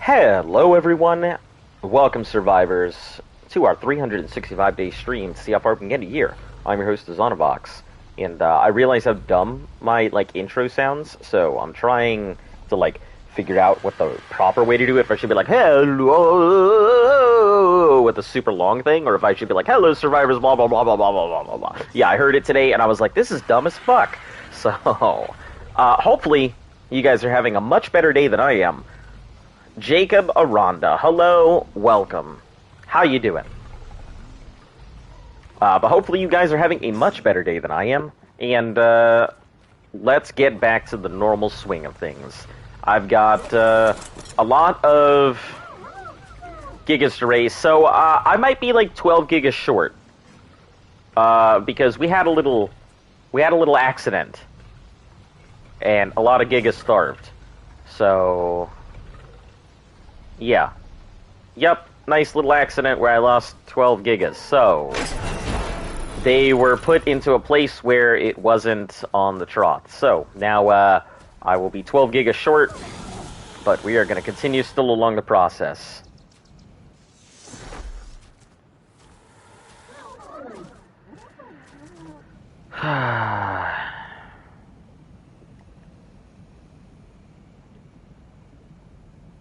Hello everyone, welcome survivors to our 365-day stream to see how far we can get a year. I'm your host, Zonovox, and I realize how dumb my, intro sounds, so I'm trying to, figure out what the proper way to do it. If I should be like, hello, with a super long thing, or if I should be like, hello survivors, blah, blah, blah, blah, blah, blah, blah, blah. Yeah, I heard it today, and I was like, this is dumb as fuck. So, hopefully, you guys are having a much better day than I am. Jacob Aranda, hello, welcome. How you doing? But hopefully you guys are having a much better day than I am, and let's get back to the normal swing of things. I've got a lot of gigas to raise, so I might be like 12 gigas short, because we had a little accident, and a lot of gigas starved. So yeah. Yep, nice little accident where I lost 12 gigas. So, they were put into a place where it wasn't on the trot. So, now I will be 12 gigas short, but we are going to continue still along the process.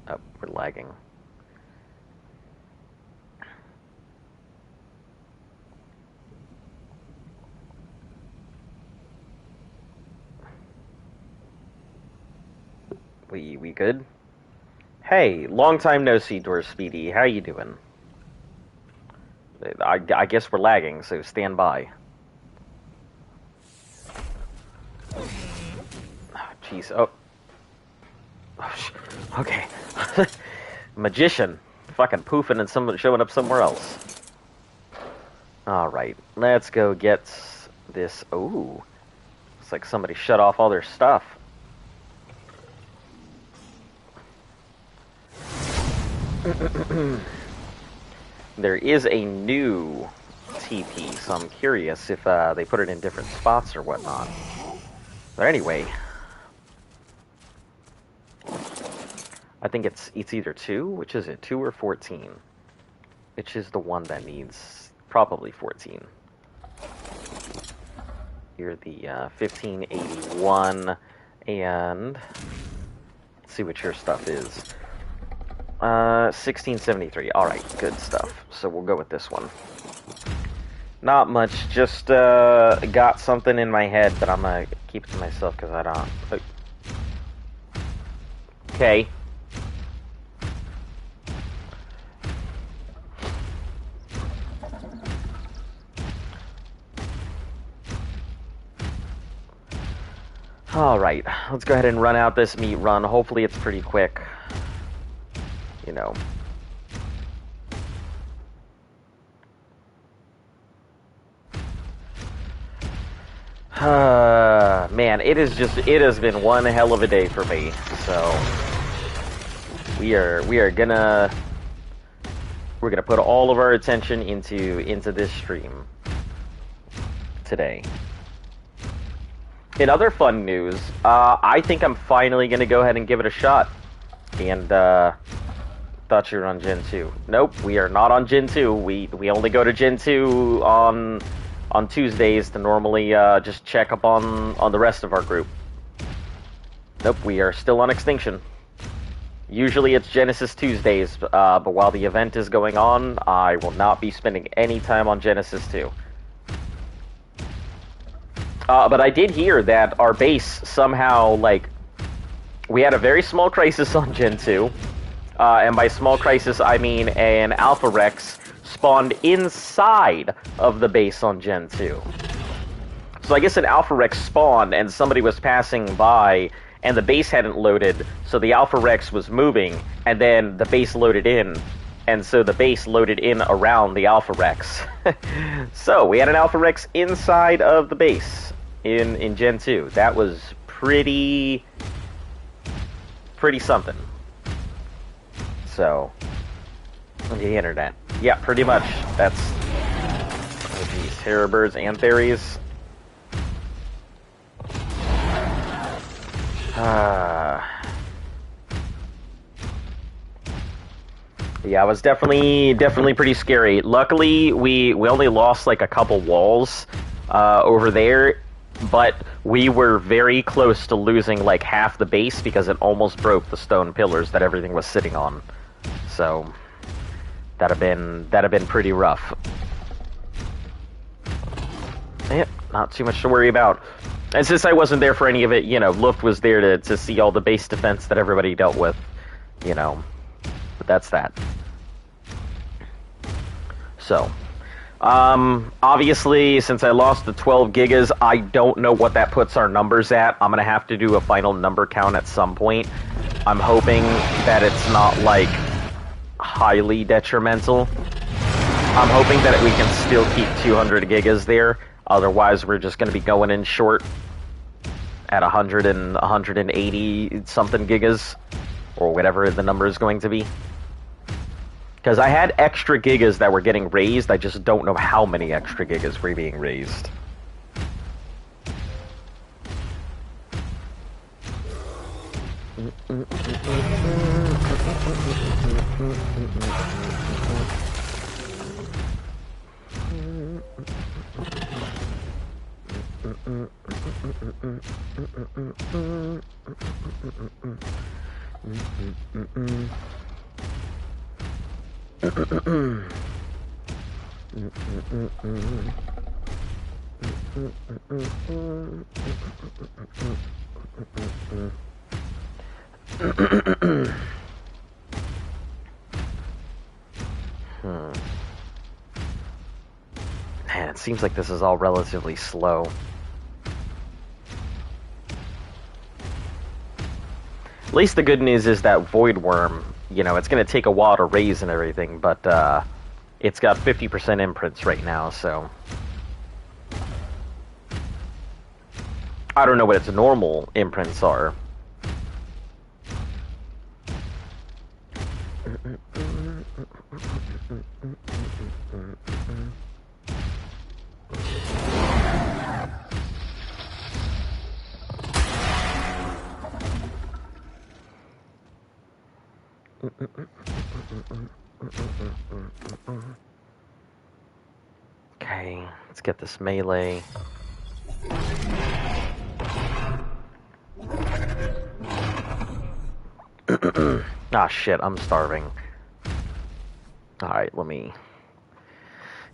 Oh, we're lagging. We good? Hey, long time no see, Dwarf Speedy. How you doing? I guess we're lagging, so stand by. Jeez. Oh. Okay. Magician. Fucking poofing and showing up somewhere else. Alright. Let's go get this. Ooh. Looks like somebody shut off all their stuff. There is a new TP, so I'm curious if they put it in different spots or whatnot. But anyway, I think it's either 2, which is it, 2 or 14? Which is the one that needs probably 14. You're the 1581, and let's see what your stuff is. 1673. Alright, good stuff. So we'll go with this one. Not much, just got something in my head, but I'm gonna keep it to myself because I don't. Okay. Alright, let's go ahead and run out this meat run. Hopefully it's pretty quick. You know. Man, it has been one hell of a day for me. So we're gonna put all of our attention into this stream today. In other fun news, I think I'm finally gonna go ahead and give it a shot. And thought you were on Gen 2. Nope, we are not on Gen 2. We only go to Gen 2 on Tuesdays to normally just check up on the rest of our group. Nope, we are still on Extinction. Usually it's Genesis Tuesdays, but while the event is going on, I will not be spending any time on Genesis 2. But I did hear that our base somehow, we had a very small crisis on Gen 2. And by small crisis, I mean an Alpha Rex spawned inside of the base on Gen 2. So I guess an Alpha Rex spawned and somebody was passing by and the base hadn't loaded, so the Alpha Rex was moving, and then the base loaded in, and so the base loaded in around the Alpha Rex. So we had an Alpha Rex inside of the base in Gen 2. That was pretty something. So, on the internet. Yeah, pretty much. That's... Oh, geez. Terror birds and theories. Yeah, it was definitely pretty scary. Luckily, we only lost like a couple walls over there, but we were very close to losing like half the base because it almost broke the stone pillars that everything was sitting on. So that'd have been pretty rough. Yep, not too much to worry about. And since I wasn't there for any of it, you know, Luft was there to see all the base defense that everybody dealt with, you know. But that's that. So, obviously, since I lost the 12 gigas, I don't know what that puts our numbers at. I'm gonna have to do a final number count at some point. I'm hoping that it's not, like, highly detrimental. I'm hoping that we can still keep 200 gigas there. Otherwise, we're just gonna be going in short at 100 and 180 something gigas, or whatever the number is going to be. Because I had extra gigas that were getting raised, I just don't know how many extra gigas were being raised. Man, it seems like this is all relatively slow. At least the good news is that Void Worm, you know, it's going to take a while to raise and everything, but it's got 50% imprints right now, so... I don't know what its normal imprints are. Okay, let's get this melee. Ah, shit, I'm starving. Alright, let me...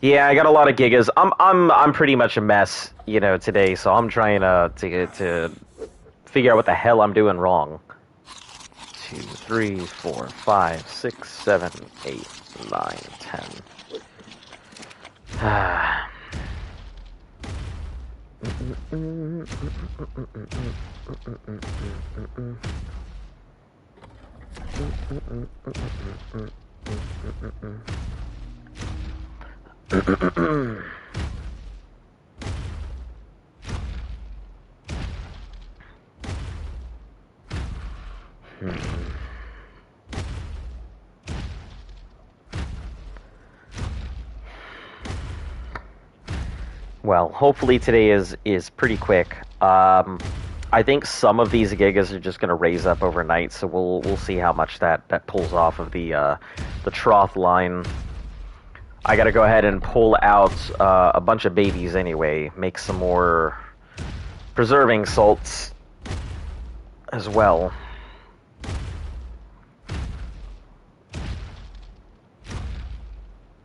Yeah, I got a lot of gigas. I'm pretty much a mess, you know, today, so I'm trying to figure out what the hell I'm doing wrong. 2, 3, 4, 5, 6, 7, 8, 9, 10. Well, hopefully today is pretty quick. I think some of these gigas are just going to raise up overnight, so we'll see how much that pulls off of the trough line. I got to go ahead and pull out a bunch of babies anyway, make some more preserving salts as well.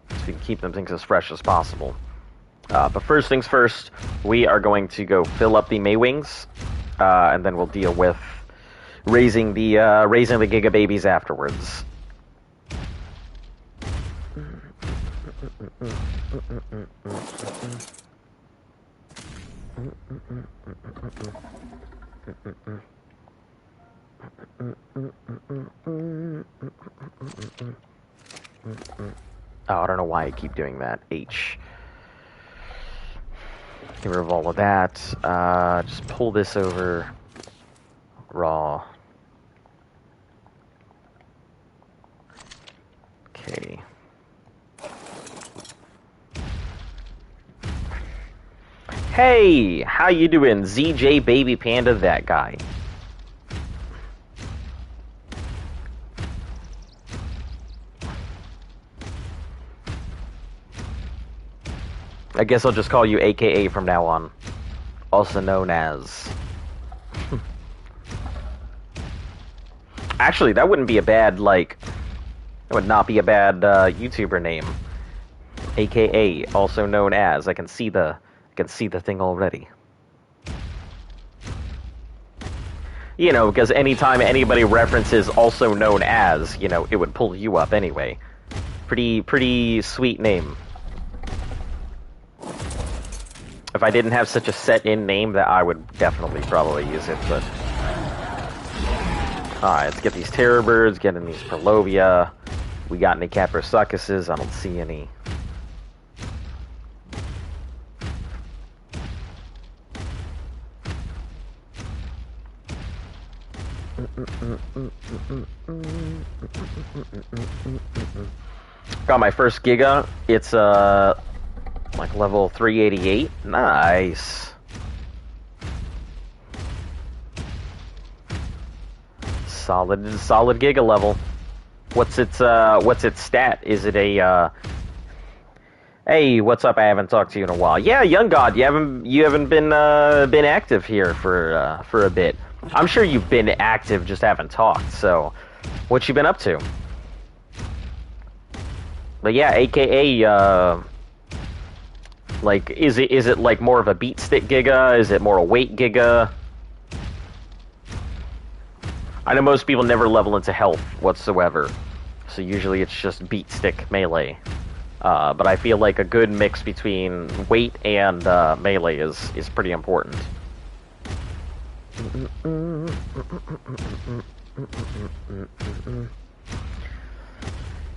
So we can keep them things as fresh as possible. But first things first, we are going to go fill up the Maywings, and then we'll deal with raising the Giga babies afterwards. Oh, I don't know why I keep doing that. H. Get rid of all of that. Just pull this over. Raw. Okay. Hey! How you doing? ZJ Baby Panda, that guy. I guess I'll just call you AKA from now on. Also known as... Actually, that wouldn't be a bad, like... That would not be a bad YouTuber name. AKA, also known as. I can see the thing already. You know, because anytime anybody references also known as, you know, it would pull you up anyway. Pretty sweet name. If I didn't have such a set-in name, that I would definitely probably use it, but... Alright, let's get these terror birds, get in these Perlovia. We got any Caprosuchuses? I don't see any. Got my first Giga. It's, like level 388. Nice. Solid Giga level. What's its stat? Is it a, hey, what's up? I haven't talked to you in a while. Yeah, Young God, you haven't been active here for a bit. I'm sure you've been active, just haven't talked. So, what you been up to? But yeah, AKA, like, is it like more of a beat stick Giga? Is it more a weight Giga? I know most people never level into health whatsoever, so usually it's just beat stick melee. But I feel like a good mix between weight and melee is pretty important.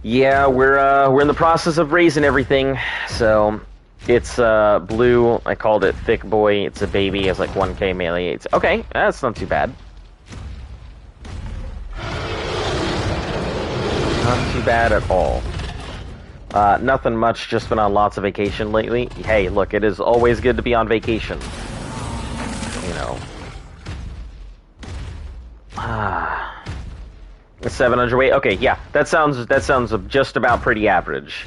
Yeah, we're in the process of raising everything, so it's blue. I called it Thick Boy. It's a baby. It's like 1k melee. It's okay. That's not too bad. Not too bad at all. Nothing much. Just been on lots of vacation lately. Hey, look, it is always good to be on vacation. You know. 700 weight. Okay, yeah, that sounds just about pretty average.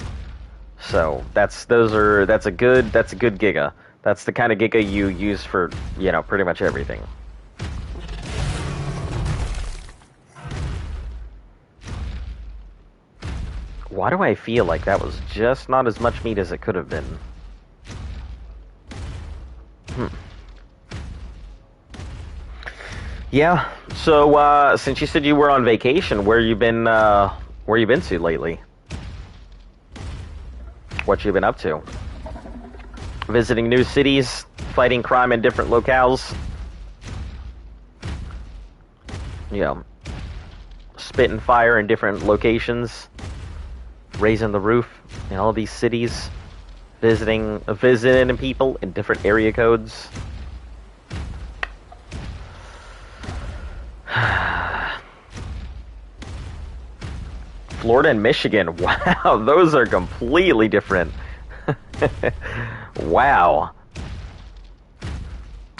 So that's a good Giga. That's the kind of Giga you use for, you know, pretty much everything. Why do I feel like that was just not as much meat as it could have been? Yeah. So since you said you were on vacation, where you been to lately? What you been up to? Visiting new cities, fighting crime in different locales. You know, spitting fire in different locations, raising the roof in all these cities, visiting people in different area codes. Florida and Michigan. Wow, those are completely different. Wow.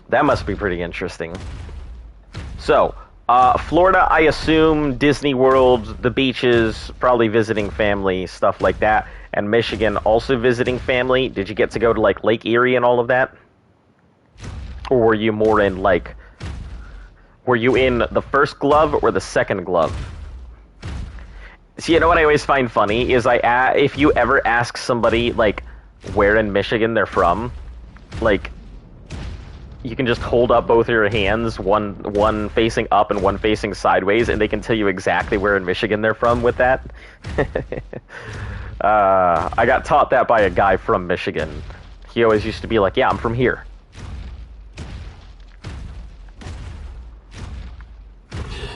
That must be pretty interesting. So, Florida, I assume Disney World, the beaches, probably visiting family, stuff like that. And Michigan, also visiting family. Did you get to go to, like, Lake Erie and all of that? Or were you more in, like... Were you in the first glove or the second glove? See, you know what I always find funny is if you ever ask somebody, like, where in Michigan they're from, like, you can just hold up both of your hands, one facing up and one facing sideways, and they can tell you exactly where in Michigan they're from with that. I got taught that by a guy from Michigan. He always used to be like, yeah, I'm from here.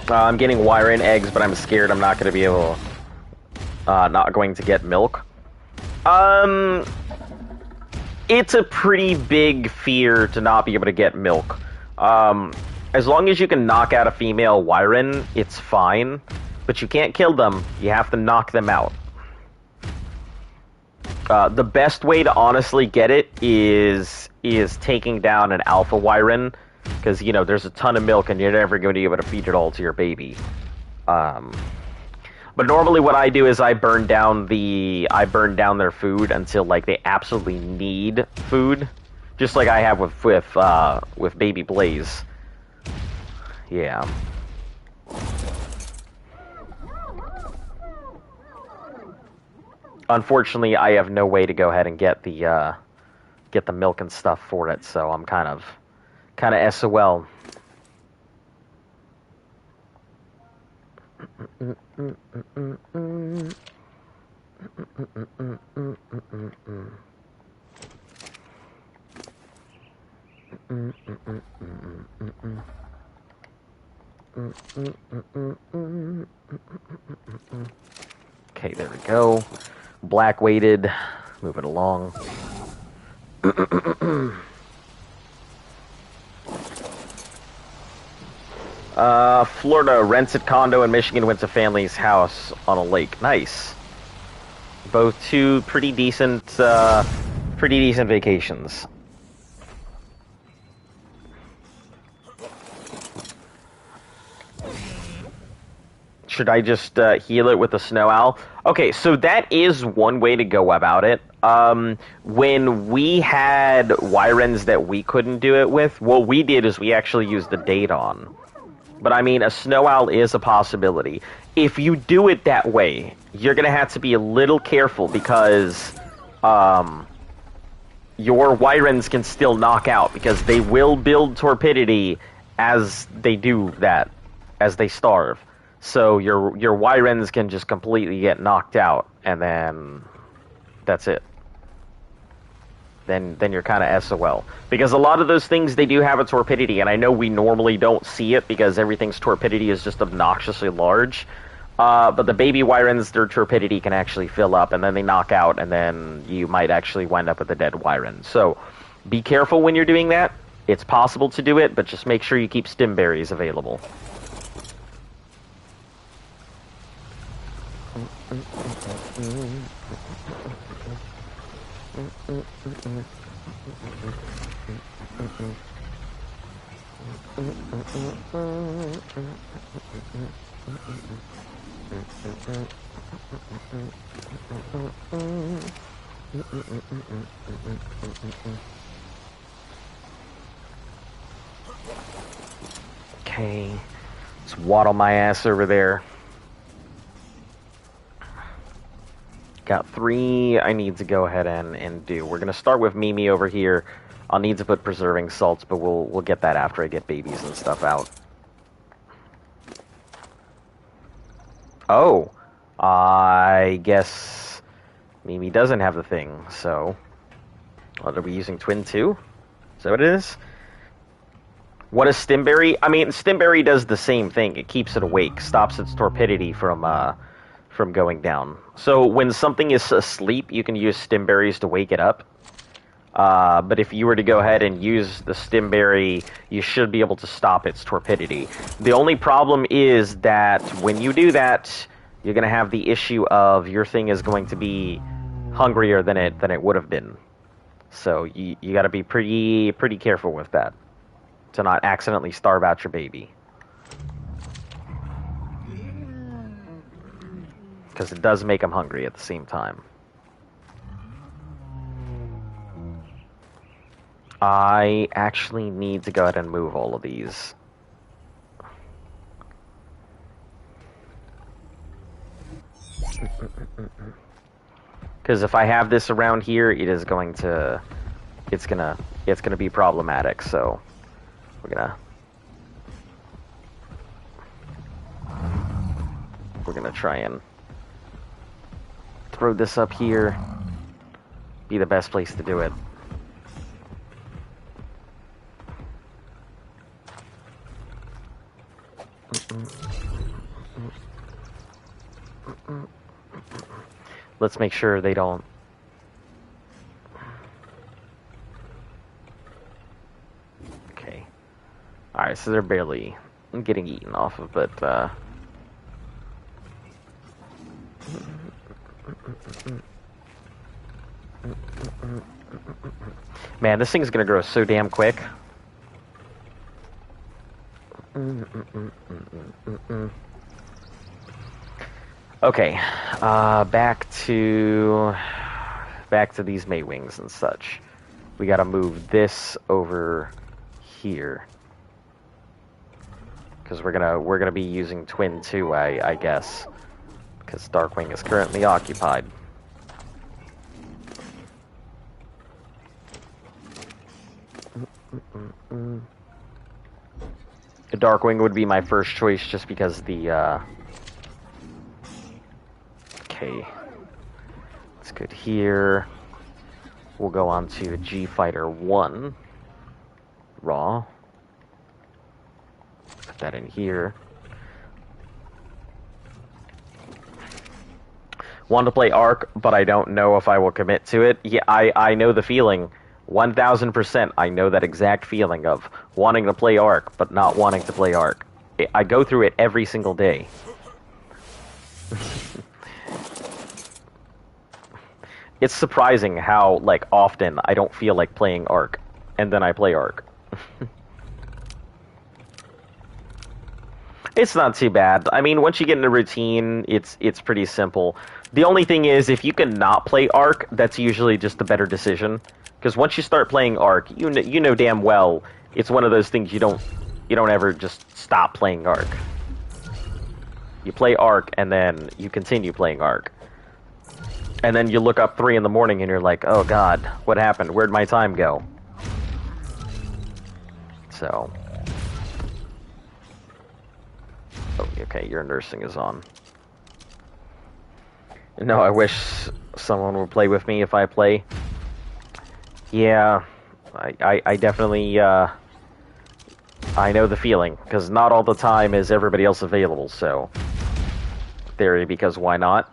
I'm getting wire in eggs, but I'm scared I'm not going to be able... not going to get milk. It's a pretty big fear to not be able to get milk. As long as you can knock out a female Wyron, it's fine. But you can't kill them. You have to knock them out. The best way to honestly get it is taking down an alpha Wyron. Because, you know, there's a ton of milk and you're never going to be able to feed it all to your baby. But normally what I do is I burn down their food until like they absolutely need food, just like I have with Baby Blaze. Yeah. Unfortunately, I have no way to go ahead and get the milk and stuff for it, so I'm kind of SOL. Okay, there we go. Black weighted. Move it along. Florida rented condo in Michigan, went to family's house on a lake. Nice. Both two pretty decent vacations. Should I just heal it with a snow owl? Okay, so that is one way to go about it. When we had Wyrens that we couldn't do it with, what we did is we actually used the Daedon. But I mean, a snow owl is a possibility. If you do it that way, you're going to have to be a little careful because your Wyrens can still knock out because they will build torpidity as they do that, as they starve. So your Wyrens can just completely get knocked out, and then that's it. Then you're kind of SOL. Because a lot of those things, they do have a torpidity, and I know we normally don't see it because everything's torpidity is just obnoxiously large. But the baby Wyrens, their torpidity can actually fill up, and then they knock out, and then you might actually wind up with a dead Wyren. So be careful when you're doing that. It's possible to do it, but just make sure you keep stim berries available. Okay, let's waddle my ass over there. Got 3 I need to go ahead and do. We're going to start with Mimi over here. I'll need to put preserving salts, but we'll get that after I get babies and stuff out. Oh, I guess Mimi doesn't have the thing, so... What, are we using Twin 2? Is that what it is? What is Stimberry? I mean, Stimberry does the same thing. It keeps it awake, stops its torpidity from going down. So when something is asleep, you can use Stimberries to wake it up. But if you were to go ahead and use the Stimberry, you should be able to stop its torpidity. The only problem is that when you do that, you're going to have the issue of your thing is going to be hungrier than it would have been. So you got to be pretty careful with that to not accidentally starve out your baby. Because it does make them hungry at the same time. I actually need to go ahead and move all of these. Because if I have this around here, it is going to... It's gonna be problematic, so... We're gonna try and... throw this up here. Be the best place to do it. Let's make sure they don't... Okay. Alright, so they're barely getting eaten off of, but, Man, this thing's gonna grow so damn quick. Okay, back to these Maywings and such. We gotta move this over here. Because we're gonna be using Twin too, I guess. Because Darkwing is currently occupied. The Darkwing would be my first choice just because the okay. It's good here. We'll go on to G Fighter 1. Raw. Put that in here. Want to play Ark, but I don't know if I will commit to it. Yeah, I know the feeling. 1000%. I know that exact feeling of wanting to play Ark, but not wanting to play Ark. I go through it every single day. It's surprising how, like, often I don't feel like playing Ark, and then I play Ark. It's not too bad. I mean, once you get in a routine, it's pretty simple. The only thing is, if you can not play Ark, that's usually just a better decision. Because once you start playing Ark, you know damn well it's one of those things you don't ever just stop playing Ark. You play Ark, and then you continue playing Ark. And then you look up 3 in the morning, and you're like, oh god, what happened? Where'd my time go? So... Oh, okay, your nursing is on. No, I wish someone would play with me if I play. Yeah, I definitely, I know the feeling, because not all the time is everybody else available, so... Theory, because why not?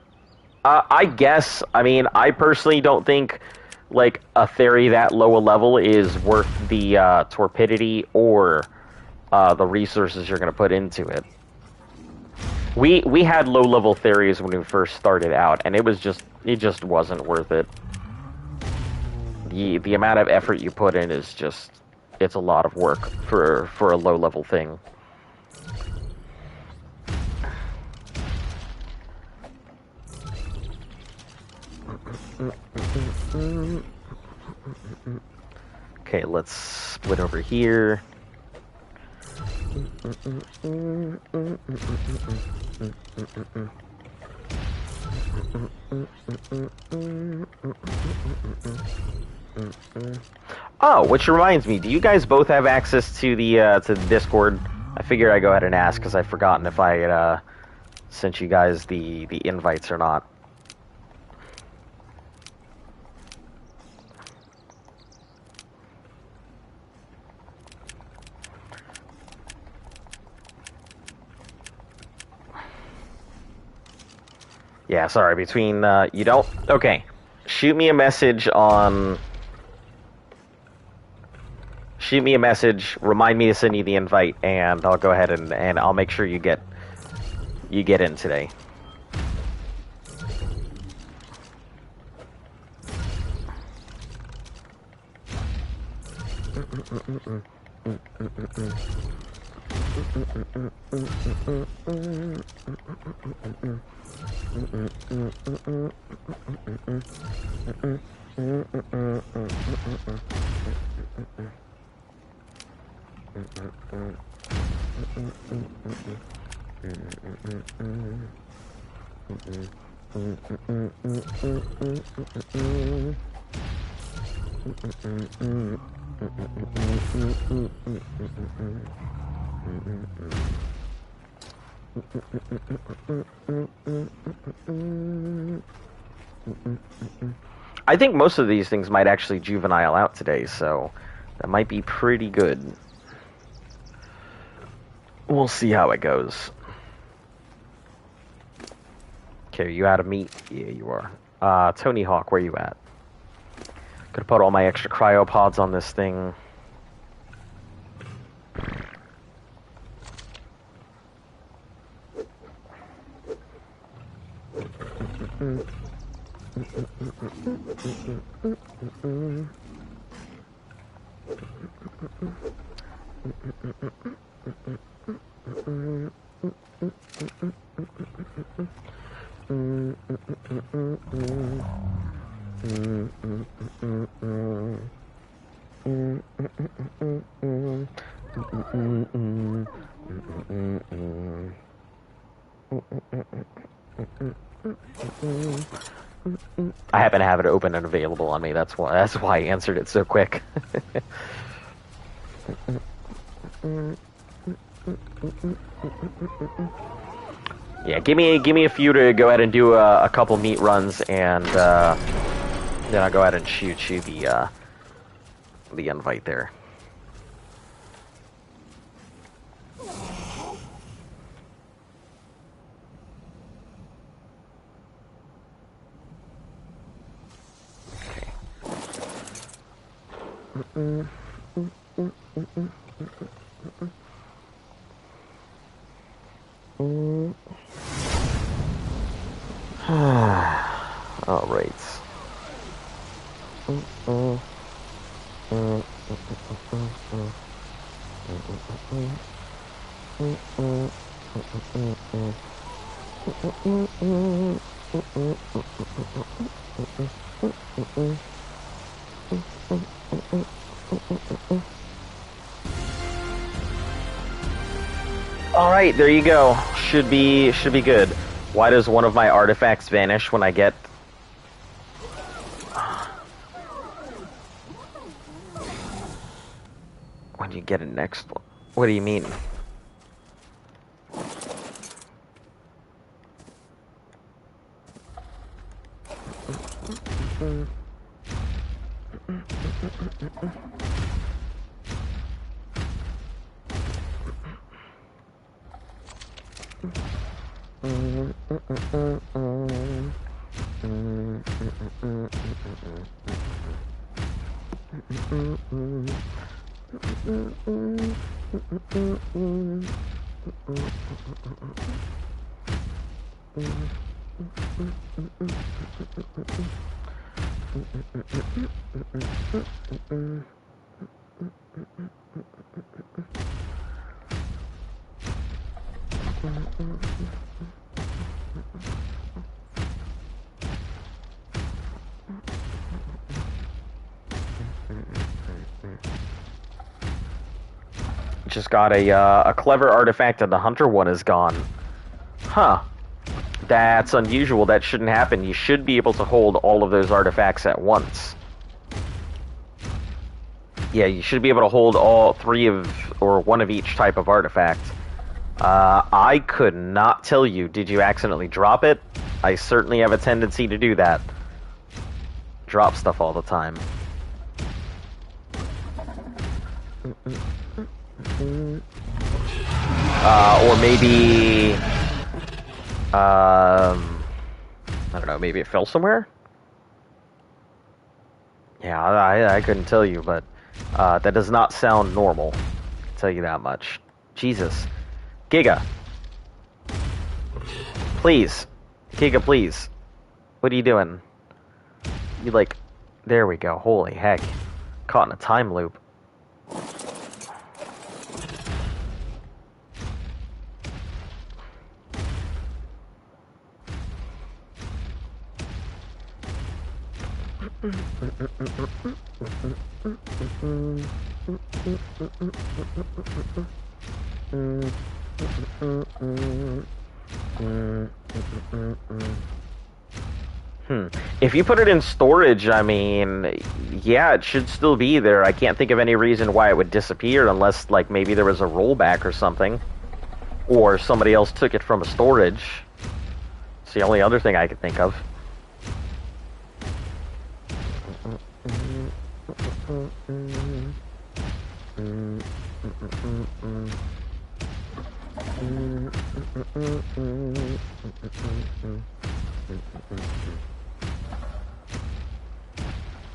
I guess, I mean, I personally don't think, like, a theory that low a level is worth the, torpidity or, the resources you're gonna put into it. We had low-level theories when we first started out, and it just wasn't worth it. The amount of effort you put in is just, it's a lot of work for a low-level thing. Okay, let's split over here. Oh, which reminds me, do you guys both have access to the Discord? I figured I'd go ahead and ask because I've forgotten if I had sent you guys the invites or not. Yeah, sorry, between, you don't... Okay, shoot me a message on... Shoot me a message, remind me to send you the invite, and I'll go ahead and I'll make sure you get in today. I think most of these things might actually juvenile out today, so that might be pretty good. We'll see how it goes. Okay, are you out of meat? Yeah, you are. Tony Hawk, where you at? Could put all my extra cryopods on this thing. I happen to have it open and available on me. That's why I answered it so quick. Yeah, give me a few to go ahead and do a couple meat runs, and then I'll go ahead and shoot you the invite there. All right. All right, there you go. Should be good. Why does one of my artifacts vanish when I get... When you get a next one? What do you mean? Just got a clever artifact and the hunter one is gone. Huh. That's unusual. That shouldn't happen. You should be able to hold all of those artifacts at once. Yeah, you should be able to hold all three of, or one of each type of artifact. I could not tell you. Did you accidentally drop it? I certainly have a tendency to do that. Drop stuff all the time. Or maybe... I don't know, maybe it fell somewhere? Yeah, I couldn't tell you, but that does not sound normal. I'll tell you that much. Jesus. Giga. Please. Giga, please. What are you doing? You like... There we go. Holy heck. Caught in a time loop. If you put it in storage, I mean, yeah, it should still be there. I can't think of any reason why it would disappear unless, like, maybe there was a rollback or something. Or somebody else took it from a storage. It's the only other thing I could think of.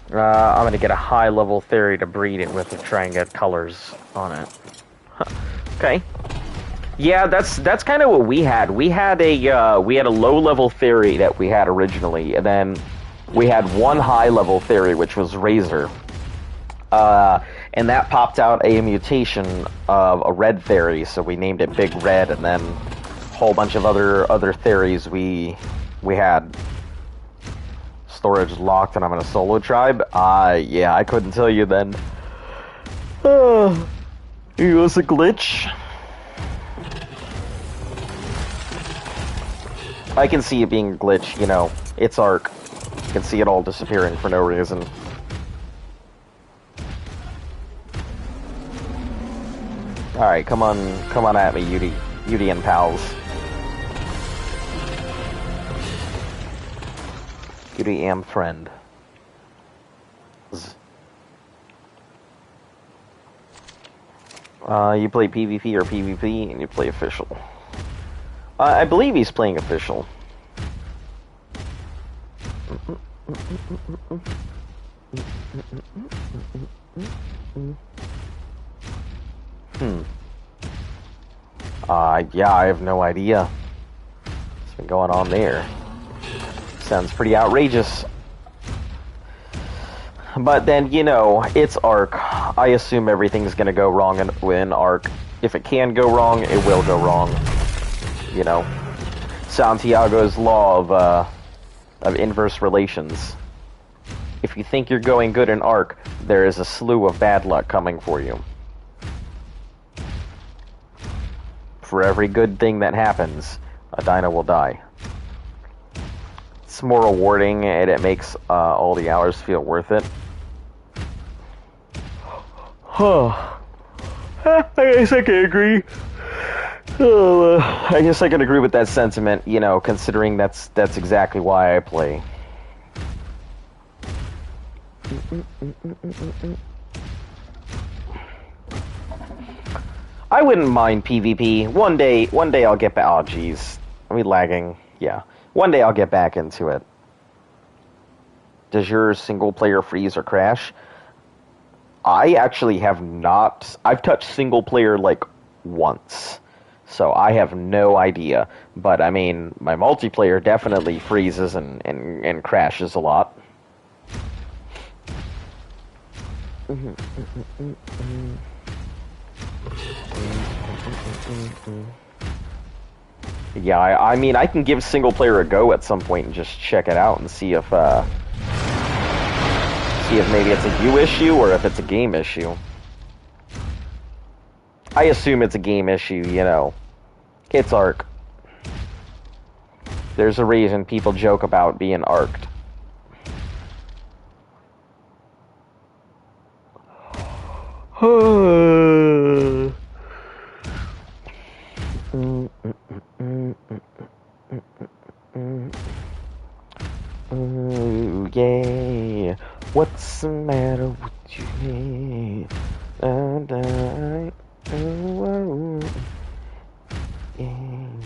I'm gonna get a high-level theory to breed it with to try and get colors on it. Huh. Okay. Yeah, that's kind of what we had. We had a low-level theory that we had originally, and then we had one high-level theory, which was Razor. And that popped out a mutation of a red theory, so we named it Big Red, and then whole bunch of other theories we had. Storage locked and I'm in a solo tribe? Yeah, I couldn't tell you then. It was a glitch. I can see it being a glitch, you know. It's Ark. You can see it all disappearing for no reason. Alright, come on at me, Yudi and pals. Yudi am friend. You play PvP or PvP, and you play official. I believe he's playing official. Yeah, I have no idea what's been going on there. Sounds pretty outrageous. But then, you know, it's Ark. I assume everything's gonna go wrong in Ark. If it can go wrong, it will go wrong. You know, Santiago's law of inverse relations. If you think you're going good in Ark, there is a slew of bad luck coming for you. For every good thing that happens, a dino will die. It's more rewarding, and it makes all the hours feel worth it. I guess I can agree. I guess I can agree with that sentiment, you know, considering that's exactly why I play. I wouldn't mind PvP. One day I'll get back. Oh, jeez. Are we lagging? Yeah. One day I'll get back into it. Does your single player freeze or crash? I actually have not. I've touched single player like once. So I have no idea. But I mean, my multiplayer definitely freezes and crashes a lot. Yeah, I mean, I can give single player a go at some point and just check it out and see if maybe it's a you issue or if it's a game issue. I assume it's a game issue, you know. It's Ark. There's a reason people joke about being arked. Oh, yeah. What's the matter with you? Oh, yeah.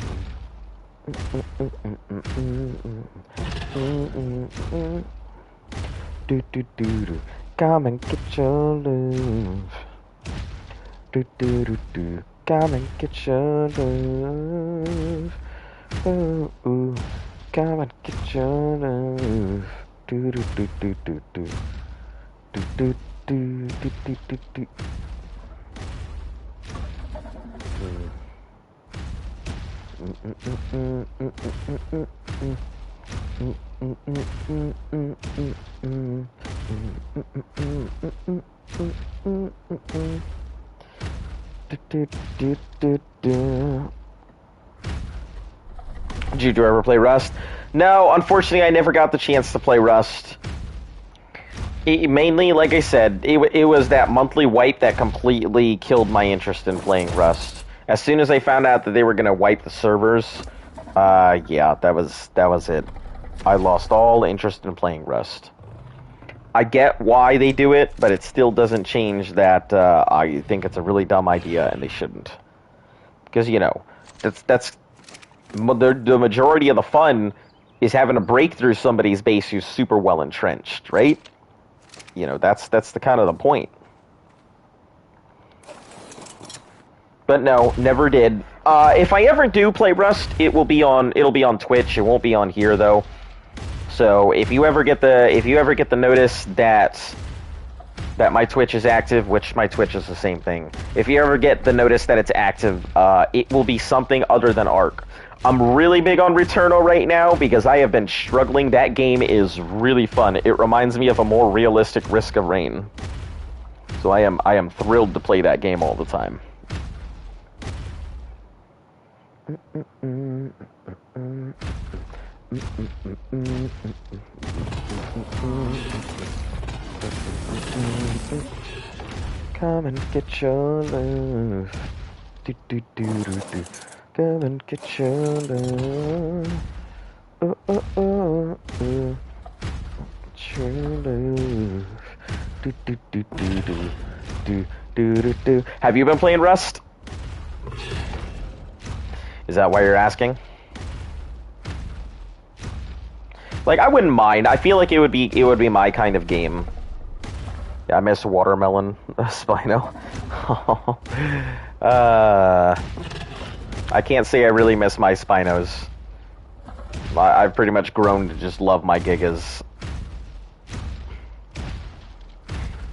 Do do do do. Come and get your love. Do do do do. Come and get your love. Oh, ooh. Come and get your love. Do do do do do do. Do do do do do do do. Did you ever play Rust? No, unfortunately, I never got the chance to play Rust. Mainly, like I said, it was that monthly wipe that completely killed my interest in playing Rust. As soon as I found out that they were gonna wipe the servers, yeah, that was it. I lost all interest in playing Rust. I get why they do it, but it still doesn't change that I think it's a really dumb idea and they shouldn't. Because, you know, that's the majority of the fun is having to break through somebody's base who's super well entrenched, right? You know, that's the kind of the point. But no, never did. If I ever do play Rust, it'll be on Twitch. It won't be on here though. So if you ever get the notice that my Twitch is active, which my Twitch is the same thing. If you ever get the notice that it's active, it will be something other than Ark. I'm really big on Returnal right now because I have been struggling. That game is really fun. It reminds me of a more realistic Risk of Rain. So I am thrilled to play that game all the time. Come and get your love. Do, do, do, do, do. Come and get your love. Oh, oh, oh, oh. Get your love. Do, do, do, do, do. Do, do, do, do. Have you been playing Rust? Is that why you're asking? Like, I wouldn't mind. I feel like it would be my kind of game. Yeah, I miss Watermelon Spino. I can't say I really miss my Spinos. I've pretty much grown to just love my Gigas.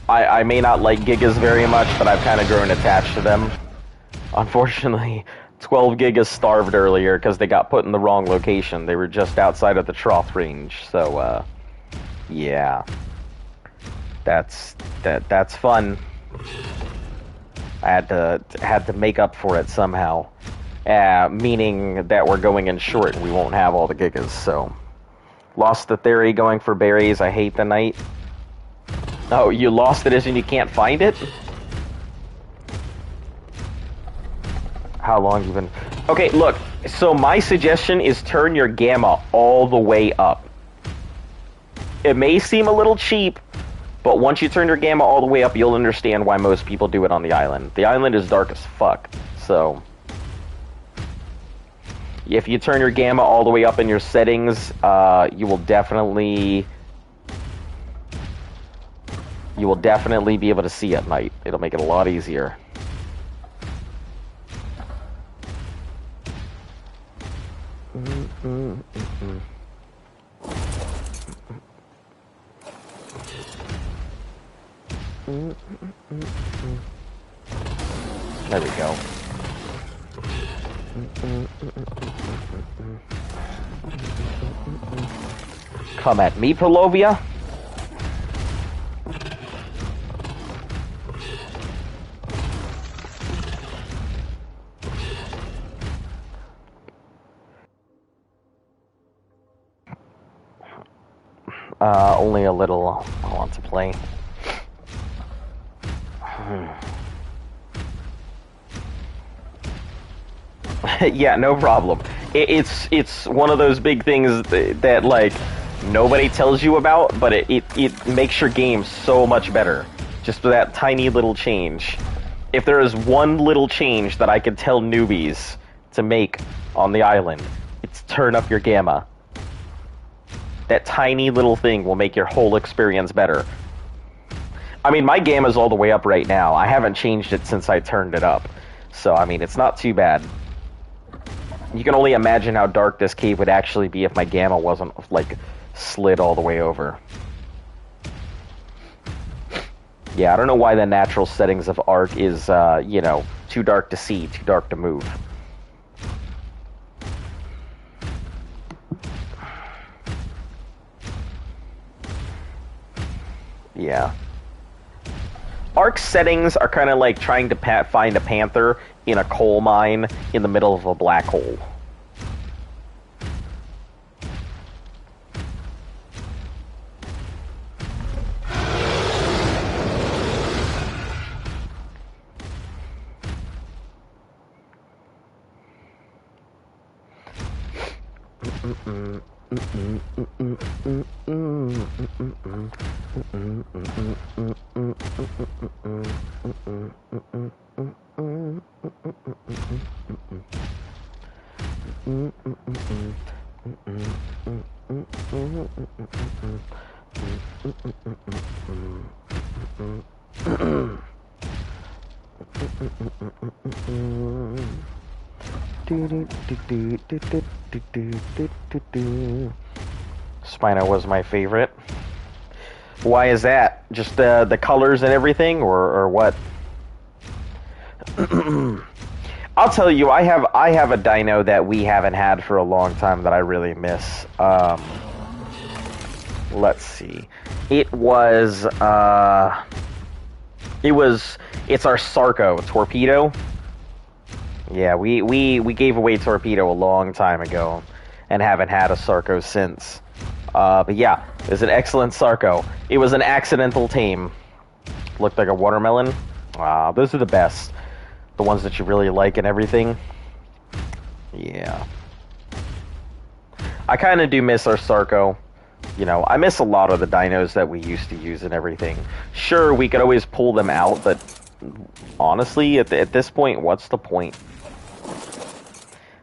I may not like Gigas very much, but I've kind of grown attached to them. Unfortunately, 12 Gigas starved earlier because they got put in the wrong location. They were just outside of the trough range, so, yeah. That's fun. I had to make up for it somehow. Meaning that we're going in short and we won't have all the Gigas, so. Lost the theory going for berries. I hate the night. Oh, you lost it as in you can't find it? How long you been... Okay, look. So my suggestion is turn your gamma all the way up. It may seem a little cheap, but once you turn your gamma all the way up, you'll understand why most people do it on the island. The island is dark as fuck, so... If you turn your gamma all the way up in your settings, you will definitely be able to see at night. It'll make it a lot easier. There we go. Come at me, Polovia. Only a little I want to play. Yeah, no problem. It's one of those big things that like nobody tells you about, but it makes your game so much better. Just for that tiny little change. If there is one little change that I could tell newbies to make on the island, it's turn up your gamma. That tiny little thing will make your whole experience better. I mean, my gamma's all the way up right now. I haven't changed it since I turned it up. So, I mean, it's not too bad. You can only imagine how dark this cave would actually be if my gamma wasn't, like, slid all the way over. Yeah, I don't know why the natural settings of Ark is, you know, too dark to see, too dark to move. Yeah. Ark settings are kind of like trying to find a panther in a coal mine in the middle of a black hole. Spino was my favorite. Why is that? Just the colors and everything, or what? I'll tell you, I have a dino that we haven't had for a long time that I really miss. Let's see. It's our Sarco Torpedo. Yeah, we gave away Torpedo a long time ago and haven't had a Sarco since. But yeah, it was an excellent Sarco. It was an accidental tame. Looked like a watermelon. Those are the best. The ones that you really like and everything. Yeah. I kind of do miss our Sarco. You know, I miss a lot of the dinos that we used to use and everything. Sure, we could always pull them out, but honestly, at this point, what's the point?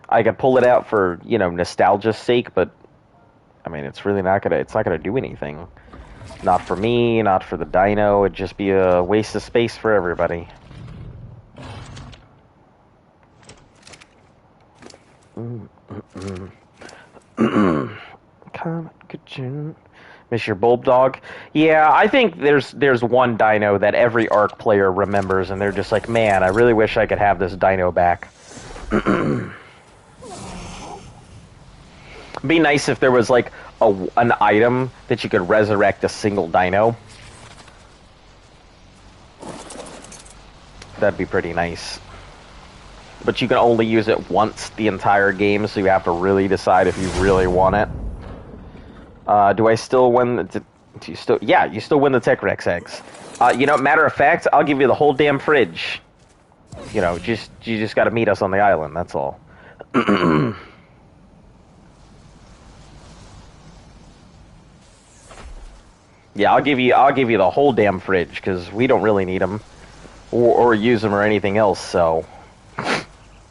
I could pull it out for, you know, nostalgia's sake, but I mean, it's really not gonna do anything. Not for me, not for the dino. It'd just be a waste of space for everybody. Miss your Bulb Dog? Yeah, I think there's one dino that every Ark player remembers, and they're just like, man, I really wish I could have this dino back. It'd be nice if there was like an item that you could resurrect a single dino. That'd be pretty nice. But you can only use it once the entire game, so you have to really decide if you really want it. Do I still win? Yeah, you still win the Tech Rex eggs. You know, matter of fact, I'll give you the whole damn fridge. You know, you just got to meet us on the island. That's all. Yeah, I'll give you the whole damn fridge because we don't really need them or use them or anything else. So,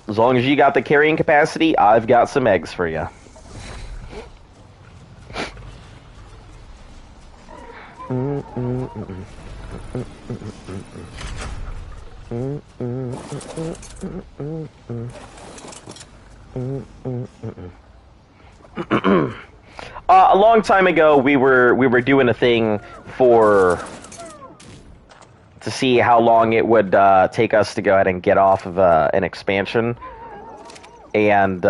as long as you got the carrying capacity, I've got some eggs for you. A long time ago, we were doing a thing to see how long it would take us to go ahead and get off of an expansion, and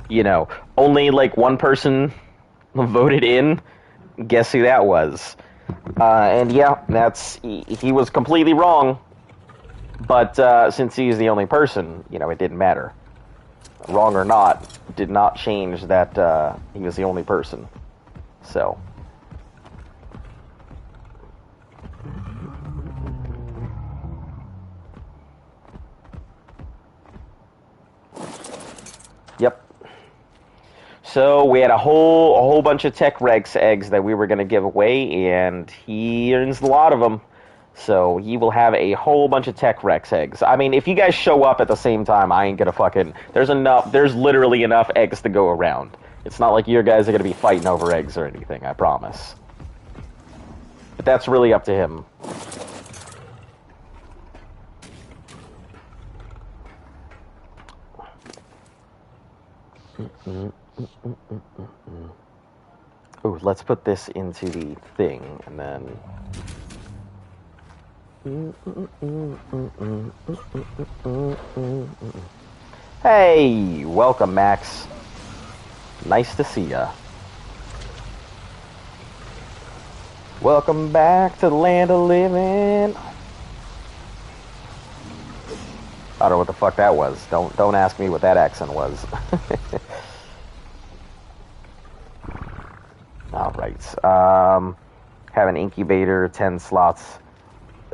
you know, only like one person voted in. Guess who that was? And yeah, he was completely wrong. But since he's the only person, you know, it didn't matter. Wrong or not, did not change that he was the only person. So. Yep. So we had a whole bunch of Tech Rex eggs that we were going to give away, and he earns a lot of them. So he will have a whole bunch of Tech Rex eggs. I mean, if you guys show up at the same time, I ain't gonna fucking... There's literally enough eggs to go around. It's not like you guys are gonna be fighting over eggs or anything, I promise. But that's really up to him. Ooh, let's put this into the thing, and then... Hey, welcome, Max. Nice to see ya. Welcome back to the land of living. I don't know what the fuck that was. Don't ask me what that accent was. All right. Have an incubator, 10 slots.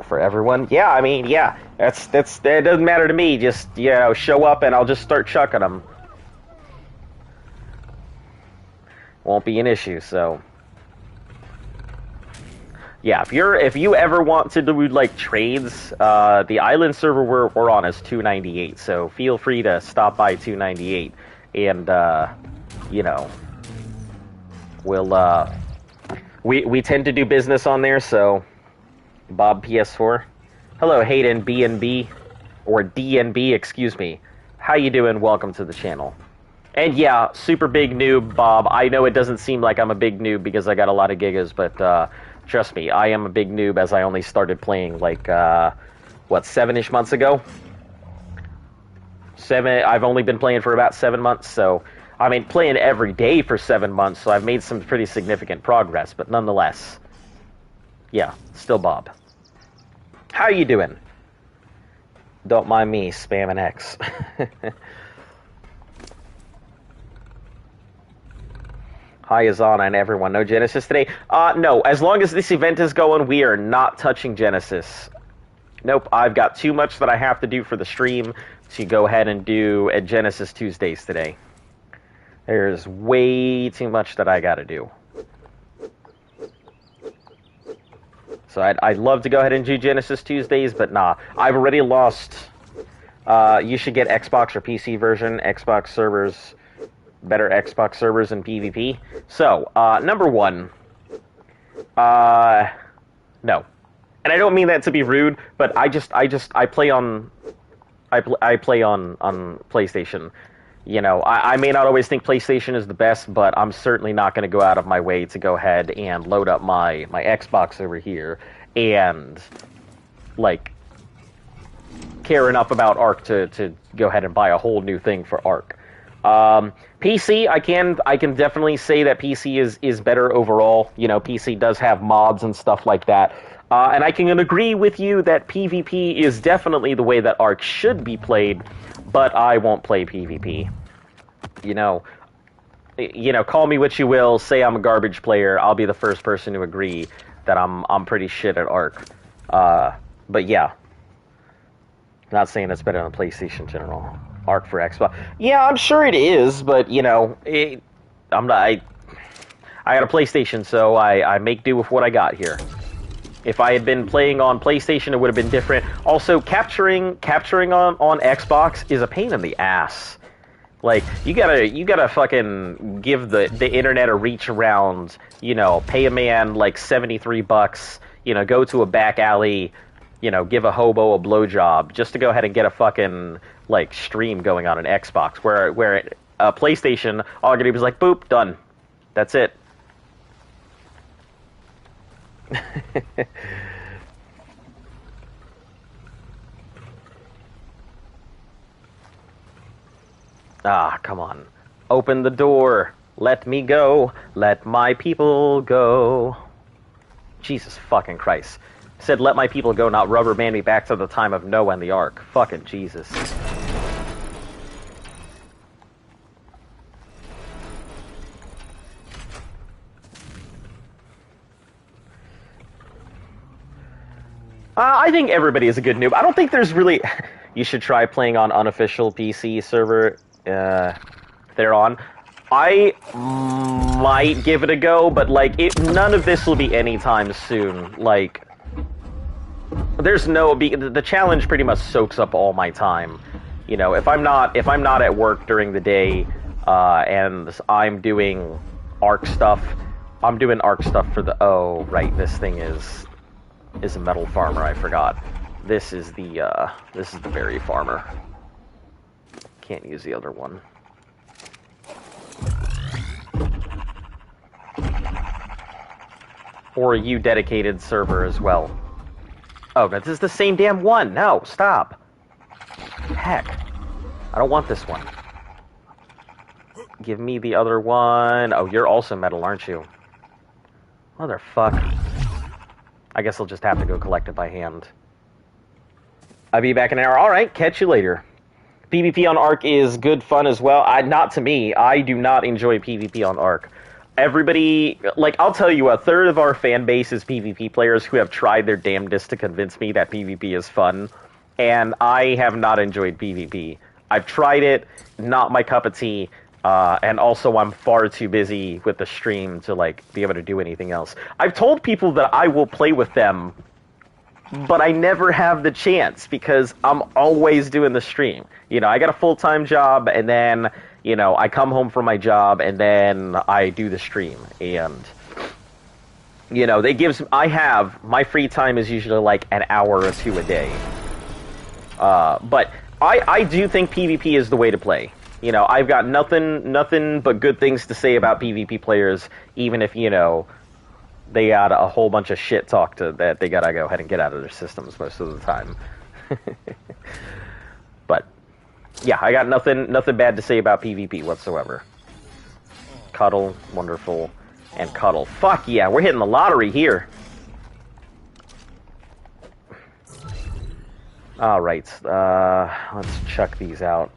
For everyone, yeah. I mean, yeah. That doesn't matter to me. Just, you know, show up and I'll just start chucking them. Won't be an issue. So, yeah. If you ever want to do like trades, the island server we're on is 298. So feel free to stop by 298, and you know, we'll we tend to do business on there. So. Bob PS4. Hello, Hayden BNB, or DNB, excuse me. How you doing? Welcome to the channel. And yeah, super big noob, Bob. I know it doesn't seem like I'm a big noob because I got a lot of gigas, but trust me, I am a big noob as I only started playing like, what, 7-ish months ago? I've only been playing for about 7 months, so I mean, playing every day for 7 months, so I've made some pretty significant progress, but nonetheless, yeah, still Bob. How you doing? Don't mind me spamming X. Hi, Azana and everyone. No Genesis today? No. As long as this event is going, we are not touching Genesis. Nope, I've got too much that I have to do for the stream to go ahead and do at Genesis Tuesdays today. There's way too much that I gotta do. So I'd love to go ahead and do Genesis Tuesdays, but nah. I've already lost... you should get Xbox or PC version. Xbox servers... Better Xbox servers and PvP. So, number one... no. And I don't mean that to be rude, but I play on... I play on PlayStation. You know, I may not always think PlayStation is the best, but I'm certainly not going to go out of my way to go ahead and load up my Xbox over here and, like, care enough about Ark to go ahead and buy a whole new thing for Ark. PC, I can definitely say that PC is better overall. You know, PC does have mods and stuff like that. And I can agree with you that PvP is definitely the way that Ark should be played, but I won't play PvP. You know, call me what you will, say I'm a garbage player, I'll be the first person to agree that I'm pretty shit at Ark. But yeah. Not saying it's better than PlayStation in general. Ark for Xbox. Yeah, I'm sure it is, but you know, I got a PlayStation, so I make do with what I got here. If I had been playing on PlayStation, it would have been different. Also, capturing on Xbox is a pain in the ass. Like, you gotta fucking give the internet a reach around, you know, pay a man like $73, you know, go to a back alley, you know, give a hobo a blowjob just to go ahead and get a fucking, like, stream going on an Xbox, where PlayStation, all I gotta do is like, boop, done. That's it. Ah, come on. Open the door. Let me go. Let my people go. Jesus fucking Christ. Said let my people go, not rubber band me back to the time of Noah and the Ark. Fucking Jesus. I think everybody is a good noob. I don't think there's really... You should try playing on unofficial PC server they're on. I might give it a go, but, like, none of this will be anytime soon. Like, there's no... The challenge pretty much soaks up all my time. You know, if I'm not at work during the day, and I'm doing Ark stuff, I'm doing Ark stuff for the... Oh, right, this thing is a metal farmer, I forgot. This is the berry farmer. Can't use the other one. Or a U dedicated server as well. Oh, but this is the same damn one! No, stop! Heck. I don't want this one. Give me the other one. Oh, you're also metal, aren't you? Motherfuck. I guess I'll just have to go collect it by hand. I'll be back in an hour. Alright, catch you later. PvP on Ark is good fun as well. Not to me. I do not enjoy PvP on Ark. Everybody, like, I'll tell you, a third of our fan base is PvP players who have tried their damnedest to convince me that PvP is fun, and I have not enjoyed PvP. I've tried it, not my cup of tea, and also I'm far too busy with the stream to, like, be able to do anything else. I've told people that I will play with them, but I never have the chance because I'm always doing the stream. You know, I got a full-time job, and then, you know, I come home from my job, and then I do the stream. And, you know, my free time is usually like an hour or two a day. But I do think PvP is the way to play. You know, I've got nothing but good things to say about PvP players, even if, you know, they got a whole bunch of shit talk that they gotta go ahead and get out of their systems most of the time. But Yeah, I got nothing bad to say about PvP whatsoever. Cuddle, wonderful, and cuddle. Fuck yeah, we're hitting the lottery here. Alright, let's check these out.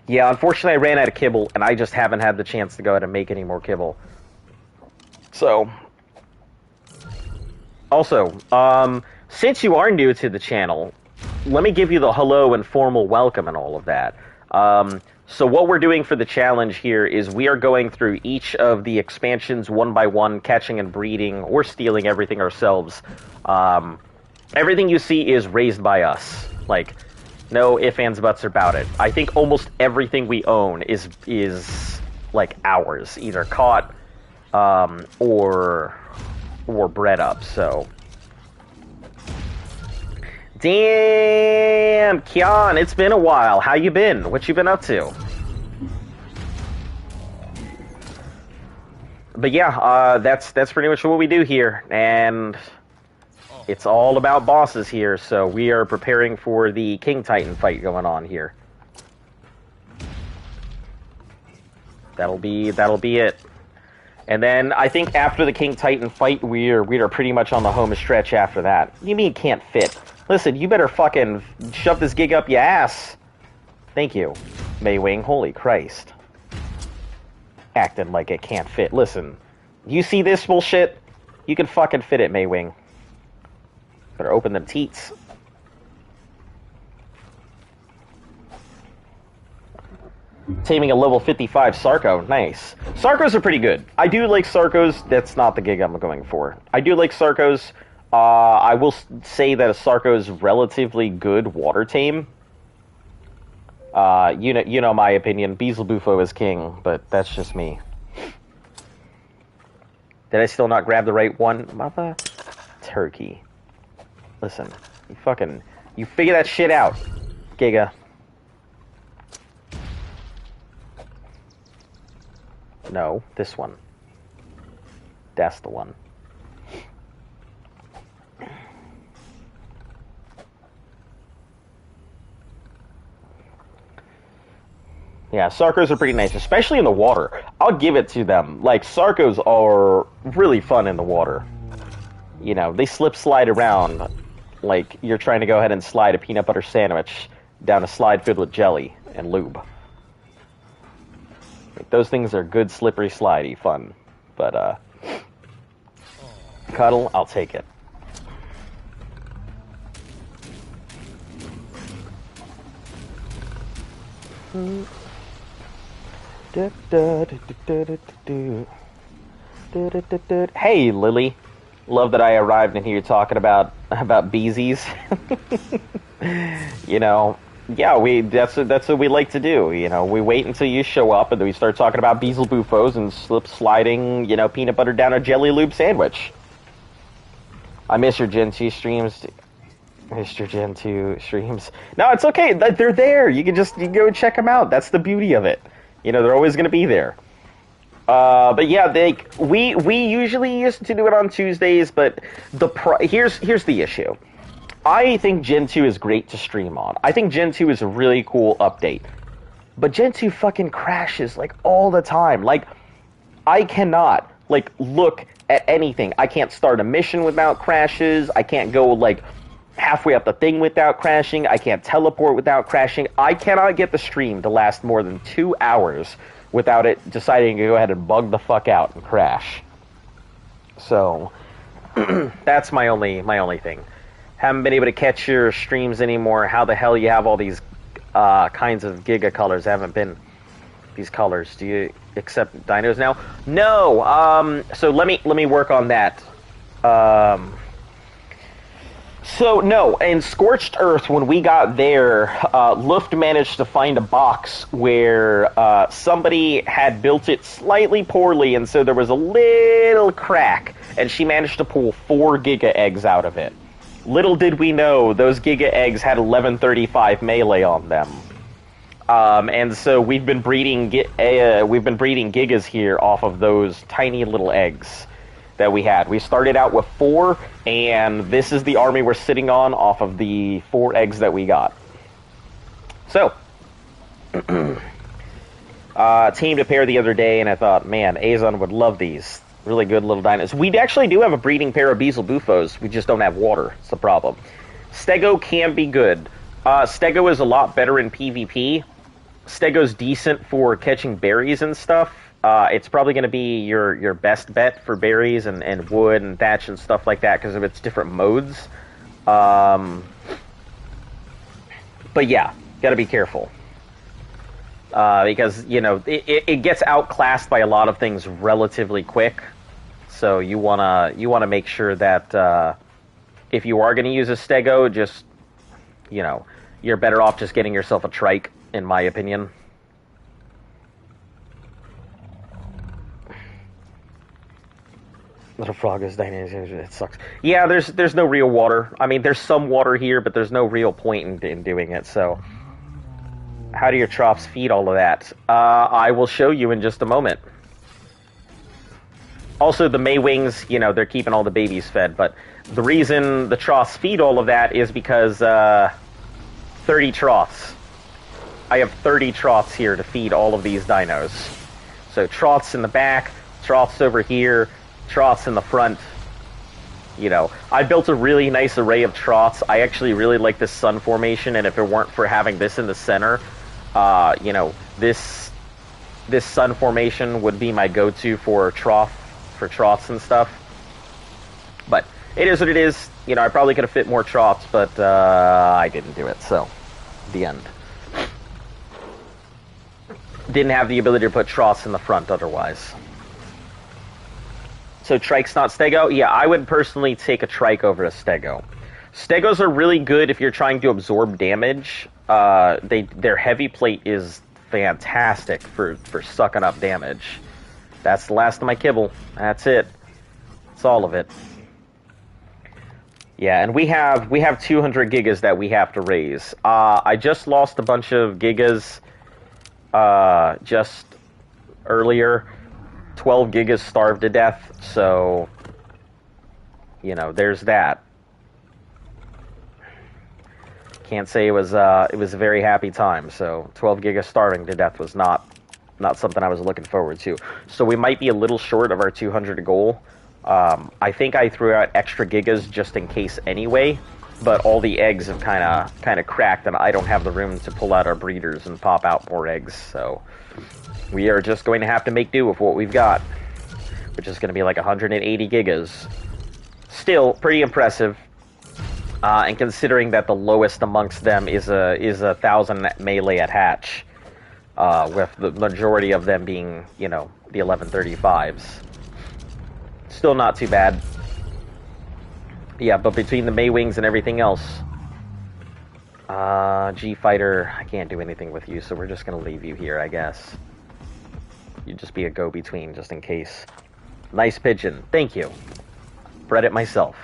Yeah, unfortunately I ran out of kibble, and I just haven't had the chance to go ahead and make any more kibble. So, also, since you are new to the channel, let me give you the hello and formal welcome and all of that. So what we're doing for the challenge here is we are going through each of the expansions one by one, catching and breeding, or stealing everything ourselves. Everything you see is raised by us. Like, no ifs, ands, buts about it. I think almost everything we own is like ours, either caught or bred up. So, damn, Kian, it's been a while. How you been? What you been up to? But yeah, that's pretty much what we do here, and it's all about bosses here, so we are preparing for the King Titan fight going on here. That'll be it. And then I think after the King Titan fight, we are pretty much on the home stretch after that. What do you mean can't fit? Listen, you better fucking shove this gig up your ass. Thank you, Maywing. Holy Christ. Acting like it can't fit. Listen, you see this bullshit? You can fucking fit it, Maywing. Better open them teats. Taming a level 55 Sarco. Nice. Sarcos are pretty good. I do like Sarcos. That's not the gig I'm going for. I do like Sarcos. I will say that a Sarco is relatively good water tame. You know my opinion. Beelzebufo is king, but that's just me. Did I still not grab the right one? Mother turkey. Listen, you figure that shit out, Giga. No, this one. That's the one. Yeah, Sarcos are pretty nice, especially in the water. I'll give it to them. Like, Sarcos are really fun in the water. You know, they slide around like you're trying to go ahead and slide a peanut butter sandwich down a slide filled with jelly and lube. Like, those things are good, slippery, slidey fun. But, cuddle, I'll take it. Hey, Lily. Love that I arrived in here talking about beesies. You know, yeah, that's what we like to do. You know, we wait until you show up and then we start talking about Beelzebufos and sliding, you know, peanut butter down a jelly lube sandwich. I miss your Gen 2 streams. Missed your Gen 2 streams. No, it's okay. They're there. You can go check them out. That's the beauty of it. You know, they're always going to be there. But yeah, we usually used to do it on Tuesdays, but here's the issue. I think Gen 2 is great to stream on. I think Gen 2 is a really cool update. But Gen 2 fucking crashes, like, all the time. Like, I cannot, like, look at anything. I can't start a mission without crashes. I can't go, like, halfway up the thing without crashing. I can't teleport without crashing. I cannot get the stream to last more than 2 hours without it deciding to go ahead and bug the fuck out and crash. So, that's my only thing. Haven't been able to catch your streams anymore. How the hell you have all these kinds of Giga colors? Haven't been these colors. Do you accept dinos now? No. So let me work on that. So, no, in Scorched Earth, when we got there, Luft managed to find a box where somebody had built it slightly poorly, and so there was a little crack, and she managed to pull 4 Giga eggs out of it. Little did we know, those Giga eggs had 1135 melee on them. And so we've been breeding gigas here off of those tiny little eggs that we had. We started out with 4, and this is the army we're sitting on off of the 4 eggs that we got. So, teamed a pair the other day, and I thought, man, Azon would love these. Really good little dinos. We actually do have a breeding pair of Beezle Bufos. We just don't have water. It's the problem. Stego can be good. Stego is a lot better in PvP. Stego's decent for catching berries and stuff. It's probably going to be your best bet for berries and wood and thatch and stuff like that because of its different modes. But yeah, got to be careful. Because, you know, it gets outclassed by a lot of things relatively quick. So you wanna make sure that if you are going to use a Stego, just, you know, you're better off just getting yourself a trike, in my opinion. Little frog is dynamic. It sucks. Yeah, there's no real water. I mean, there's some water here, but there's no real point in doing it. So, how do your troughs feed all of that? I will show you in just a moment. Also, the Maywings, you know, they're keeping all the babies fed, but the reason the troughs feed all of that is because 30 troughs. I have 30 troughs here to feed all of these dinos. So troughs in the back, troughs over here, troughs in the front. You know, I built a really nice array of troughs. I actually really like this sun formation, and if it weren't for having this in the center, you know, this sun formation would be my go-to for troughs and stuff. But it is what it is. You know, I probably could have fit more troughs, but I didn't do it, so the end. Didn't have the ability to put troughs in the front otherwise. So trike's not Stego? Yeah, I would personally take a trike over a Stego. Stegos are really good if you're trying to absorb damage. Their heavy plate is fantastic for sucking up damage. That's the last of my kibble. That's it. That's all of it. Yeah, and we have 200 gigas that we have to raise. I just lost a bunch of gigas just earlier. 12 gigas starved to death, so, you know, there's that. Can't say it was a very happy time, so 12 gigas starving to death was not something I was looking forward to. So we might be a little short of our 200 goal. I think I threw out extra gigas just in case anyway, but all the eggs have kind of cracked, and I don't have the room to pull out our breeders and pop out more eggs, so we are just going to have to make do with what we've got, which is going to be like 180 gigas. Still pretty impressive, and considering that the lowest amongst them is a 1,000 melee at hatch, with the majority of them being, you know, the 1135s. Still not too bad. Yeah, but between the Maywings and everything else, G-Fighter, I can't do anything with you, so we're just going to leave you here, I guess. You'd just be a go-between, just in case. Nice pigeon. Thank you. Bred it myself.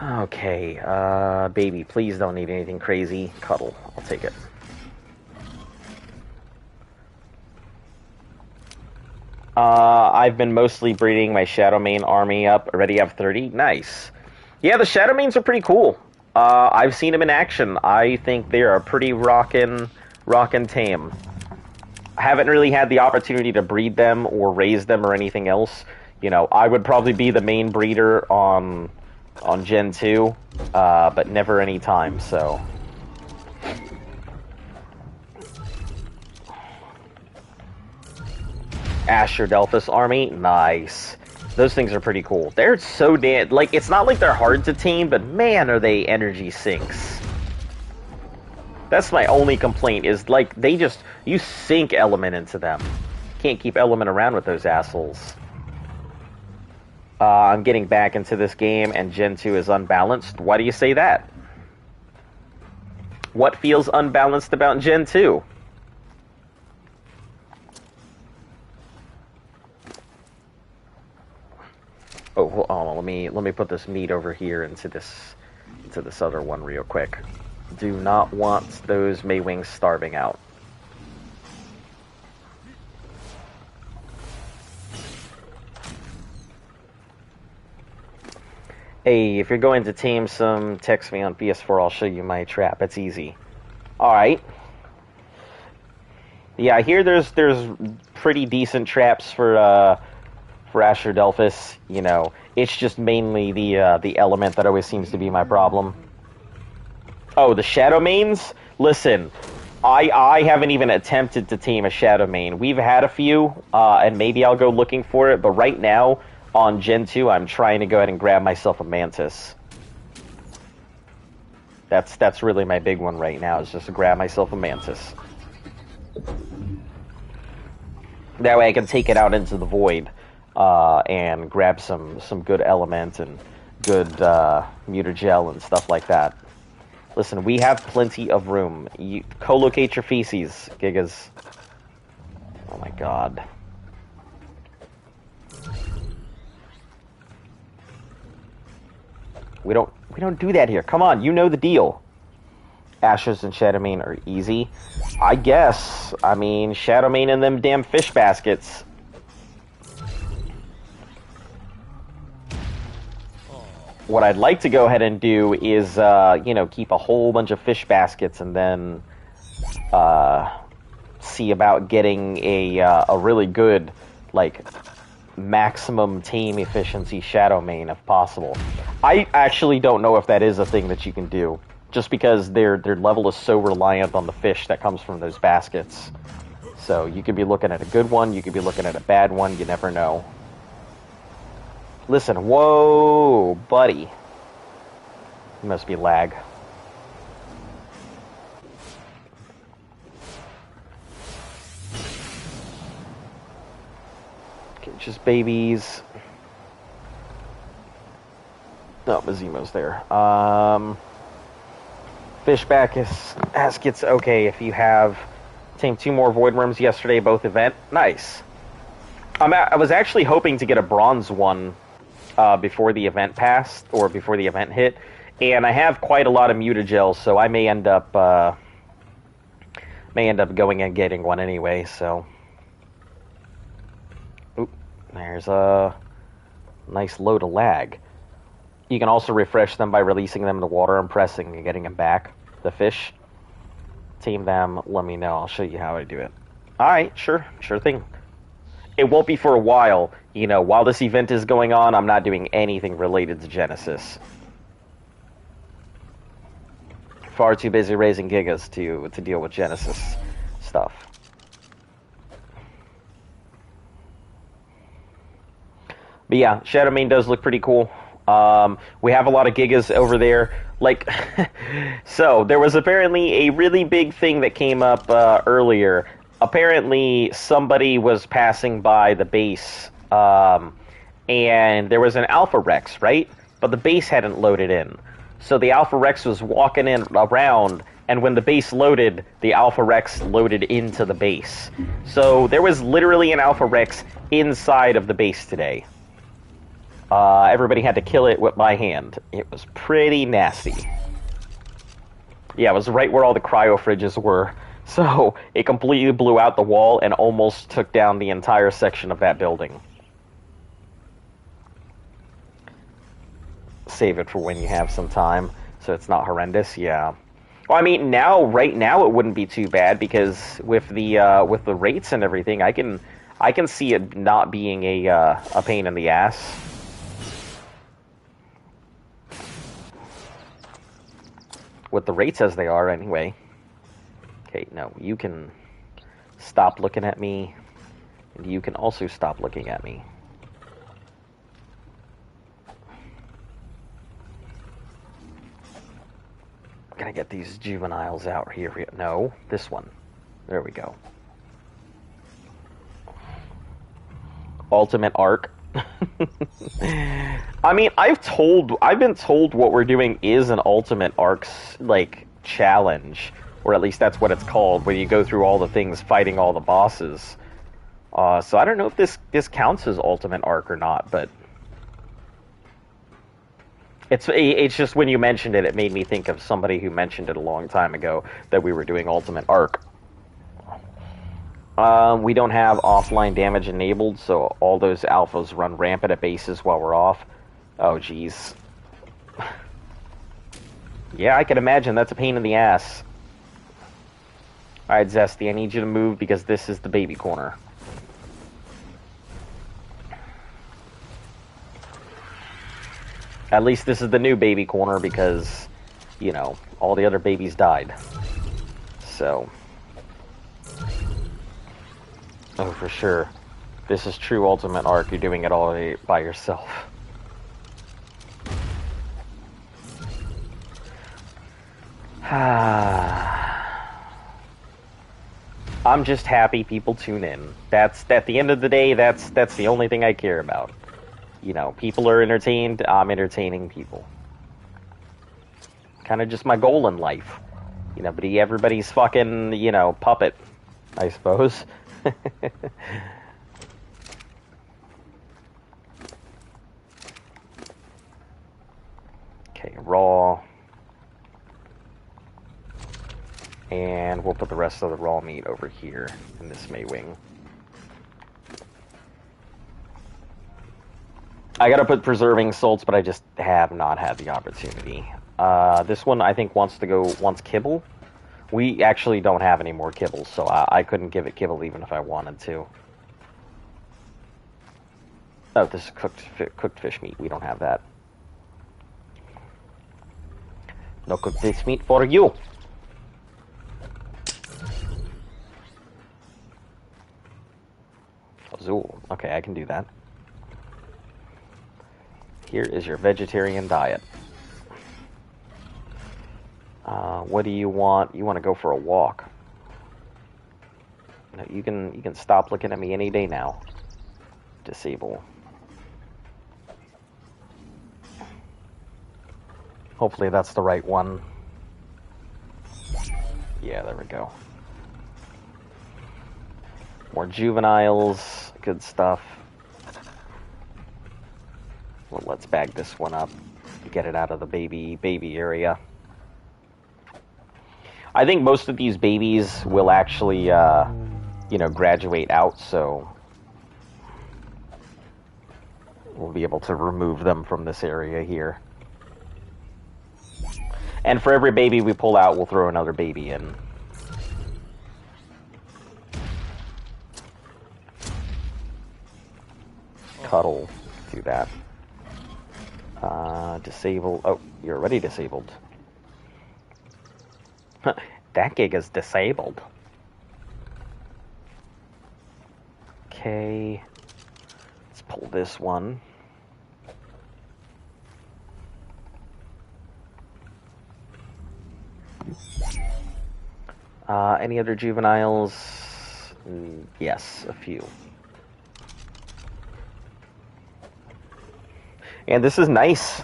Okay, baby, please don't need anything crazy. Cuddle. I'll take it. I've been mostly breeding my Shadowmane army up. Already have 30. Nice. Yeah, the Shadowmanes are pretty cool. I've seen them in action. I think they are pretty rockin' tame. I haven't really had the opportunity to breed them or raise them or anything else. You know, I would probably be the main breeder on Gen 2, but never any time, so. Asher Delphus army, nice. Those things are pretty cool. They're so damn, like, it's not like they're hard to tame, but man, are they energy sinks. That's my only complaint, is, like, they just, you sink Element into them. Can't keep Element around with those assholes. I'm getting back into this game, and Gen 2 is unbalanced. Why do you say that? What feels unbalanced about Gen 2? Oh, hold on, let me put this meat over here into this to this other one real quick. Do not want those Maywings starving out. Hey, if you're going to team some, text me on PS4, I'll show you my trap. It's easy. Alright. Yeah, I hear there's pretty decent traps for Asher Delphus. You know, it's just mainly the element that always seems to be my problem. Oh, the Shadow Mains? Listen, I haven't even attempted to team a Shadow Main. We've had a few, and maybe I'll go looking for it, but right now, on Gen 2, I'm trying to go ahead and grab myself a Mantis. That's really my big one right now, is just to grab myself a Mantis. That way I can take it out into the void, and grab some good element and good mutagel and stuff like that. Listen, we have plenty of room. You co-locate your feces, Gigas. Oh my god. We don't do that here. Come on, you know the deal. Ashes and Shadowmane are easy. I guess. I mean, Shadowmane and them damn fish baskets. What I'd like to go ahead and do is, you know, keep a whole bunch of fish baskets and then see about getting a really good, like, maximum team efficiency Shadowmane if possible. I actually don't know if that is a thing that you can do, just because their level is so reliant on the fish that comes from those baskets. So you could be looking at a good one, you could be looking at a bad one, you never know. Listen, whoa, buddy. You must be lag. Okay, just babies. No, Mazimo's there. Fish baskets, okay, if you have tamed 2 more Void Worms yesterday, both event. Nice. I was actually hoping to get a bronze one before the event passed, or before the event hit, and I have quite a lot of mutagel, so I may end up going and getting one anyway. So, oop, there's a nice load of lag. You can also refresh them by releasing them in the water and pressing and getting them back. The fish, team them. Let me know. I'll show you how I do it. All right, sure thing. It won't be for a while. You know, while this event is going on, I'm not doing anything related to Genesis. Far too busy raising Gigas to deal with Genesis stuff. But yeah, Shadowmane does look pretty cool. We have a lot of Gigas over there. Like, so there was apparently a really big thing that came up earlier. Apparently, somebody was passing by the base, and there was an Alpha Rex, right? But the base hadn't loaded in. So the Alpha Rex was walking in around, and when the base loaded, the Alpha Rex loaded into the base. So there was literally an Alpha Rex inside of the base today. Everybody had to kill it by hand. It was pretty nasty. Yeah, it was right where all the cryo fridges were. So, it completely blew out the wall and almost took down the entire section of that building. Save it for when you have some time, so it's not horrendous, yeah. Well, I mean, right now, it wouldn't be too bad, because with the rates and everything, I can see it not being a pain in the ass. With the rates as they are, anyway. Okay, no, you can stop looking at me, and you can also stop looking at me. Gotta get these juveniles out here. No, this one. There we go. Ultimate Arc. I mean, I've been told what we're doing is an Ultimate Arc's, like, challenge. Or at least that's what it's called, where you go through all the things fighting all the bosses. So I don't know if this counts as Ultimate Arc or not, but It's just when you mentioned it, it made me think of somebody who mentioned it a long time ago that we were doing Ultimate Arc. We don't have offline damage enabled, so all those alphas run rampant at bases while we're off. Oh, jeez. Yeah, I can imagine. That's a pain in the ass. Alright, Zesty, I need you to move because this is the baby corner. At least this is the new baby corner because, you know, all the other babies died. So. Oh, for sure. This is true Ultimate Arc. You're doing it all by yourself. I'm just happy people tune in. That's at the end of the day. That's the only thing I care about. You know, people are entertained. I'm entertaining people. Kind of just my goal in life. You know, but everybody's fucking, you know, puppet, I suppose. Okay, raw. And we'll put the rest of the raw meat over here in this May wing. I gotta put preserving salts, but I just have not had the opportunity. This one, I think, wants kibble. We actually don't have any more kibble, so I couldn't give it kibble even if I wanted to. Oh, this is cooked fish meat. We don't have that. No cooked fish meat for you. Azul. Okay, I can do that. Here is your vegetarian diet. What do you want? You want to go for a walk? No, you can stop looking at me any day now. Disable. Hopefully that's the right one. Yeah, there we go. More juveniles, good stuff. Well, let's bag this one up, get it out of the baby area. I think most of these babies will actually, you know, graduate out, so we'll be able to remove them from this area here. And for every baby we pull out, we'll throw another baby in. Cuddle, do that. Disable. Oh, you're already disabled. That Giga's disabled. Okay. Let's pull this one. Any other juveniles? Yes, a few. And this is nice.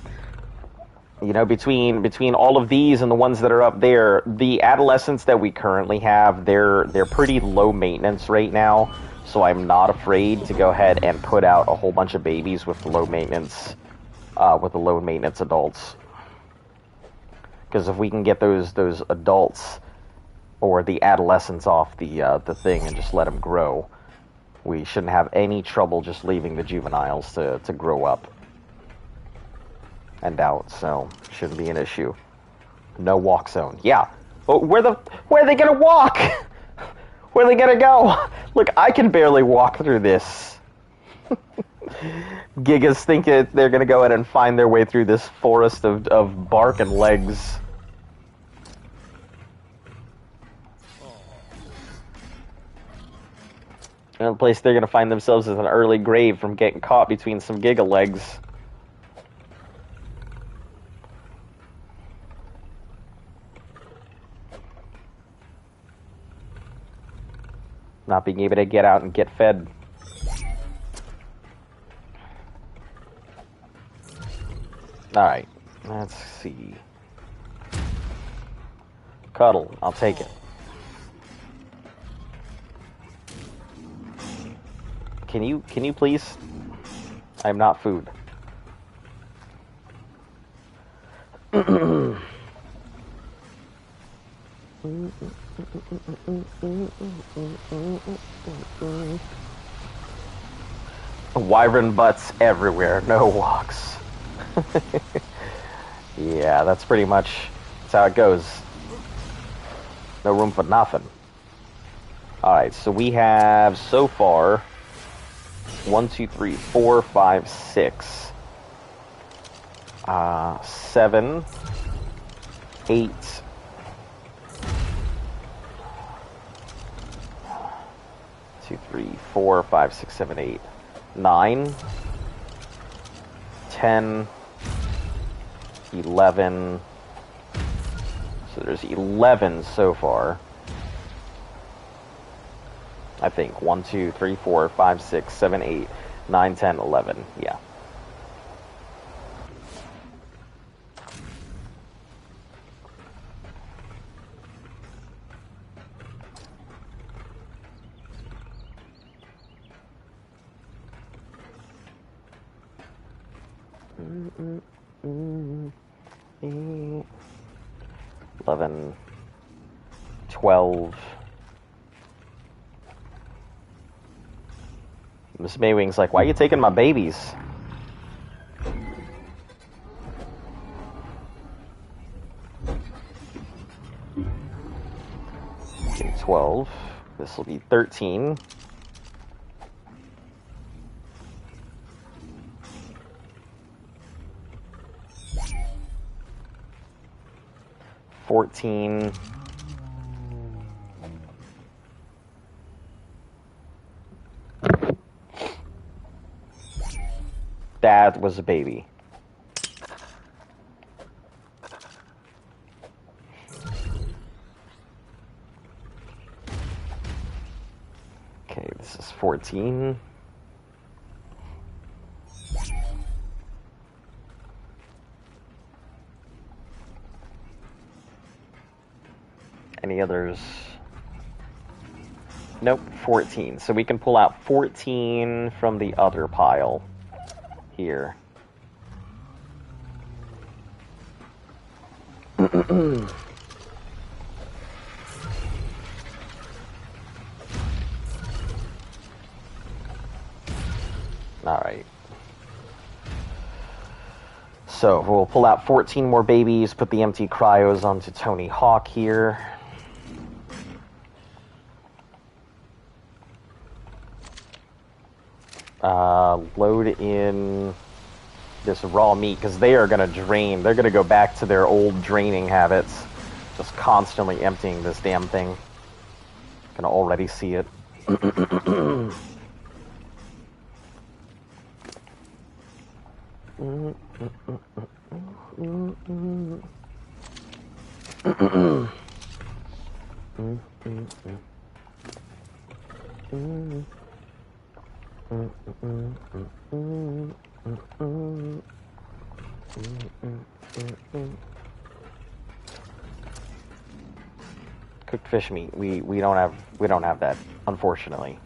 You know, between all of these and the ones that are up there, the adolescents that we currently have, they're pretty low maintenance right now. So I'm not afraid to go ahead and put out a whole bunch of babies with low maintenance, adults. Because if we can get those adults or the adolescents off the thing and just let them grow, we shouldn't have any trouble just leaving the juveniles to grow up and out, so shouldn't be an issue. No walk zone. Yeah. But where are they gonna walk? Where are they gonna go? Look, I can barely walk through this. Gigas think they're gonna go ahead and find their way through this forest of bark and legs. And the place they're gonna find themselves is an early grave from getting caught between some Giga legs. Not being able to get out and get fed. Alright, let's see. Cuddle, I'll take it. Can you please? I'm not food. Wyvern butts everywhere, no walks. Yeah, that's pretty much that's how it goes. No room for nothing. Alright, so we have so far 1, 2, 3, 4, 5, 6, 7, 8, 2, 3, 4, 5, 6, 7, 8, 9, 10, 11. So there's 11 so far. I think 1, 2, 3, 4, 5, 6, 7, 8, 9, 10, 11. Yeah. Mm-mm. 11, 12. Miss Maywing's like, why are you taking my babies? Okay, 12. This will be 13. 14. That was a baby. Okay, this is 14. Any others? Nope, 14. So we can pull out 14 from the other pile here. Alright. So we'll pull out 14 more babies, put the empty cryos onto Tony Hawk here. Load in this raw meat, because they are going to drain. They're going to go back to their old draining habits. Just constantly emptying this damn thing. Can already see it. Cooked fish meat. We don't have that, unfortunately.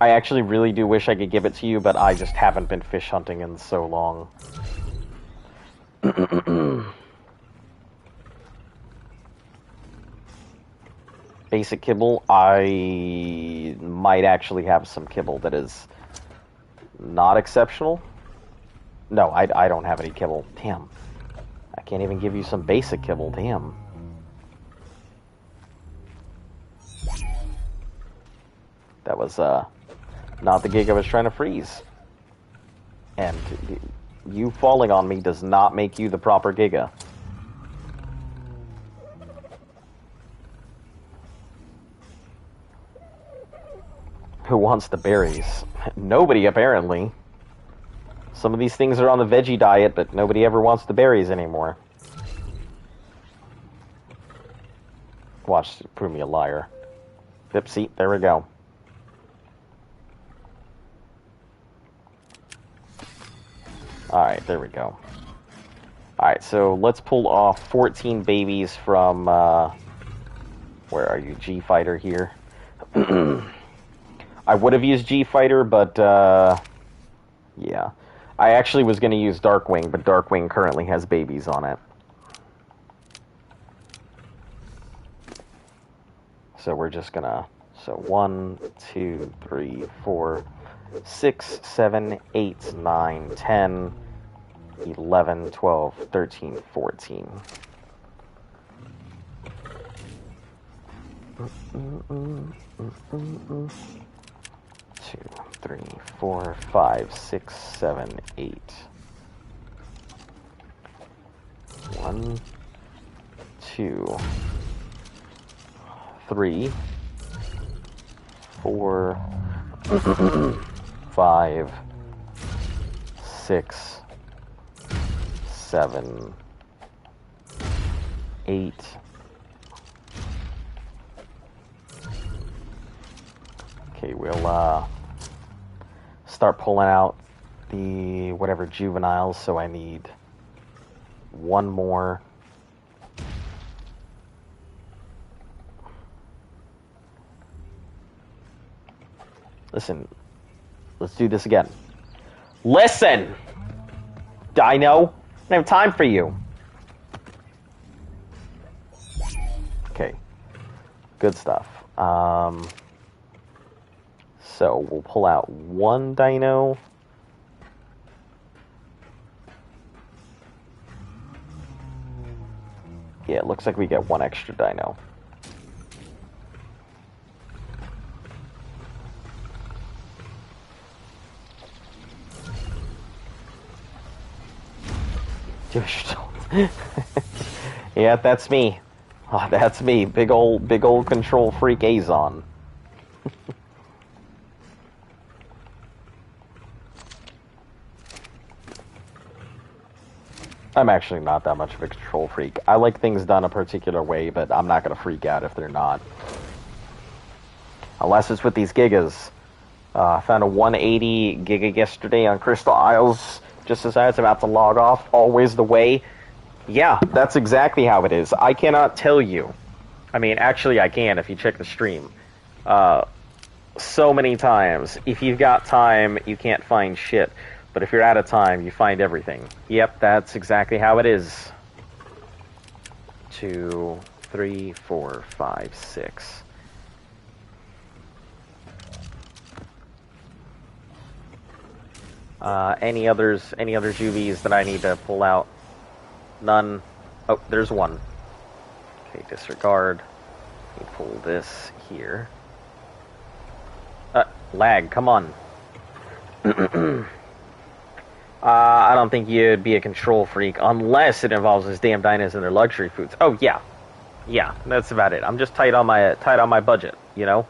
I actually really do wish I could give it to you, but I just haven't been fish hunting in so long. Basic kibble, I might actually have some kibble that is not exceptional. No, I don't have any kibble. Damn. I can't even give you some basic kibble. Damn. That was, not the gig I was trying to freeze. And you falling on me does not make you the proper Giga. Who wants the berries? Nobody, apparently. Some of these things are on the veggie diet, but nobody ever wants the berries anymore. Watch, prove me a liar. Bipsy, there we go. Alright, there we go. Alright, so let's pull off 14 babies from, where are you, G-Fighter here? I would have used G-Fighter, but, yeah. I actually was going to use Darkwing, but Darkwing currently has babies on it. So we're just gonna, so 1, 2, 3, 4, 6, 7, 8, 9, 10, 11, 12, 13, 14. 2, 3, 4, 5, 6, 7, 8. 1, 2, 3, 4, 5, 6, 7, 8. Okay, we'll start pulling out the whatever juveniles, so I need one more. Listen, let's do this again. Listen! Dino, I don't have time for you. Okay, good stuff. So we'll pull out one dino. Yeah, it looks like we get one extra dino. Yeah, that's me. Oh, that's me. Big old control freak Azon. I'm actually not that much of a control freak. I like things done a particular way, but I'm not going to freak out if they're not. Unless it's with these Gigas. I found a 180 Giga yesterday on Crystal Isles, just as I was about to log off. Always the way. Yeah, that's exactly how it is. I cannot tell you. I mean, actually I can if you check the stream. So many times. If you've got time, you can't find shit. But if you're out of time, you find everything. Yep, that's exactly how it is. 2, 3, 4, 5, 6. Any other juvies that I need to pull out? None. Oh, there's one. Okay, disregard. Let me pull this here. Lag, come on. I don't think you'd be a control freak unless it involves those damn dinos and their luxury foods. Oh yeah, yeah, that's about it. I'm just tight on my budget. You know,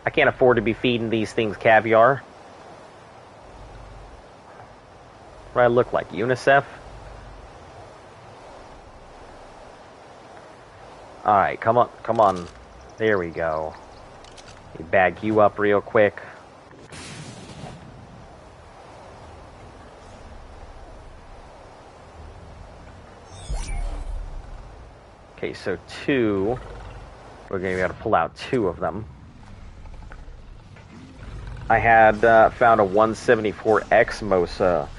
I can't afford to be feeding these things caviar. What do I look like, UNICEF? All right, come on, come on. There we go. Let me bag you up real quick. Okay, so 2. We're going to be able to pull out 2 of them. I had found a 174X Mosa,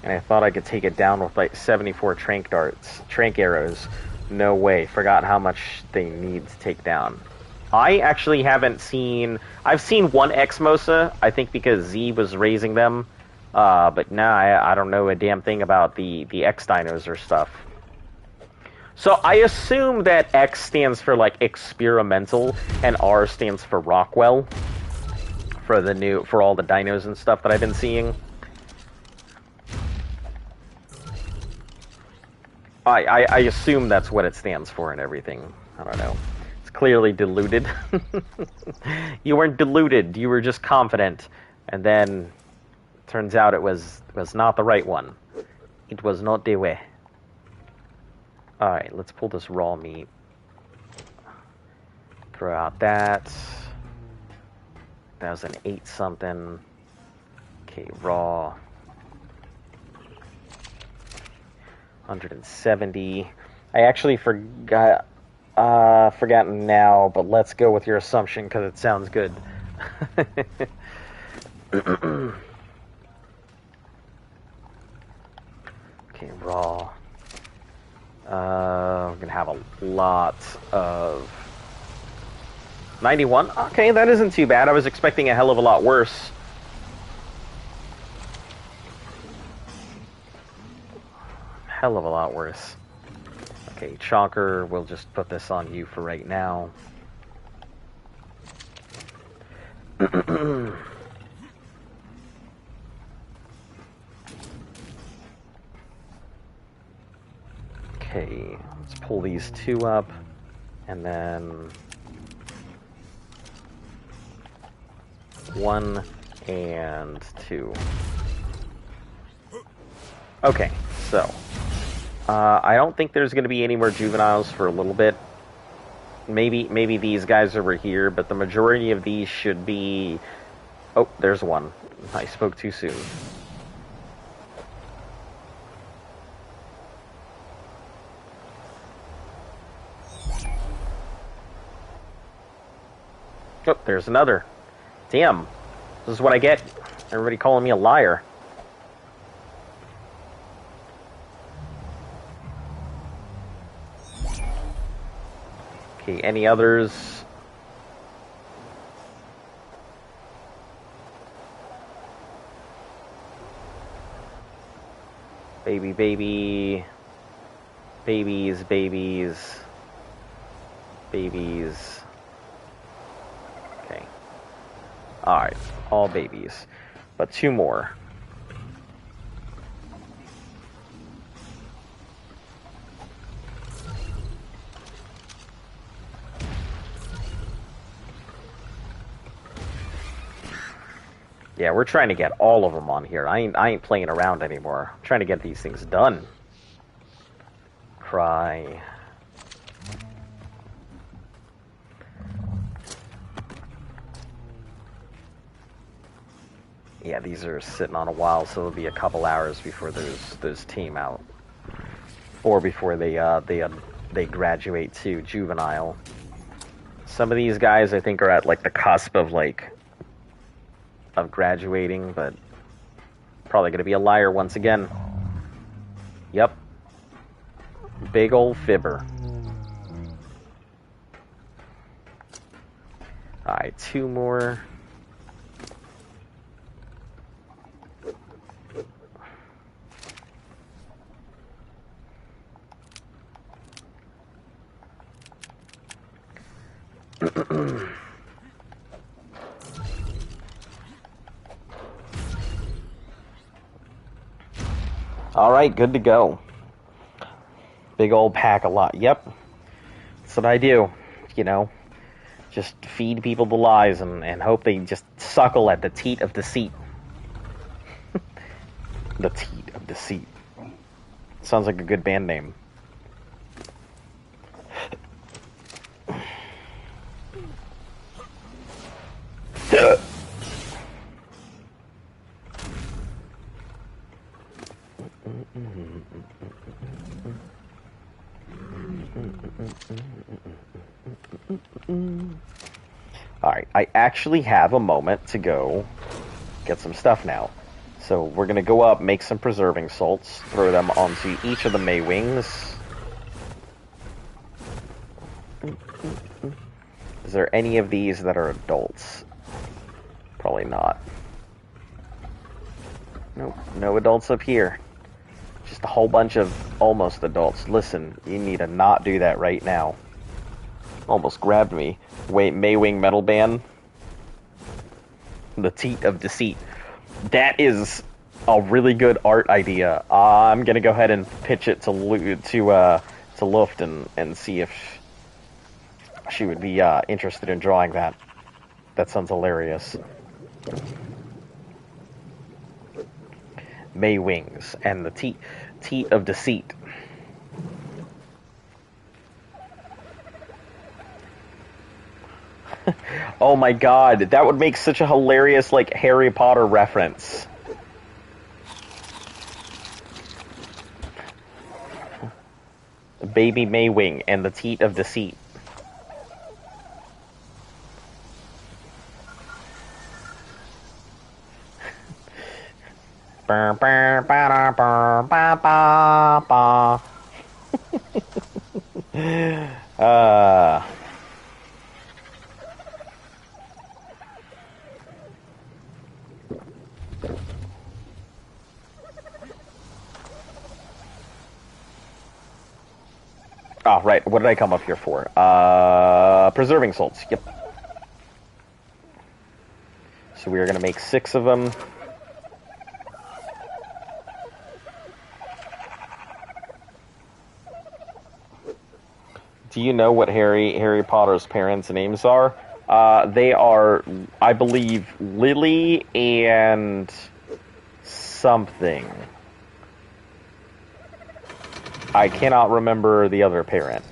and I thought I could take it down with like 74 trank arrows. No way. Forgot how much they need to take down. I actually haven't seen... I've seen one X Mosa, I think because Z was raising them. But nah, I don't know a damn thing about the X dinos or stuff. So I assume that X stands for like experimental and R stands for Rockwell for all the dinos and stuff that I've been seeing. I assume that's what it stands for and everything. I don't know. It's clearly diluted. You weren't diluted, you were just confident. And then turns out it was not the right one. It was not the way. Alright, let's pull this raw meat. Throw out that. That was an 8 something. Okay, raw. 170. I actually forgotten now, but let's go with your assumption because it sounds good. Okay, raw. We're gonna have a lot of 91? Okay, that isn't too bad. I was expecting a hell of a lot worse. Hell of a lot worse. Okay, Chalker, we'll just put this on you for right now. Okay, let's pull these two up, and then 1 and 2. Okay, so I don't think there's going to be any more juveniles for a little bit. Maybe these guys over here, but the majority of these should be... Oh, there's one. I spoke too soon. Oh, there's another. Damn. This is what I get. Everybody calling me a liar. Okay, any others? Baby, baby. Babies, babies. Babies. Okay. Alright, all babies. But 2 more. Yeah, we're trying to get all of them on here. I ain't playing around anymore. I'm trying to get these things done. Cry. Yeah, these are sitting on a while, so it'll be a couple hours before there's team out, or before they graduate to juvenile. Some of these guys, I think, are at like the cusp of graduating, but probably gonna be a liar once again. Yep, big old fibber. All right, 2 more. Alright, good to go. Big old pack a lot. Yep. That's what I do. You know, just feed people the lies and hope they just suckle at the teat of deceit. The teat of deceit. Sounds like a good band name. Alright, I actually have a moment to go get some stuff now. So we're going to go up, make some preserving salts, throw them onto each of the May wings. Is there any of these that are adults? Probably not. Nope, no adults up here. Just a whole bunch of almost adults. Listen, you need to not do that right now. Almost grabbed me. Wait, Maywing Metal Band. The Teat of Deceit. That is a really good art idea. I'm gonna go ahead and pitch it to Luft and see if she would be interested in drawing that. That sounds hilarious. May Wings and the Teat of Deceit. Oh my god, that would make such a hilarious, like, Harry Potter reference. Baby Maywing and the Teat of Deceit. Oh, right. What did I come up here for? Preserving salts. Yep. So we are going to make 6 of them. Do you know what Harry Potter's parents' names are? They are, I believe, Lily and something. I cannot remember the other parent.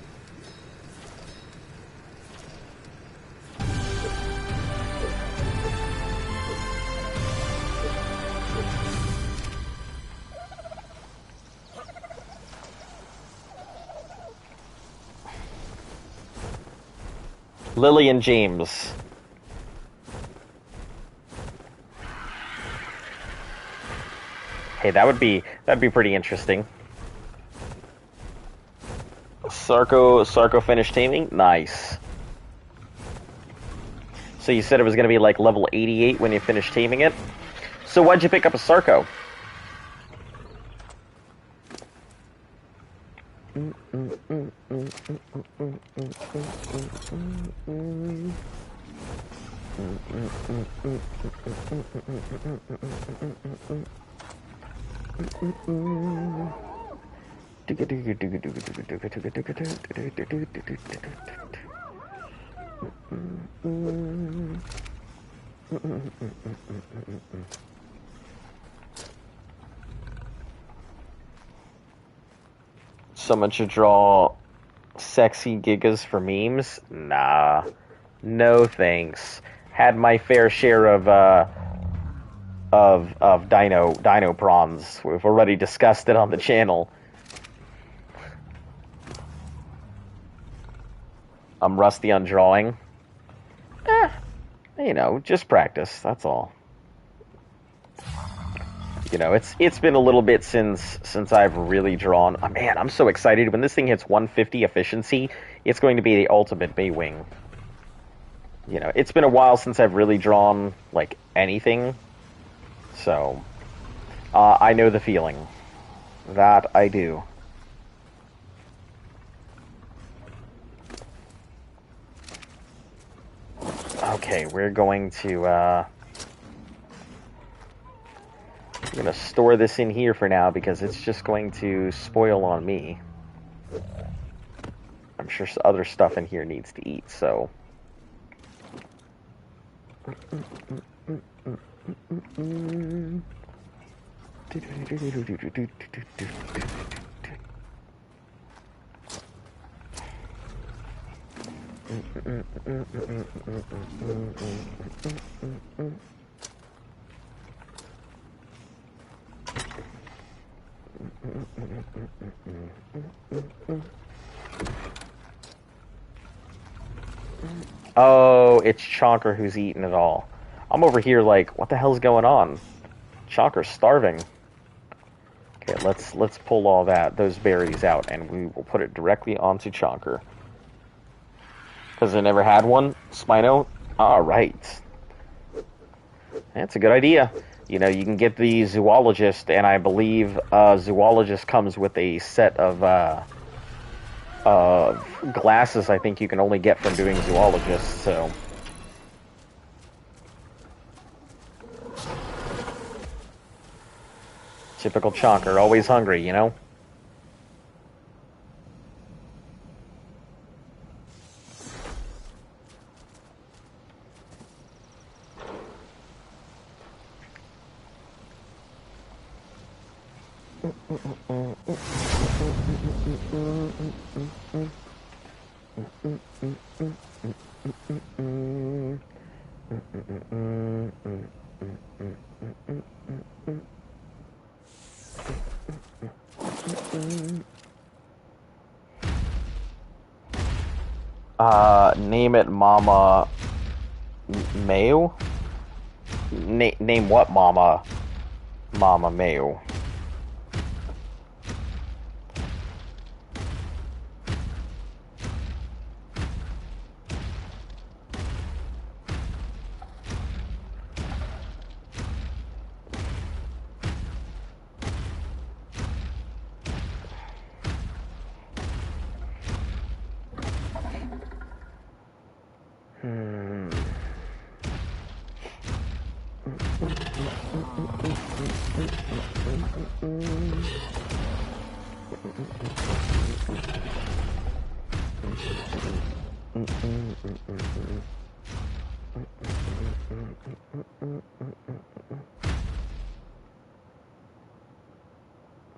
Lily and James. Hey, that'd be pretty interesting. Sarko finished taming? Nice. So you said it was going to be like level 88 when you finished taming it? So why'd you pick up a Sarko? Someone should draw sexy Gigas for memes? Nah. No thanks. Had my fair share of dino prawns. We've already discussed it on the channel. I'm rusty on drawing. You know, just practice, that's all. You know, it's been a little bit since I've really drawn. Oh, man, I'm so excited. When this thing hits 150 efficiency, it's going to be the ultimate Baywing. You know, it's been a while since I've really drawn, like, anything. So, I know the feeling. That I do. Okay, we're going to store this in here for now because it's just going to spoil on me. I'm sure other stuff in here needs to eat, so... Oh, it's Chonker who's eating it all. I'm over here like, what the hell's going on? Chonker's starving. Okay, let's pull all those berries out, and we will put it directly onto Chonker. Because I never had one? Spino? Alright. That's a good idea. You know, you can get the zoologist, and I believe zoologist comes with a set of glasses I think you can only get from doing zoologist, so... Typical Chonker, always hungry, you know? Name it Mama Mayo? Name what Mama Mayo?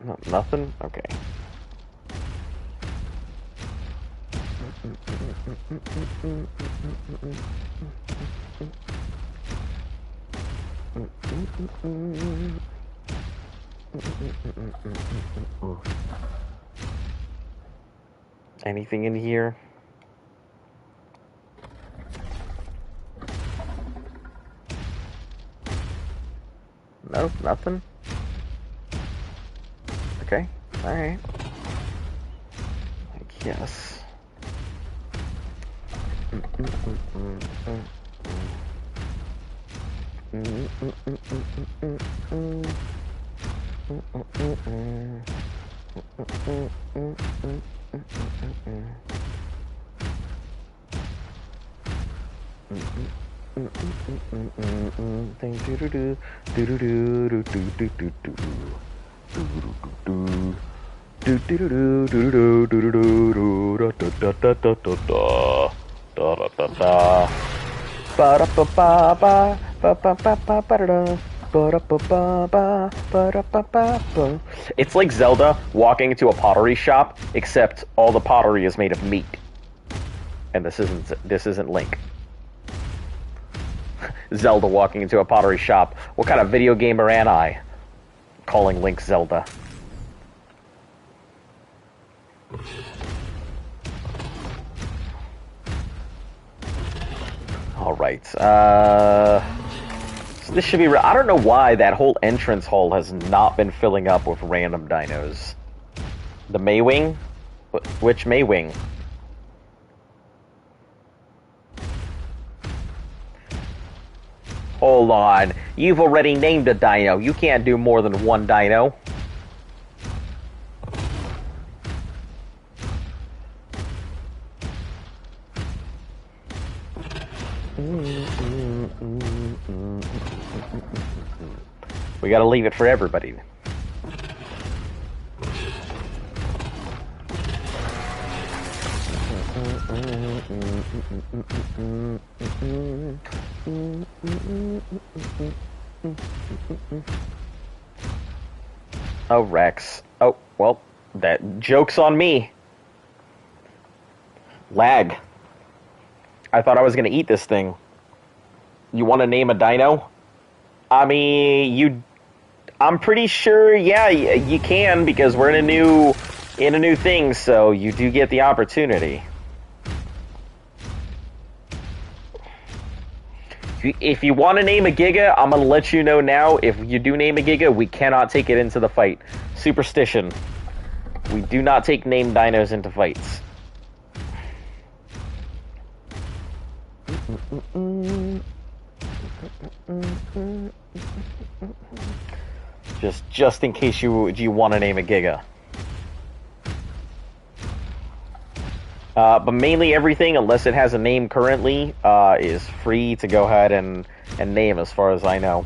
No, nothing? Okay. Anything in here? Nope, nothing. Okay, alright. I guess. It's like Zelda walking into a pottery shop, except all the pottery is made of meat. And this isn't Link. Zelda walking into a pottery shop. What kind of video gamer am I? Calling Link Zelda. Alright, so this should be... I don't know why that whole entrance hall has not been filling up with random dinos. The Maywing? Which Maywing? Hold on. You've already named a dino. You can't do more than one dino. We gotta leave it for everybody. Oh, Rex. Oh, well, that joke's on me. Lag. I thought I was gonna eat this thing. You want to name a dino? I mean, I'm pretty sure, yeah, you can, because we're in a new thing, so you do get the opportunity. If you want to name a Giga, I'm gonna let you know now. If you do name a Giga, we cannot take it into the fight. Superstition. We do not take named dinos into fights. Just in case you want to name a Giga. But mainly everything, unless it has a name currently, is free to go ahead and name, as far as I know.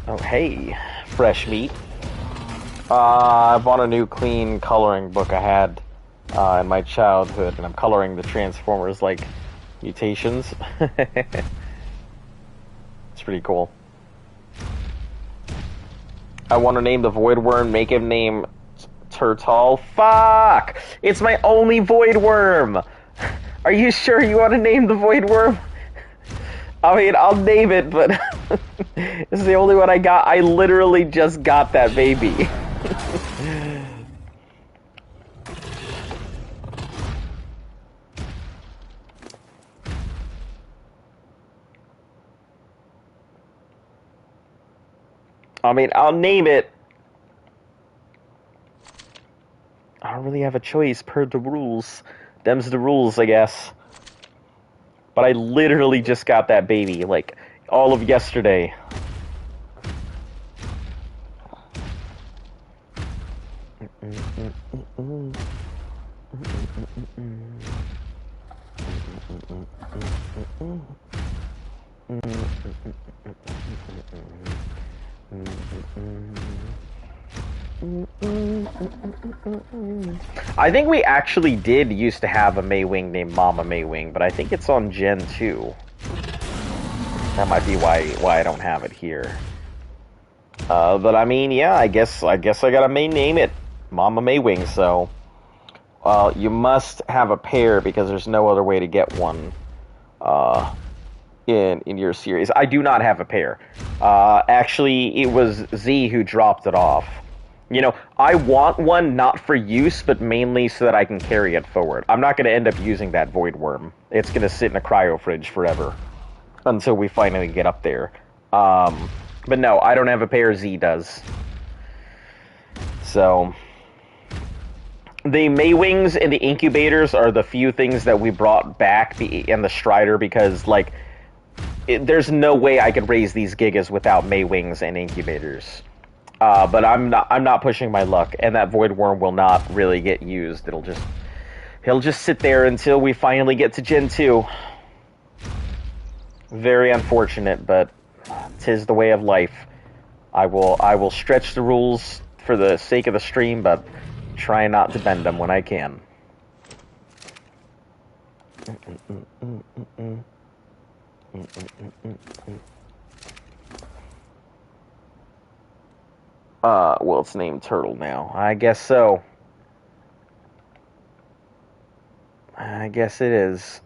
Oh, hey, fresh meat. I bought a new clean coloring book I had in my childhood, and I'm coloring the Transformers, like, mutations. It's pretty cool. I want to name the Void Worm, make him name Turtle. Fuck! It's my only Void Worm! Are you sure you want to name the Void Worm? I mean, I'll name it, but it's the only one I got. I literally just got that baby. I mean, I'll name it. I don't really have a choice per the rules. Them's the rules, I guess. But I literally just got that baby, like, all of yesterday. I think we actually did used to have a Maywing named Mama Maywing, but I think it's on Gen 2. That might be why I don't have it here. But I mean, yeah, I guess I gotta name it Mama Maywing. So, you must have a pair because there's no other way to get one. In your series, I do not have a pair. Actually, it was Z who dropped it off. You know, I want one not for use, but mainly so that I can carry it forward. I'm not going to end up using that Void Worm. It's going to sit in a cryo fridge forever until we finally get up there. But no, I don't have a pair. Z does. So, the Maywings and the Incubators are the few things that we brought back, and the Strider, because, like, there's no way I could raise these Gigas without Maywings and Incubators. But I'm not pushing my luck, and that Void Worm will not really get used. He'll just sit there until we finally get to Gen 2. Very unfortunate, but 'tis the way of life. I will stretch the rules for the sake of the stream, but try not to bend them when I can. Well, it's named Turtle now. I guess so. I guess it is.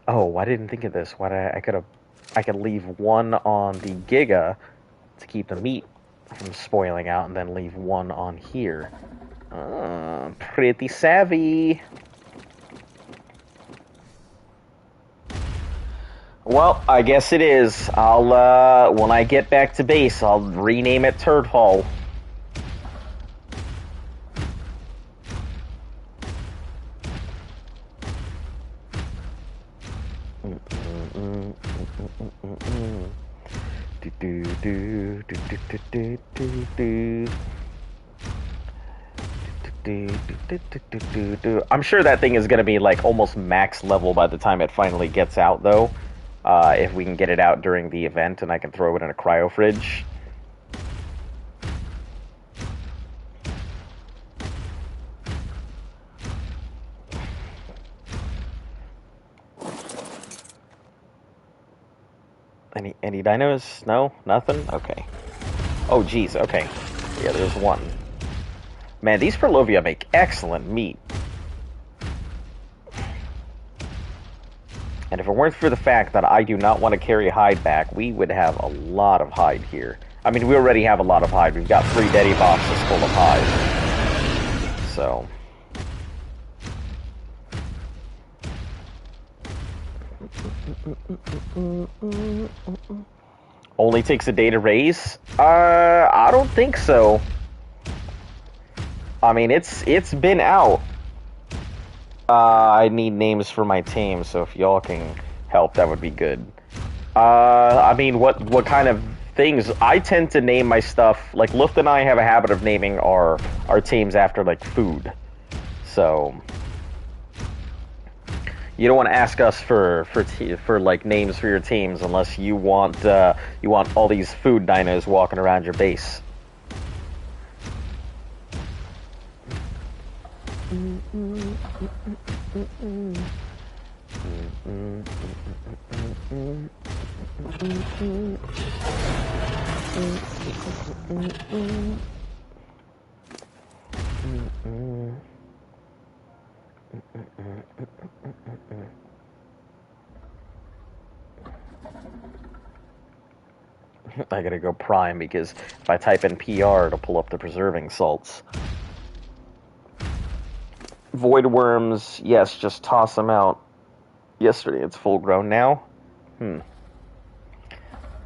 Oh, I didn't think of this. I could leave one on the Giga to keep the meat from spoiling out, and then leave one on here. Pretty savvy. Well, I guess it is. I'll, when I get back to base, I'll rename it Turd Hall. I'm sure that thing is going to be like almost max level by the time it finally gets out, though. If we can get it out during the event and I can throw it in a cryo fridge. Any dinos? No? Nothing? Okay. Oh, geez, okay. Yeah, there's one. Man, these Perlovia make excellent meat. And if it weren't for the fact that I do not want to carry hide back, we would have a lot of hide here. I mean, we already have a lot of hide. We've got 3 Deddy boxes full of hide. So... Only takes a day to raise? I don't think so. I mean, it's been out. I need names for my team, so if y'all can help, that would be good. I mean, what kind of things? I tend to name my stuff, like, Luft and I have a habit of naming our teams after, like, food. So... You don't want to ask us for like names for your teams unless you want all these food dinos walking around your base. I gotta go prime because if I type in PR, it'll pull up the preserving salts. Void worms, yes, just toss them out. Yesterday, it's full grown now.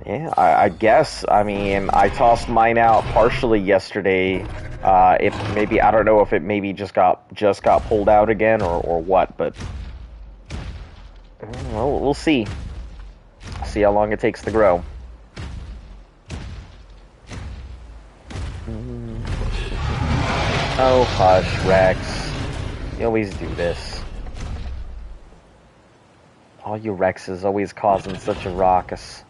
Yeah, I guess. I mean, I tossed mine out partially yesterday. If maybe, I don't know if it maybe just got pulled out again or what, but Well, we'll see. See how long it takes to grow. Oh, hush, Rex. You always do this. All you Rexes always causing such a ruckus.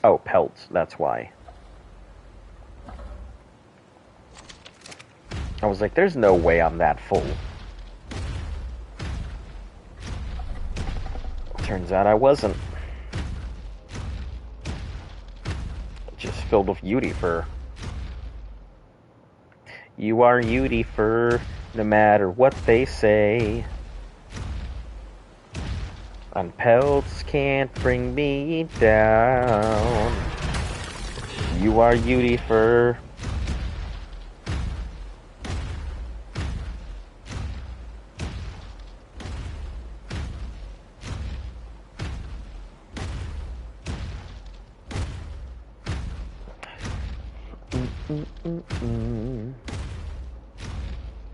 Oh, pelts, that's why. I was like, there's no way I'm that full. Turns out I wasn't. Just filled with Yudi fur. You are Yudi fur, no matter what they say. And pelts can't bring me down. You are Yudi fur.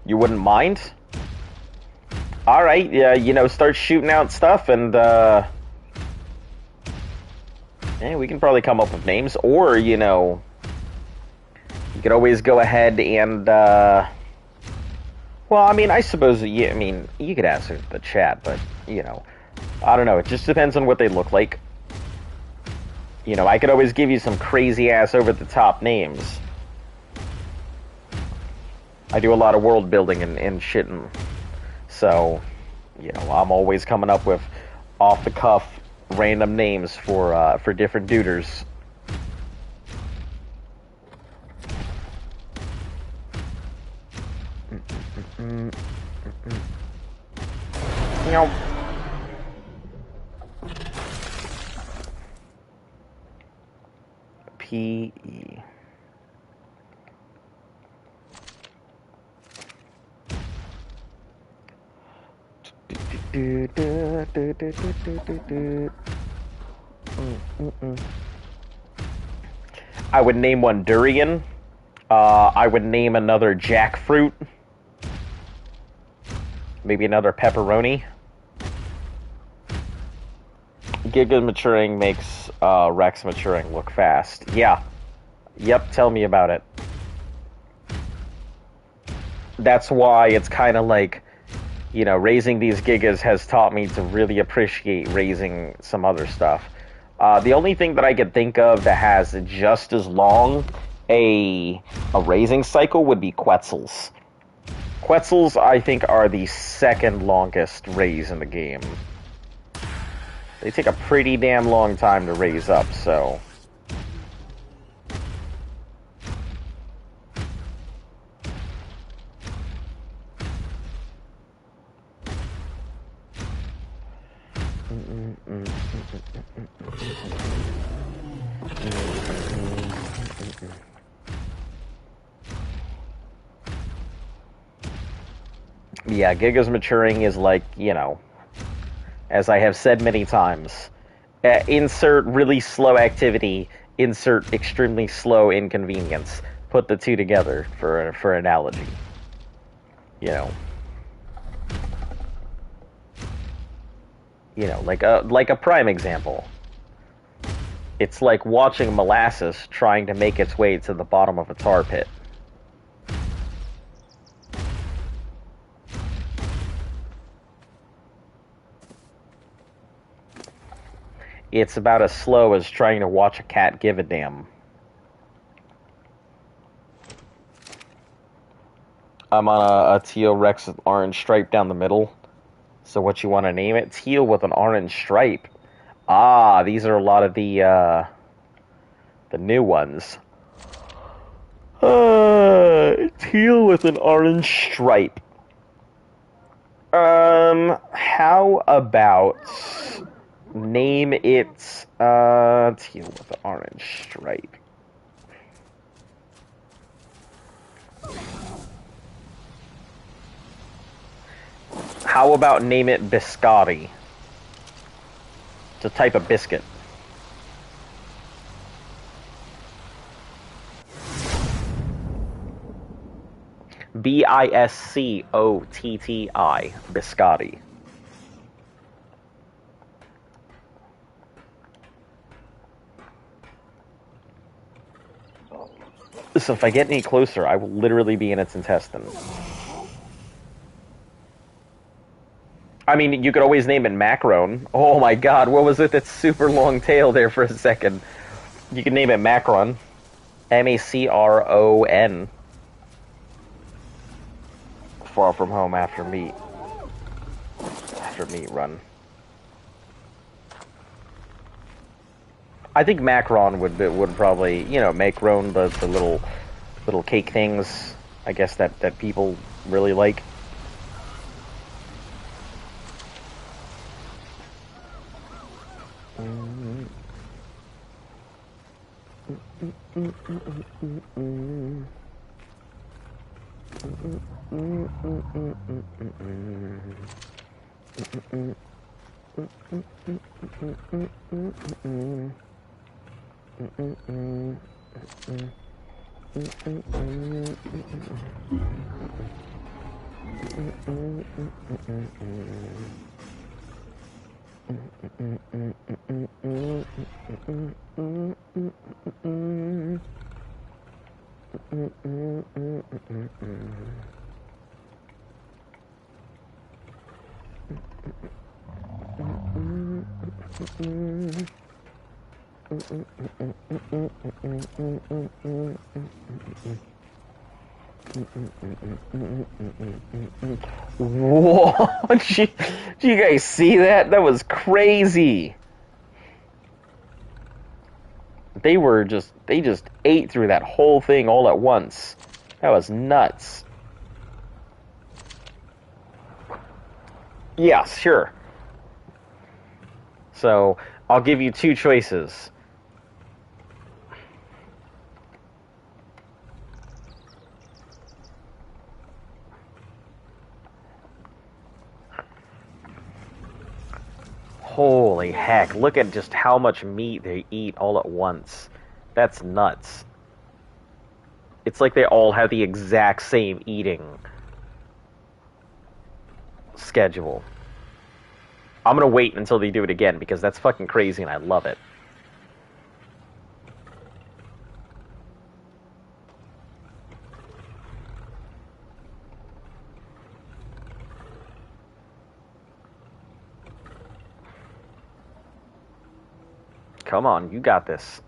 You wouldn't mind? Alright, yeah, you know, start shooting out stuff and, yeah, we can probably come up with names. Or, you know, you could always go ahead and, well, I mean, I suppose, yeah, I mean, you could answer the chat, but, you know, I don't know, it just depends on what they look like. You know, I could always give you some crazy-ass over-the-top names. I do a lot of world building and shit, and so, you know, I'm always coming up with off-the-cuff random names for different duders. You know, P-E. I would name one durian. I would name another jackfruit. Maybe another pepperoni. Giga maturing makes Rex maturing look fast. Yeah. Yep, tell me about it. That's why it's kind of like, you know, raising these Gigas has taught me to really appreciate raising some other stuff. The only thing that I could think of that has just as long a raising cycle would be Quetzals. Quetzals, I think, are the second longest raise in the game. They take a pretty damn long time to raise up, so... Yeah, Giga's maturing is like, you know, as I have said many times, insert really slow activity, insert extremely slow inconvenience. Put the two together for analogy. You know. You know, like a prime example. It's like watching molasses trying to make its way to the bottom of a tar pit. It's about as slow as trying to watch a cat give a damn. I'm on a teal Rex with orange stripe down the middle. So what you want to name it? Teal with an orange stripe. Ah, these are a lot of the new ones. Teal with an orange stripe. How about name it teal with an orange stripe? How about name it biscotti? It's a type of biscuit. Biscotti. Biscotti. So if I get any closer, I will literally be in its intestine. I mean, you could always name it Macron. Oh my god, what was it that super long tail there for a second? You could name it Macron. Macron. Far from home after meat. After meat run. I think Macron would probably, you know, Macron, the little cake things, I guess that people really like. Whoa! Did you guys see that? That was crazy. They just ate through that whole thing all at once. That was nuts. Yeah, sure. So, I'll give you two choices. Holy heck, look at just how much meat they eat all at once. That's nuts. It's like they all have the exact same eating schedule. I'm gonna wait until they do it again because that's fucking crazy and I love it. Come on, you got this.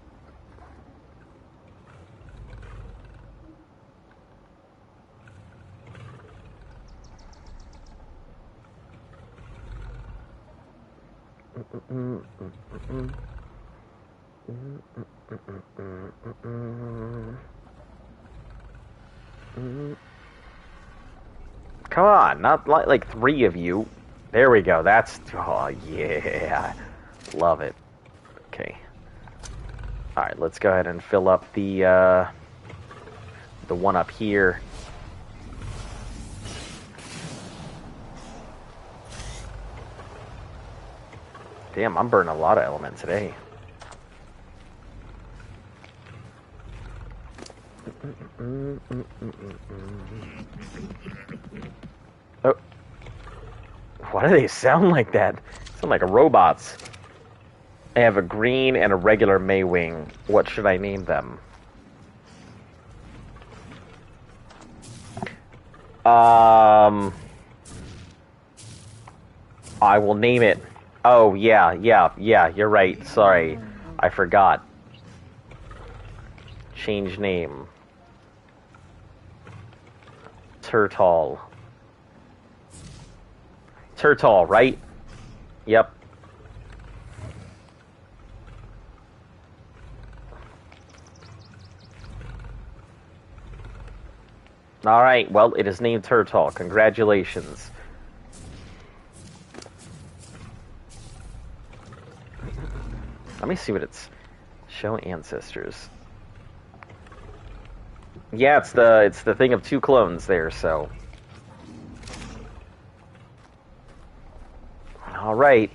Come on, not like three of you. There we go. That's, oh yeah, love it. Okay. All right, let's go ahead and fill up the one up here. Damn, I'm burning a lot of element today. Oh. Why do they sound like that? Sound like robots. I have a green and a regular Maywing. What should I name them? I will name it. Oh, yeah, you're right. Sorry. I forgot. Change name. Turtle. Turtle, right? Yep. Alright, well, it is named Turtle. Congratulations. Let me see what it's... Show ancestors. Yeah, it's the thing of two clones there. So, all right.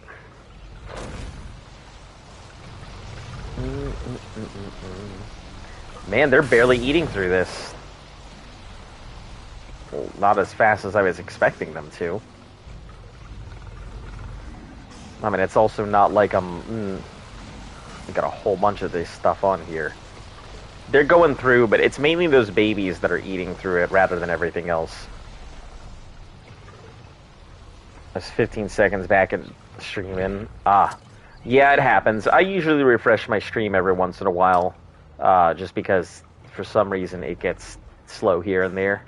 Man, they're barely eating through this. Well, not as fast as I was expecting them to. I mean, it's also not like I got a whole bunch of this stuff on here. They're going through, but it's mainly those babies that are eating through it rather than everything else. That's 15 seconds back in streaming. Ah. Yeah, it happens. I usually refresh my stream every once in a while, just because for some reason it gets slow here and there.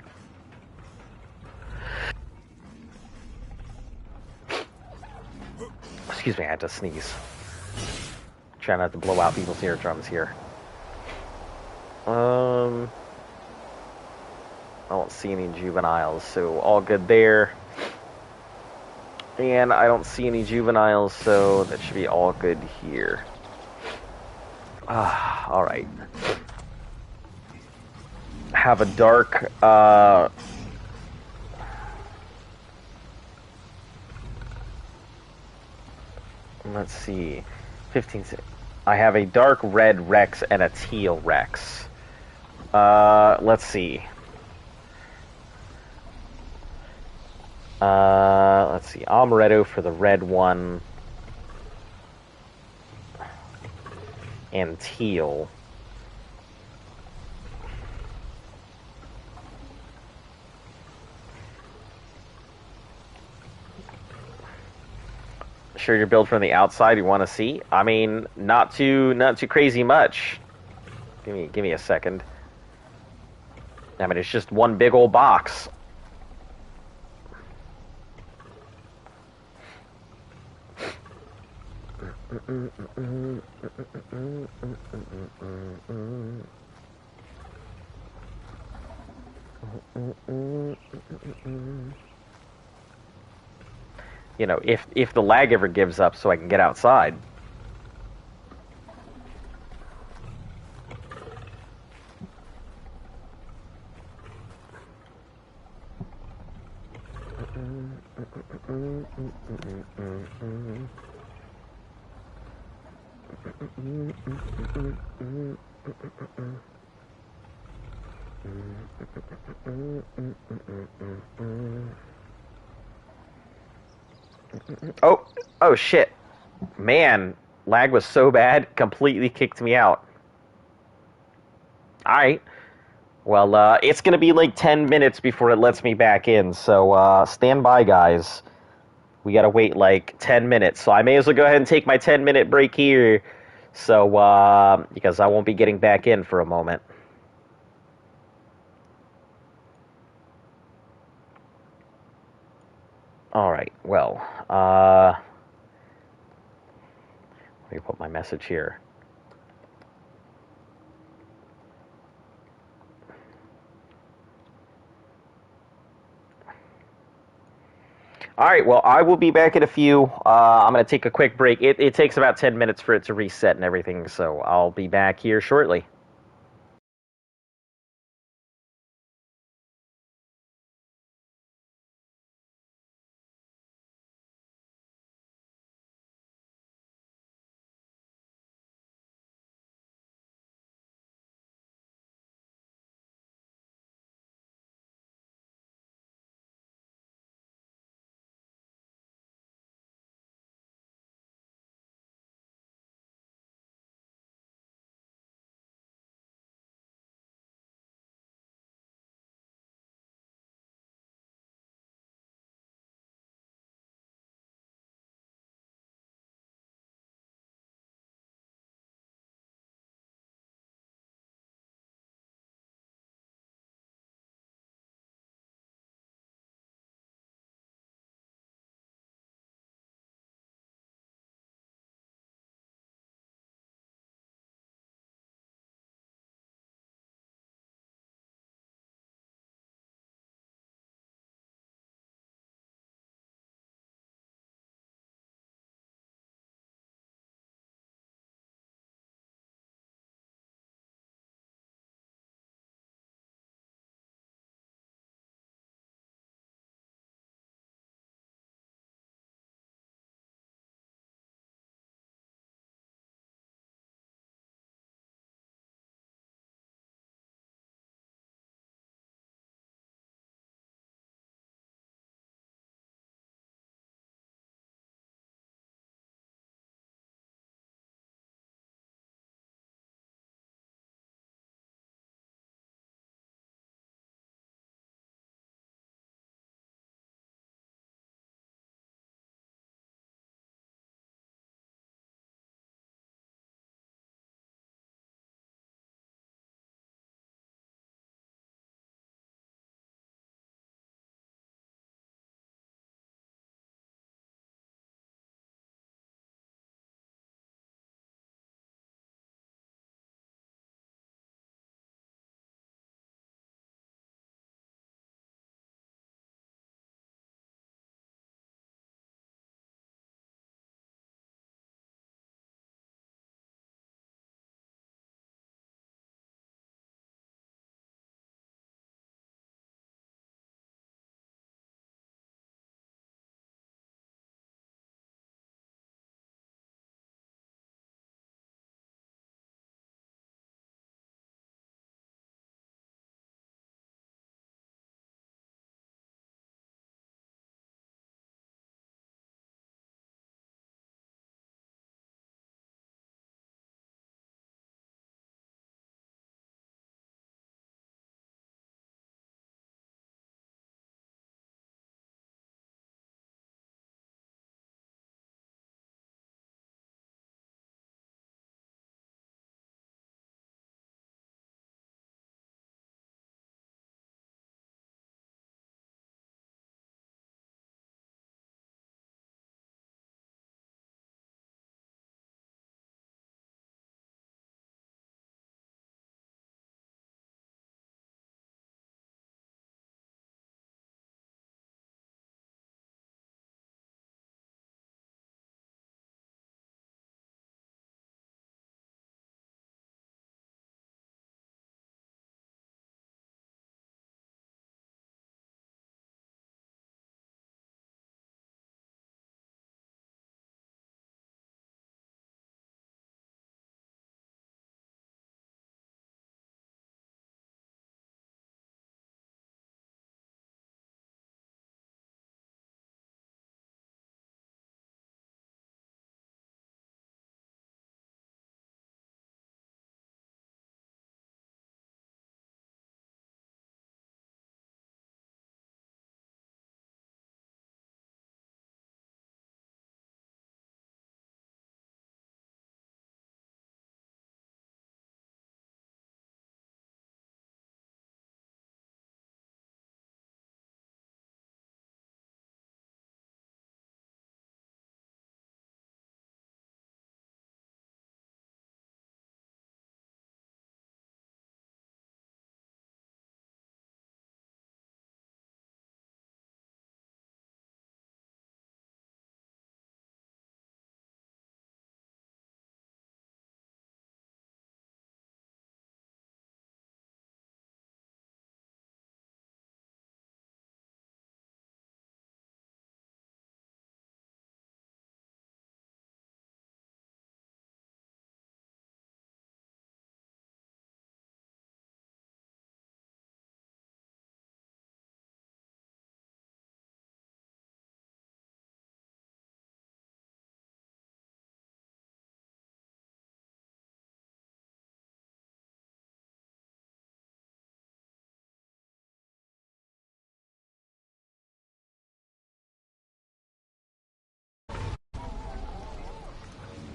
Excuse me, I had to sneeze. Try not to blow out people's eardrums here. I don't see any juveniles, so all good there. And I don't see any juveniles, so that should be all good here. Alright. Have a dark, let's see. 15. I have a dark red Rex and a teal Rex. Let's see. Let's see. Amaretto for the red one. And teal. Sure your build from the outside you want to see? I mean, not too crazy much. Give me a second. I mean, it's just one big old box. You know, if the lag ever gives up so I can get outside. Oh shit. Man, lag was so bad, completely kicked me out. Alright. Well, it's gonna be like 10 minutes before it lets me back in, so stand by, guys. We gotta wait like 10 minutes, so I may as well go ahead and take my 10-minute break here, so, because I won't be getting back in for a moment. Alright, well, let me put my message here. Alright, well, I will be back in a few. I'm going to take a quick break. It takes about 10 minutes for it to reset and everything, so I'll be back here shortly.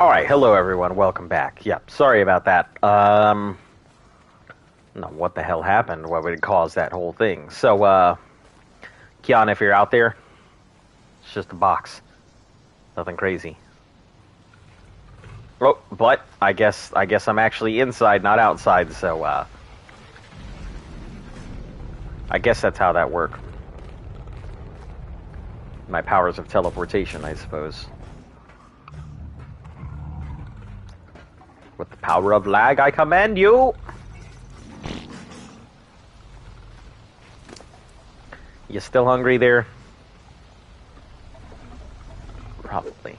Alright, hello everyone, welcome back. Yep, sorry about that. No, what the hell happened? What would cause that whole thing? So, Kian, if you're out there, it's just a box. Nothing crazy. Oh, but I guess I'm actually inside, not outside, so, I guess that's how that works. My powers of teleportation, I suppose. With the power of lag, I command you! You still hungry there? Probably.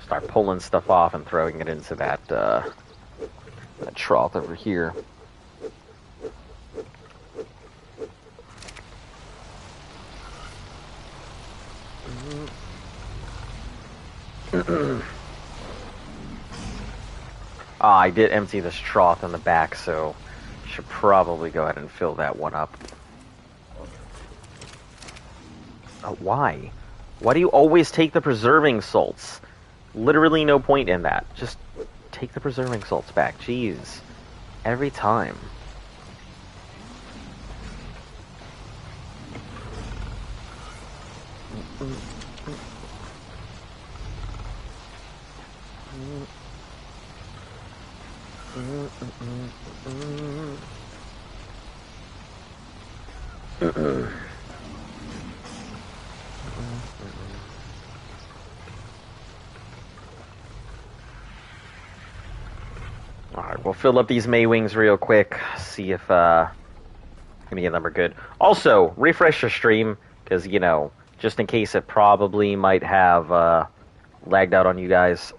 Start pulling stuff off and throwing it into that trough over here. I did empty this trough in the back, so should probably go ahead and fill that one up. Why? Why do you always take the preserving salts? Literally no point in that. Just take the preserving salts back. Jeez. Every time. Alright, we'll fill up these May Wings real quick, see if any of them are good. Also, refresh your stream, because, you know, just in case it probably might have lagged out on you guys.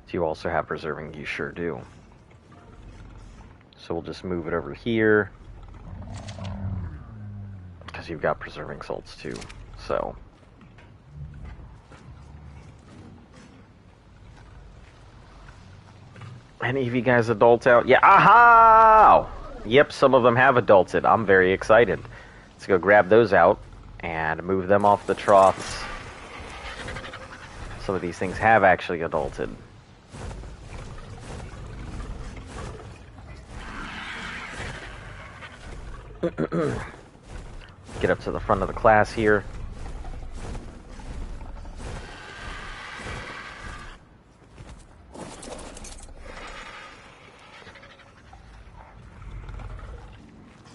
Do you also have preserving? You sure do. So we'll just move it over here, because you've got preserving salts too. So any of you guys adult out? Yeah, aha! Yep, some of them have adulted. I'm very excited. Let's go grab those out and move them off the troughs. Some of these things have actually adulted. Get up to the front of the class here.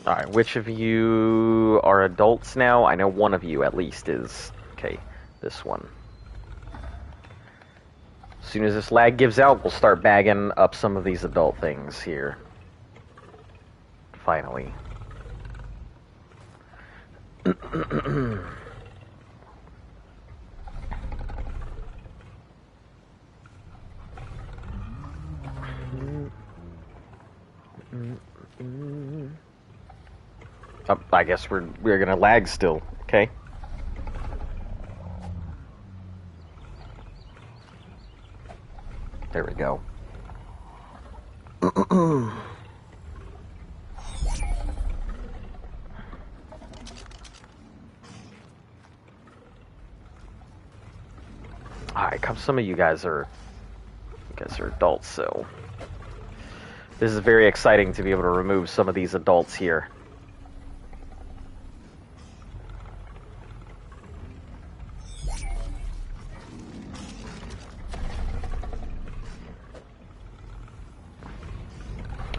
Alright, which of you are adults now? I know one of you at least is. Okay, this one. As soon as this lag gives out, we'll start bagging up some of these adult things here. Finally. Oh, I guess we're gonna lag still. Okay. There we go. Alright, come. Some of you guys are adults, so this is very exciting to be able to remove some of these adults here.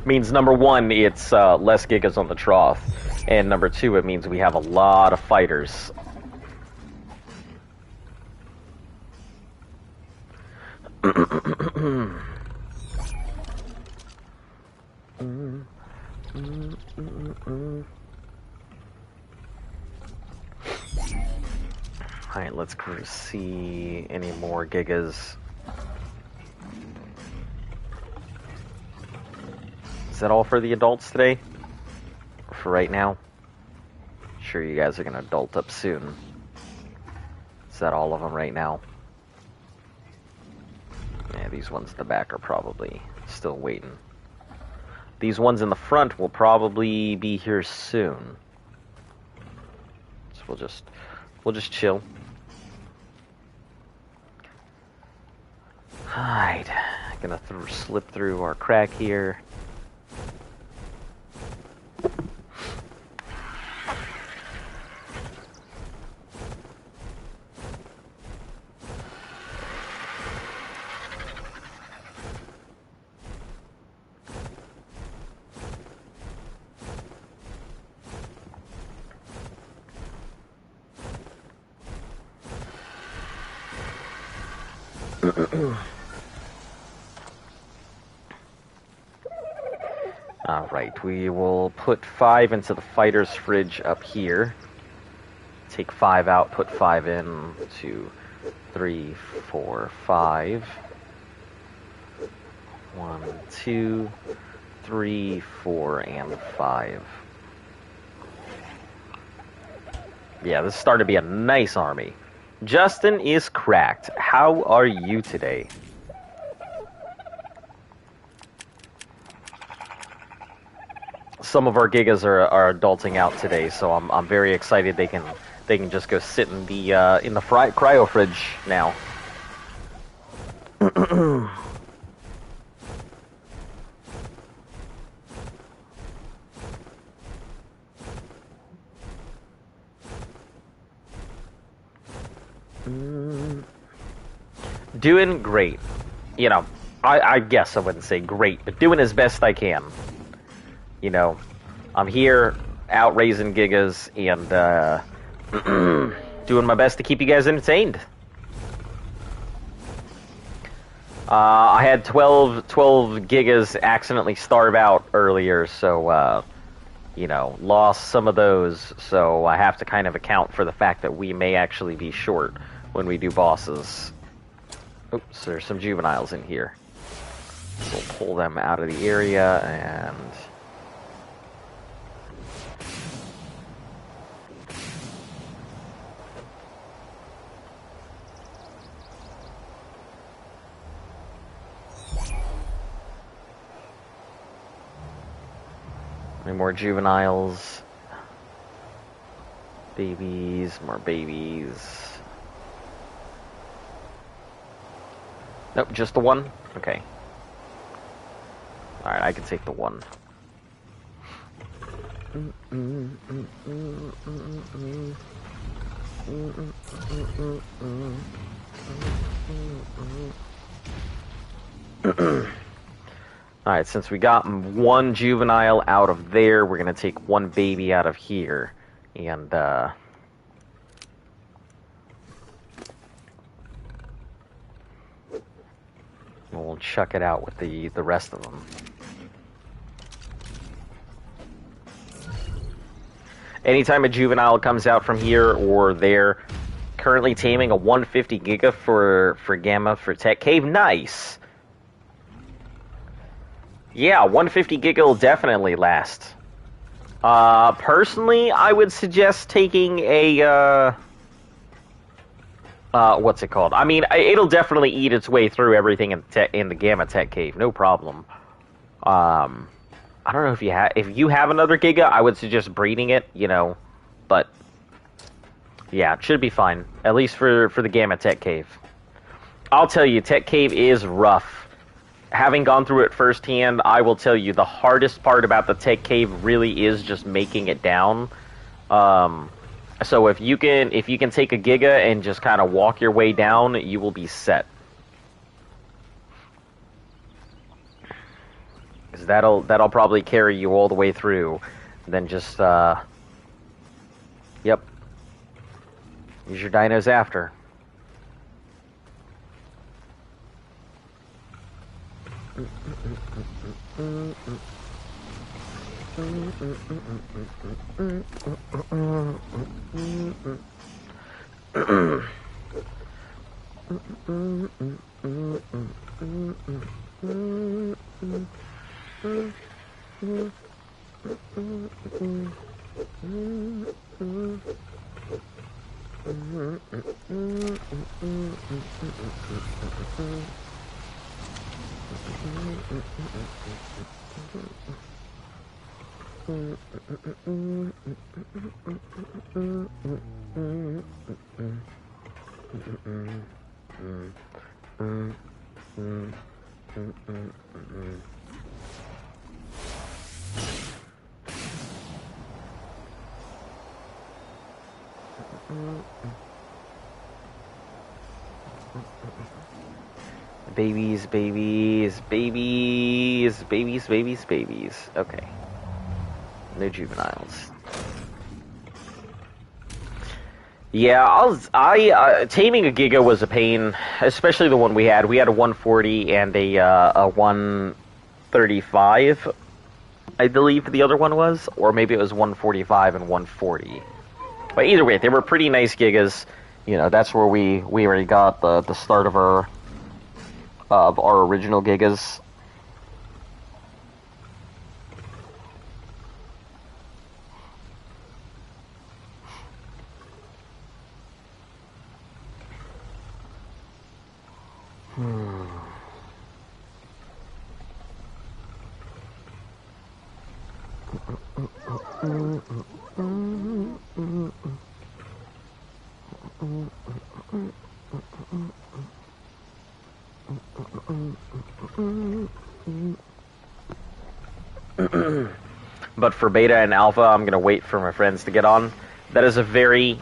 Means number one, it's less Gigas on the trough, and number two, it means we have a lot of fighters. Alright, let's see any more Gigas. Is that all for the adults today? For right now? Sure, you guys are gonna adult up soon. Is that all of them right now? Yeah, these ones in the back are probably still waiting. These ones in the front will probably be here soon. So we'll just chill. Alright, gonna slip through our crack here. Alright, we will put 5 into the fighter's fridge up here. Take 5 out, put 5 in. 2, 3, 4, 5. 1, 2, 3, 4, and 5. Yeah, this is starting to be a nice army. Justin is cracked. How are you today? Some of our Gigas are adulting out today, so I'm very excited they can just go sit in the cryo fridge now. Doing great. You know, I guess I wouldn't say great, but doing as best I can. You know, I'm here out raising Gigas and doing my best to keep you guys entertained. I had 12 Gigas accidentally starve out earlier, so you know, lost some of those, so I have to kind of account for the fact that we may actually be short when we do bosses. Oops, there's some juveniles in here. We'll pull them out of the area and... Any more juveniles? Babies, more babies. Nope, just the one? Okay. Alright, I can take the one. Alright, since we got one juvenile out of there, we're gonna take one baby out of here. And, we'll chuck it out with the rest of them. Anytime a juvenile comes out from here or there, currently taming a 150 Giga for Gamma for Tech Cave. Nice! Yeah, 150 Giga will definitely last. Personally, I would suggest taking a, what's it called? I mean, it'll definitely eat its way through everything in the Gamma Tech Cave, no problem. I don't know if you have another Giga, I would suggest breeding it, you know, but yeah, it should be fine, at least for the Gamma Tech Cave. I'll tell you, Tech Cave is rough. Having gone through it firsthand, I will tell you the hardest part about the Tech Cave really is just making it down. So if you can take a Giga and just kind of walk your way down, you will be set. Because that'll probably carry you all the way through. Then just yep. Use your dinos after. Babies, babies, babies, babies, babies, babies. Okay. No juveniles. Yeah, taming a Giga was a pain, especially the one we had. We had a 140 and a 135, I believe the other one was, or maybe it was 145 and 140. But either way, they were pretty nice Gigas. You know, that's where we already got the start of our original Gigas. But for beta and alpha, I'm going to wait for my friends to get on. That is a very,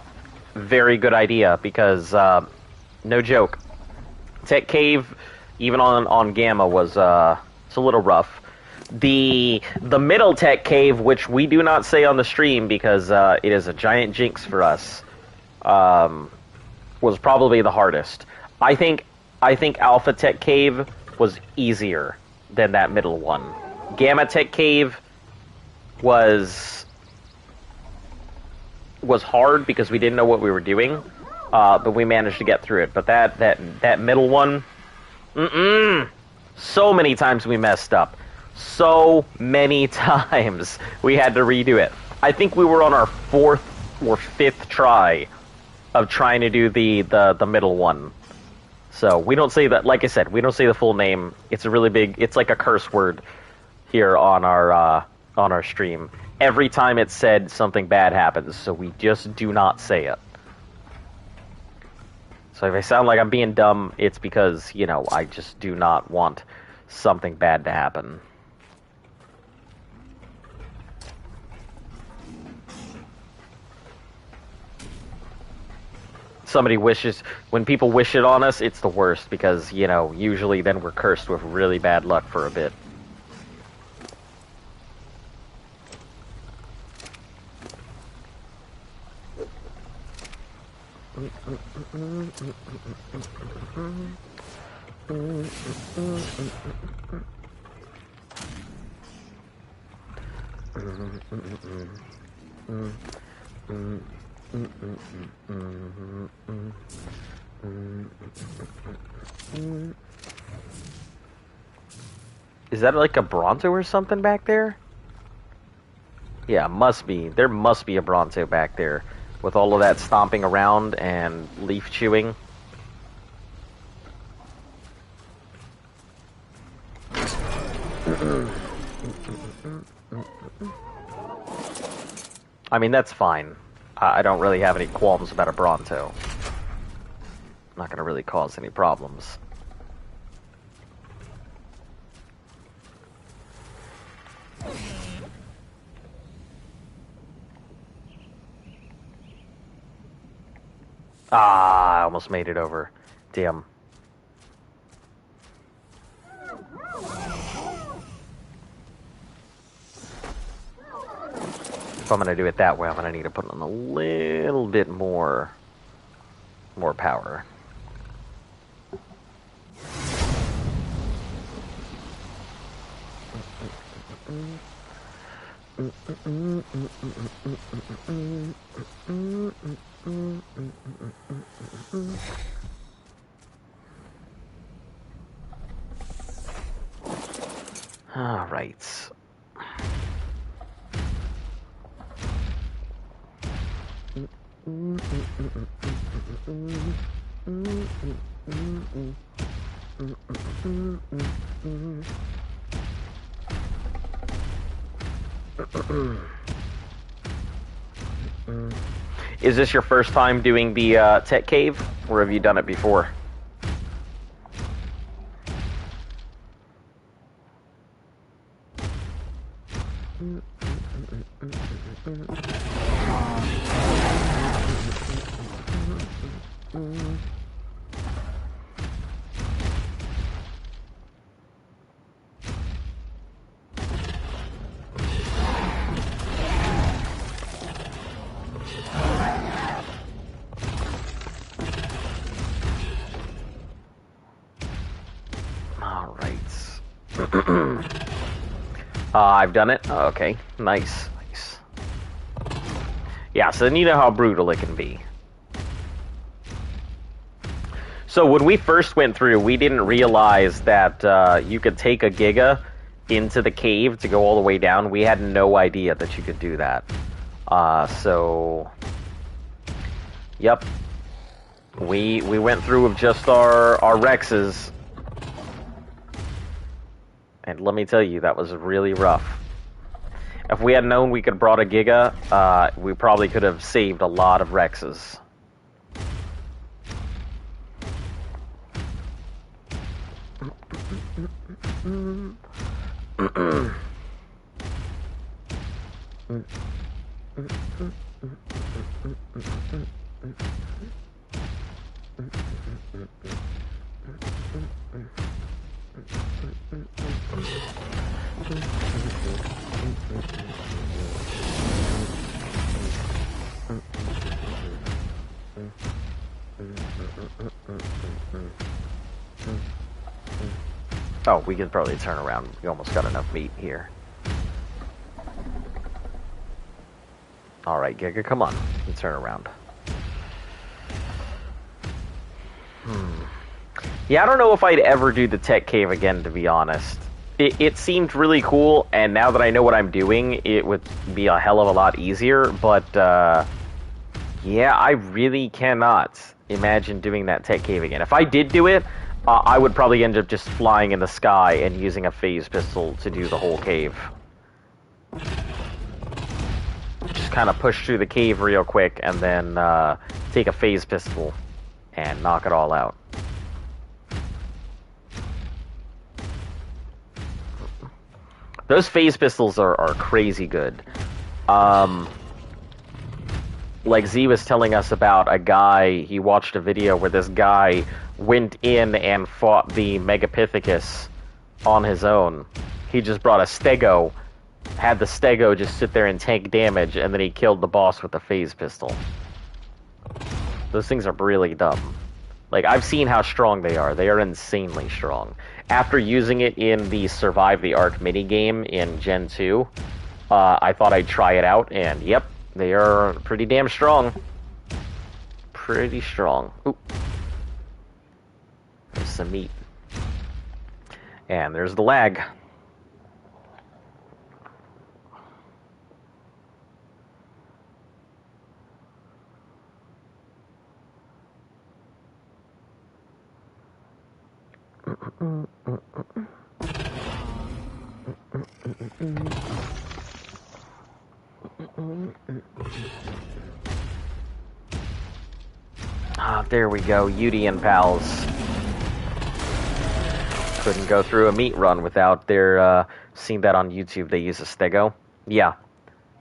very good idea because, no joke, Tech Cave, even on Gamma, was it's a little rough. The middle Tech Cave, which we do not say on the stream because it is a giant jinx for us, was probably the hardest. I think Alpha Tech Cave was easier than that middle one. Gamma Tech Cave was hard because we didn't know what we were doing, but we managed to get through it. But that middle one, so many times we messed up. So many times we had to redo it. I think we were on our 4th or 5th try of trying to do the middle one. So we don't say that, like I said, we don't say the full name. It's a really big, it's like a curse word here on our stream. Every time it's said, something bad happens, so we just do not say it. So if I sound like I'm being dumb, it's because, you know, I just do not want something bad to happen. Somebody wishes, when people wish it on us, it's the worst because, you know, usually then we're cursed with really bad luck for a bit. Is that like a Bronto or something back there? Yeah, must be. There must be a Bronto back there with all of that stomping around and leaf chewing. I mean, that's fine. I don't really have any qualms about a Bronto. Not going to really cause any problems. Ah, I almost made it over. Damn. If I'm going to do it that way, I'm going to need to put on a little bit more power. All right. Is this your first time doing the tech cave, or have you done it before? All right. I've done it. Oh, okay, nice. Yeah, so then you know how brutal it can be. So when we first went through, we didn't realize that you could take a Giga into the cave to go all the way down. We had no idea that you could do that. So... Yep. We went through with just our Rexes. And let me tell you, that was really rough. If we had known we could have brought a Giga, we probably could have saved a lot of Rexes. Oh, we could probably turn around. We almost got enough meat here. Alright, Giga, come on. You turn around. Yeah, I don't know if I'd ever do the tech cave again, to be honest. It seemed really cool, and now that I know what I'm doing, it would be a hell of a lot easier, but, yeah, I really cannot imagine doing that tech cave again. If I did do it, I would probably end up just flying in the sky and using a phase pistol to do the whole cave. Just kind of push through the cave real quick and then take a phase pistol and knock it all out. Those phase pistols are crazy good. Like Z was telling us about a guy, he watched a video where this guy went in and fought the Megapithecus on his own. He just brought a Stego, had the Stego just sit there and tank damage, and then he killed the boss with a phase pistol. Those things are really dumb. Like, I've seen how strong they are. They are insanely strong. After using it in the Survive the Ark minigame in Gen 2, I thought I'd try it out, and yep, they are pretty damn strong. Pretty strong. Ooh. There's some meat. And there's the lag. Ah, there we go. Yudi and pals. Couldn't go through a meat run without their, seeing that on YouTube. They use a Stego. Yeah.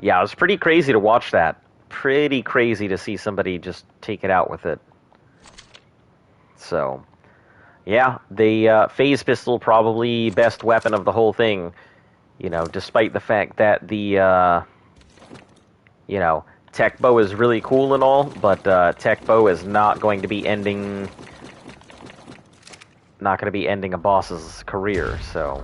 Yeah, it was pretty crazy to watch that. Pretty crazy to see somebody just take it out with it. So, yeah, the phase pistol probably best weapon of the whole thing. You know, despite the fact that the, you know, tech bow is really cool and all, but tech bow is not going to be ending a boss's career, so.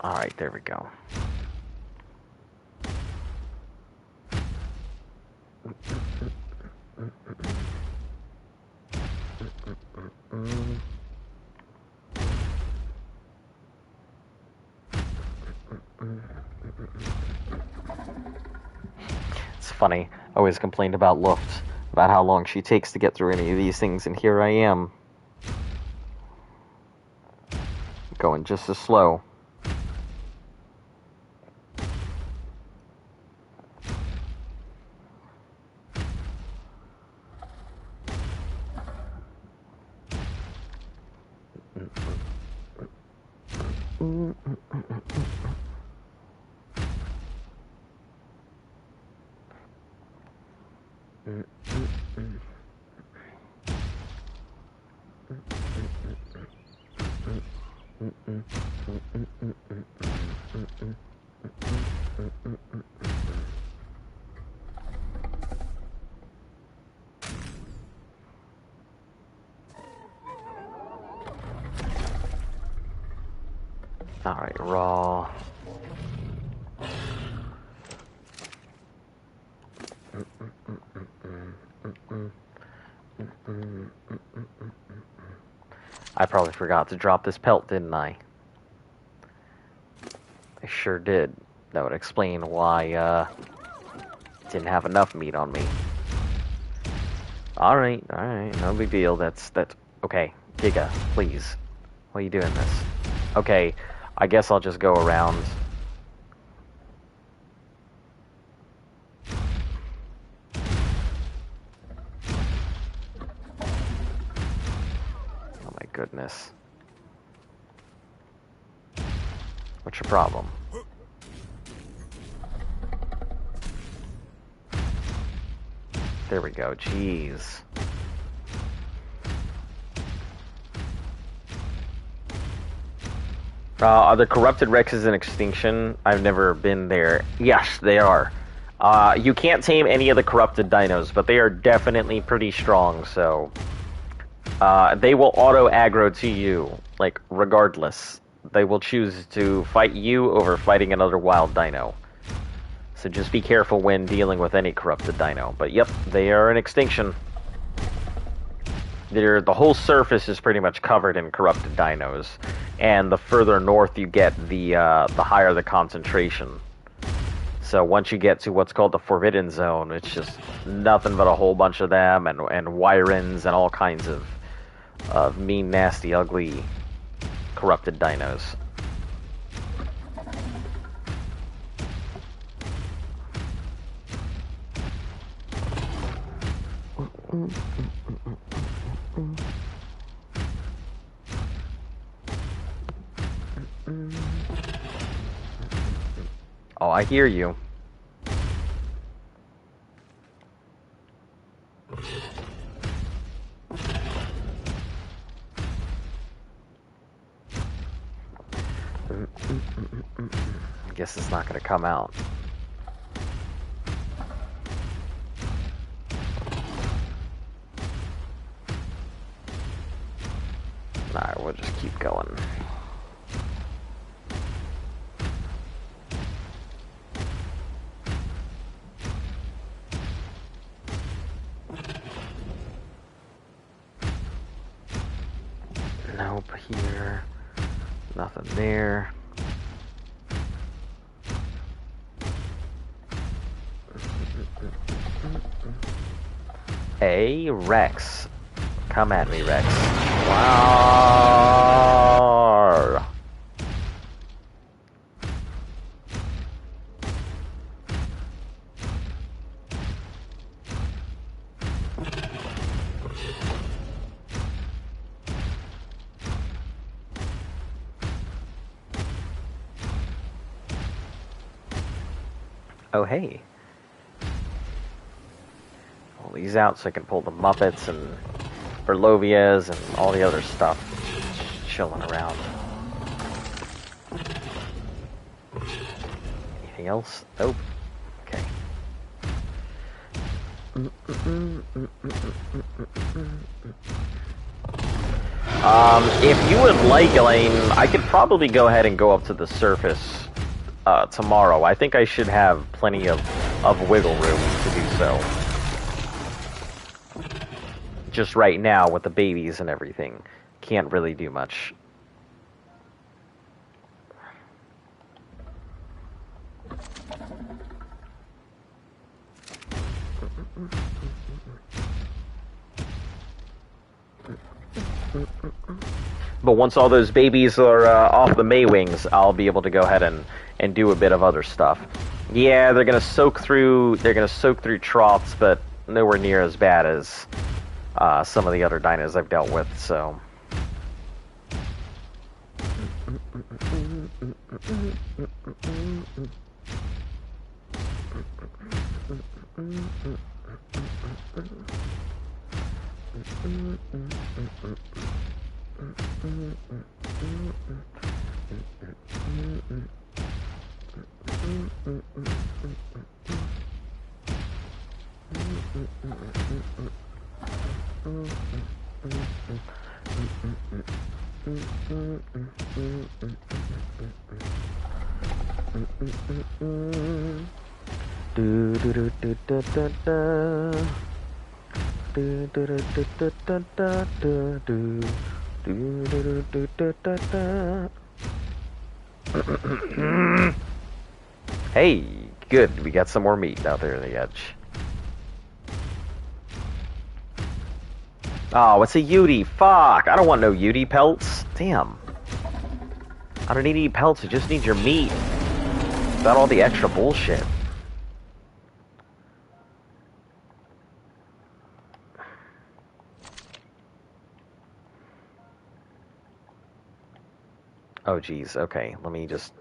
Alright, there we go. It's funny. I always complained about Luft, about how long she takes to get through any of these things, and here I am. Going just as slow. Alright, raw. I probably forgot to drop this pelt, didn't I? I sure did. That would explain why, didn't have enough meat on me. Alright, no big deal. That's... Okay, Giga, please. Why are you doing this? Okay, I guess I'll just go around. Oh my goodness. What's your problem? There we go, jeez. Are the corrupted Rexes in extinction? I've never been there. Yes, they are. You can't tame any of the corrupted dinos, but they are definitely pretty strong, so... they will auto-aggro to you, like, regardless. They will choose to fight you over fighting another wild dino. So just be careful when dealing with any corrupted dino. But yep, they are in extinction. The whole surface is pretty much covered in corrupted dinos. And the further north you get, the higher the concentration. So once you get to what's called the Forbidden Zone, it's just nothing but a whole bunch of them, and Wyrens, and all kinds of mean, nasty, ugly, corrupted dinos. Oh, I hear you. I guess it's not going to come out. Alright, we'll just keep going. Nope, here. Nothing there. Hey, Rex. Come at me, Rex. Wow. Oh, hey. Pull these out so I can pull the Muppets and Berlovias and all the other stuff. Just chilling around. Anything else? Nope. Okay. If you would like, Elaine, I could probably go ahead and go up to the surface tomorrow. I think I should have plenty of wiggle room to do so. Just right now, with the babies and everything, can't really do much. But once all those babies are off the Maywings, I'll be able to go ahead and do a bit of other stuff. Yeah, they're gonna soak through troughs, but nowhere near as bad as some of the other dinos I've dealt with. So. Hey, good. We got some more meat out there on the edge. Oh, it's a Yudi. Fuck. I don't want no Yudi pelts. Damn. I don't need any pelts. I just need your meat. Without all the extra bullshit. Oh, geez. Okay, let me just...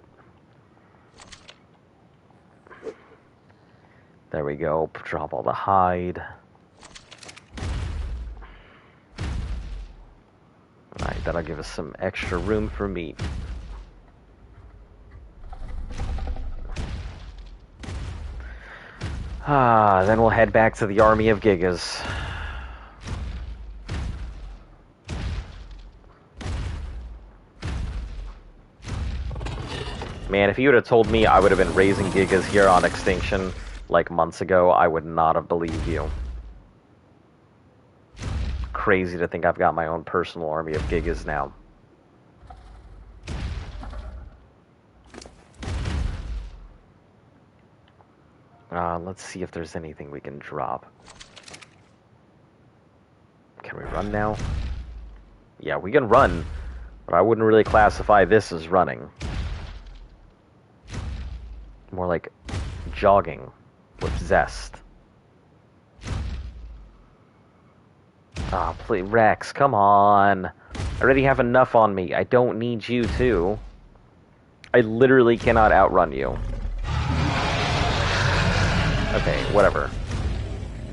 There we go. Drop all the hide. Alright, that'll give us some extra room for meat. Then we'll head back to the army of Gigas. Man, if you would have told me I would have been raising Gigas here on Extinction like months ago, I would not have believed you. Crazy to think I've got my own personal army of Gigas now. Let's see if there's anything we can drop. Can we run now? Yeah, we can run, but I wouldn't really classify this as running. More like jogging with zest. Ah, please, Rex, come on. I already have enough on me. I don't need you too. I literally cannot outrun you. Okay, whatever.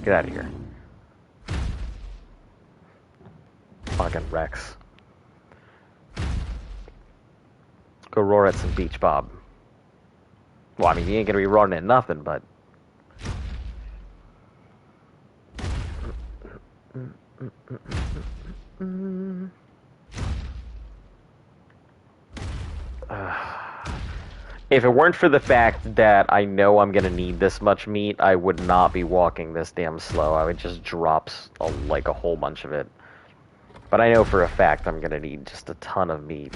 Get out of here. Fucking Rex. Go roar at some beach, Bob. Well, I mean, he ain't gonna be roaring at nothing, but... If it weren't for the fact that I know I'm gonna need this much meat, I would not be walking this damn slow. I would just drop like a whole bunch of it. But I know for a fact I'm gonna need just a ton of meat.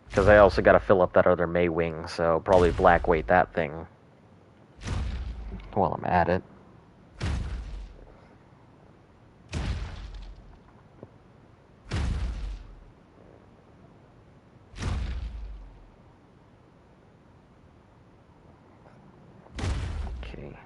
Because I also gotta fill up that other May wing, so probably black weight that thing while I'm at it. Okay.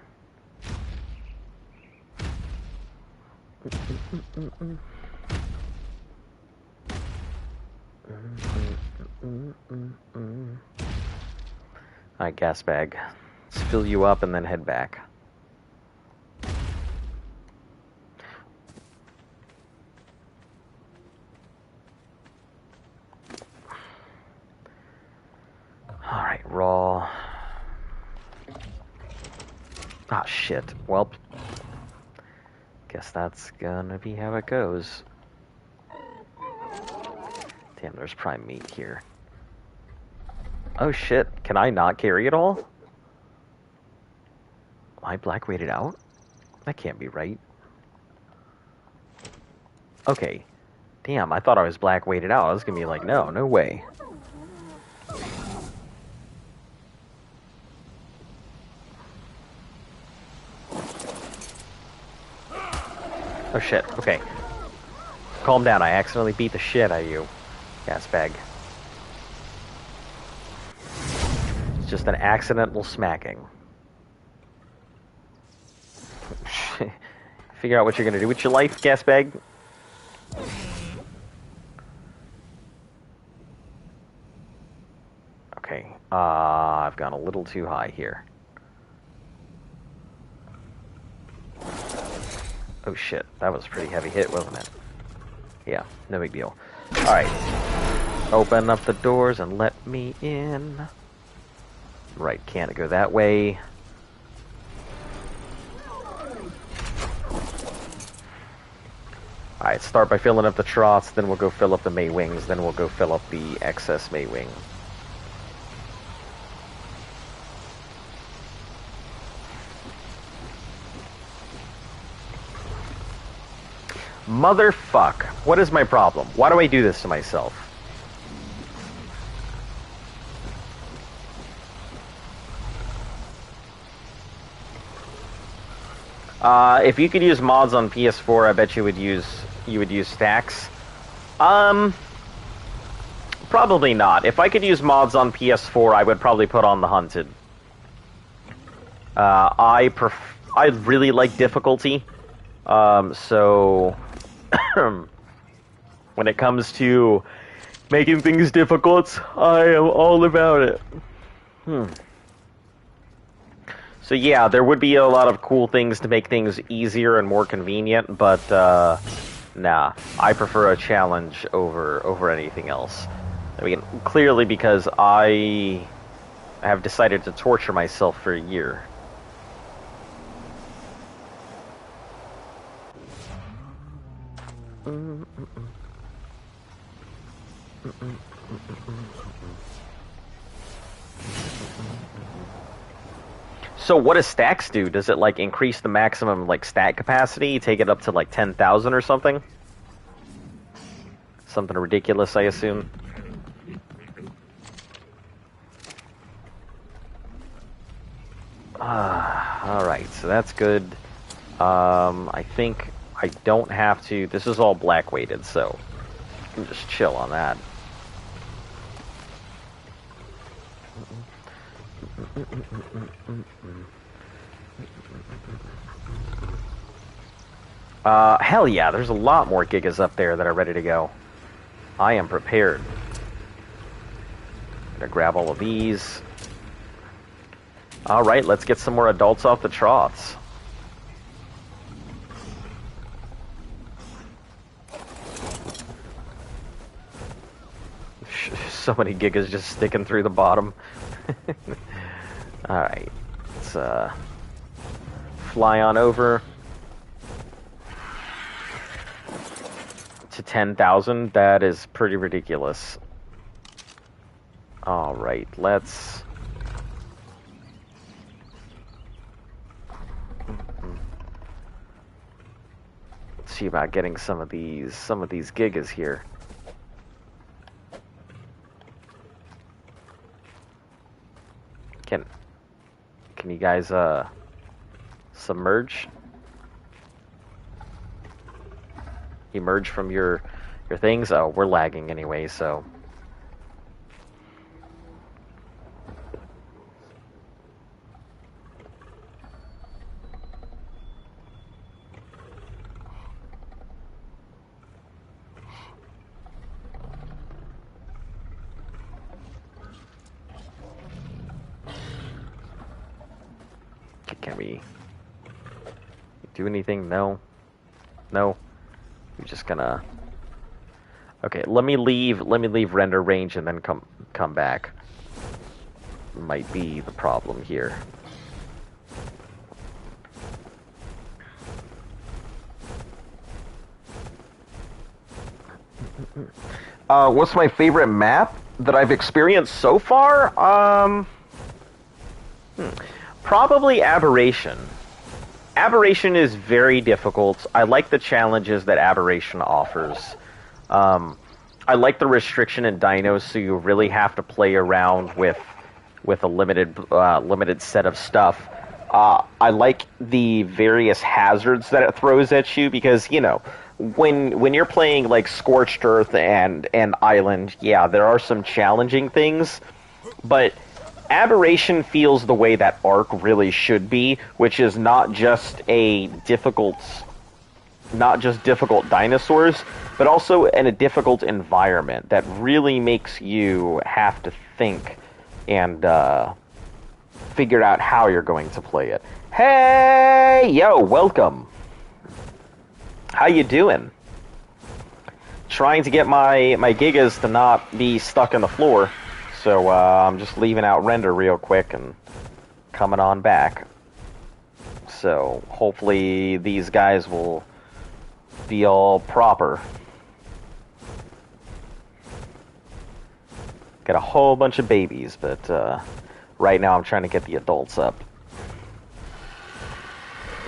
Alright, gas bag. Let's fill you up and then head back. Alright, raw. Ah, shit. Well, guess that's gonna be how it goes. Damn, there's prime meat here. Oh shit, can I not carry it all? Am I black weighted out? That can't be right. Okay. Damn, I thought I was black weighted out. I was gonna be like, no, no way. Oh shit, okay. Calm down, I accidentally beat the shit out of you. Gas bag. It's just an accidental smacking. Figure out what you're gonna do with your life, gas bag. Okay, I've gone a little too high here. Oh shit, that was a pretty heavy hit, wasn't it? Yeah, no big deal. Alright. Open up the doors and let me in. Right, can't go that way. Alright, start by filling up the troughs, then we'll go fill up the May Wings, then we'll go fill up the excess May Wing. Motherfuck. What is my problem? Why do I do this to myself? If you could use mods on PS4, I bet you would use stacks. Probably not. If I could use mods on PS4, I would probably put on the Hunted. I really like difficulty. So when it comes to making things difficult, I am all about it. So yeah, there would be a lot of cool things to make things easier and more convenient, but nah, I prefer a challenge over anything else. I mean, clearly because I have decided to torture myself for a year. So what does stacks do? Does it like increase the maximum like stack capacity, take it up to like 10,000 or something? Something ridiculous, I assume. Alright, so that's good. I think I don't have to... This is all black weighted, so I can just chill on that. Hell yeah, there's a lot more Gigas up there that are ready to go. I am prepared. Gonna grab all of these. Alright, let's get some more adults off the troughs. So many Gigas just sticking through the bottom. Alright, let's fly on over to 10,000. That is pretty ridiculous. Alright, let's... see about getting some of these Gigas here. Can you guys submerge? Emerge from your things? Oh, we're lagging anyway, so can we do anything? No. No. We're just gonna... Okay, let me leave render range and then come back. Might be the problem here. What's my favorite map that I've experienced so far? Probably Aberration. Aberration is very difficult. I like the challenges that Aberration offers. I like the restriction in dinos, so you really have to play around with a limited set of stuff. I like the various hazards that it throws at you because, you know, when you're playing like Scorched Earth and Island, yeah, there are some challenging things, but Aberration feels the way that Ark really should be, which is not just difficult dinosaurs, but also in a difficult environment that really makes you have to think and figure out how you're going to play it. Hey, yo, welcome. How you doing? Trying to get my Gigas to not be stuck in the floor, so I'm just leaving out render real quick and coming on back. So hopefully these guys will be all proper. Got a whole bunch of babies, but right now I'm trying to get the adults up.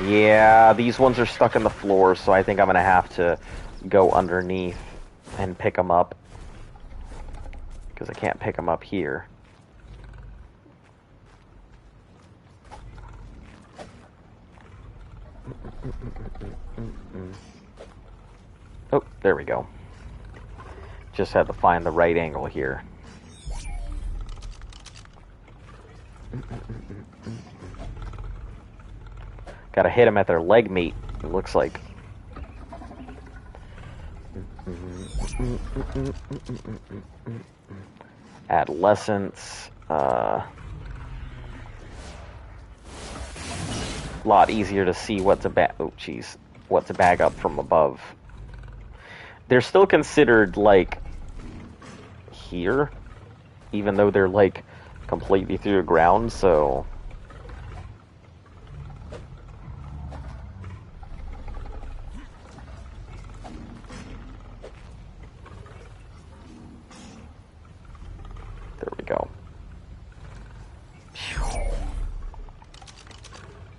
Yeah, these ones are stuck in the floor, so I think I'm going to have to go underneath and pick them up. Because I can't pick them up here. Oh, there we go. Just had to find the right angle here. Gotta hit them at their leg meat, it looks like. Adolescents. A lot easier to see what to bag up from above. They're still considered, like, here, even though they're, like, completely through the ground, so... There we go.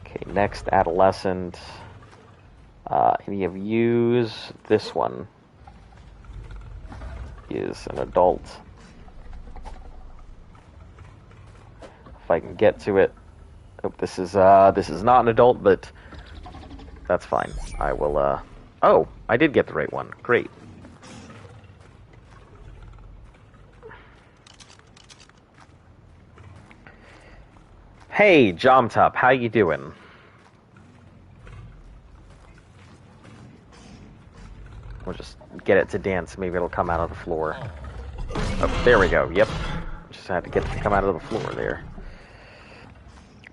Okay, next adolescent. Any of yous? This one is an adult. If I can get to it. Oh, this is not an adult, but that's fine. I will, Oh, I did get the right one. Great. Hey, Jomtop, how you doing? We'll just get it to dance. Maybe it'll come out of the floor. Oh, there we go. Yep. Just had to get it to come out of the floor there.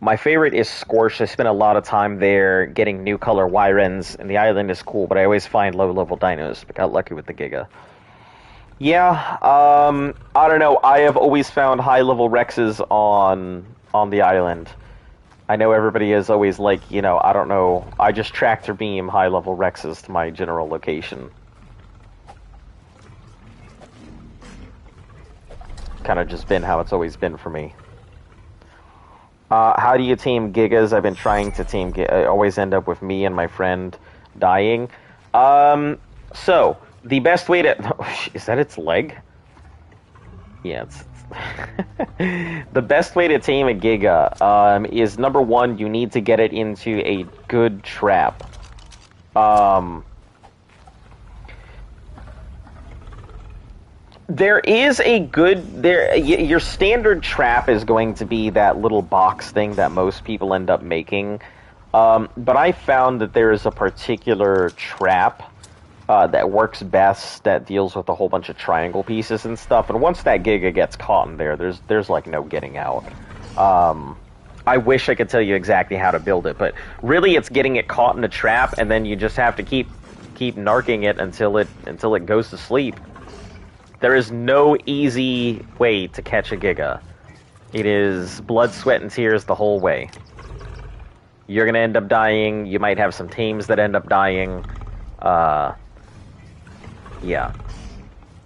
My favorite is Scorched. I spent a lot of time there getting new color Wyrens, and the island is cool, but I always find low-level dinos. I got lucky with the Giga. Yeah, I don't know. I have always found high-level Rexes on the island. I know everybody is always like, you know, I don't know. I just tractor beam high-level Rexes to my general location. Kind of just been how it's always been for me. How do you team Gigas? I've been trying to team I always end up with me and my friend dying. So, the best way to... Is that its leg? Yeah, it's... The best way to tame a Giga is, number one, you need to get it into a good trap. There is a good... Your standard trap is going to be that little box thing that most people end up making. But I found that there is a particular trap that works best, that deals with a whole bunch of triangle pieces and stuff. And once that Giga gets caught in there, there's like no getting out. I wish I could tell you exactly how to build it, but really it's getting it caught in a trap, and then you just have to keep narking it until it goes to sleep. There is no easy way to catch a Giga. It is blood, sweat, and tears the whole way. You're gonna end up dying. You might have some teams that end up dying. Yeah.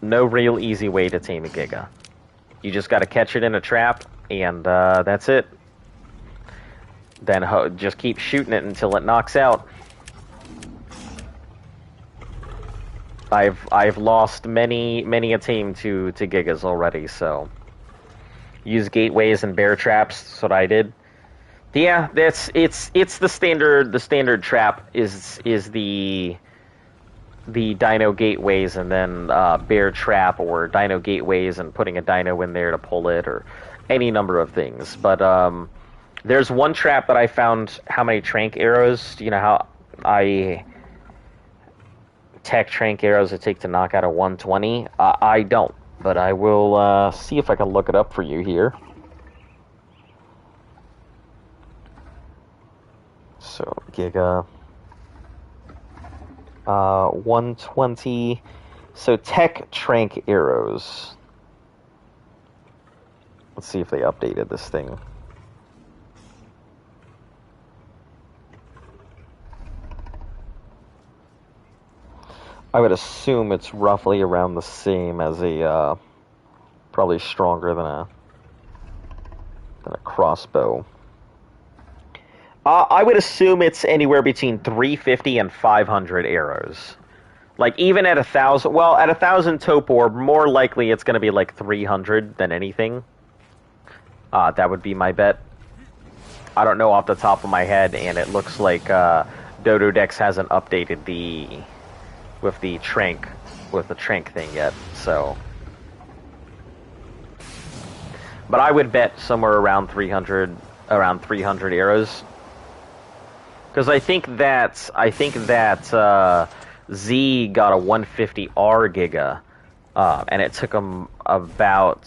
No real easy way to tame a Giga. You just gotta catch it in a trap, and that's it. Then just keep shooting it until it knocks out. I've lost many a team to Gigas already, so use gateways and bear traps. That's what I did. Yeah, it's the standard trap is the dino gateways and then bear trap or dino gateways and putting a dino in there to pull it or any number of things. But there's one trap that I found. How many trank arrows? You know how I tech trank arrows it take to knock out a 120? I don't, but I will see if I can look it up for you here. So, Giga. 120. So, tech trank arrows. Let's see if they updated this thing. I would assume it's roughly around the same as a, probably stronger than a crossbow. I would assume it's anywhere between 350 and 500 arrows. Like, even at 1,000... Well, at 1,000 topor, more likely it's going to be like 300 than anything. That would be my bet. I don't know off the top of my head, and it looks like Dododex hasn't updated with the trank thing yet, so... But I would bet somewhere around 300 arrows. Because I think that Z got a 150R Giga, and it took him about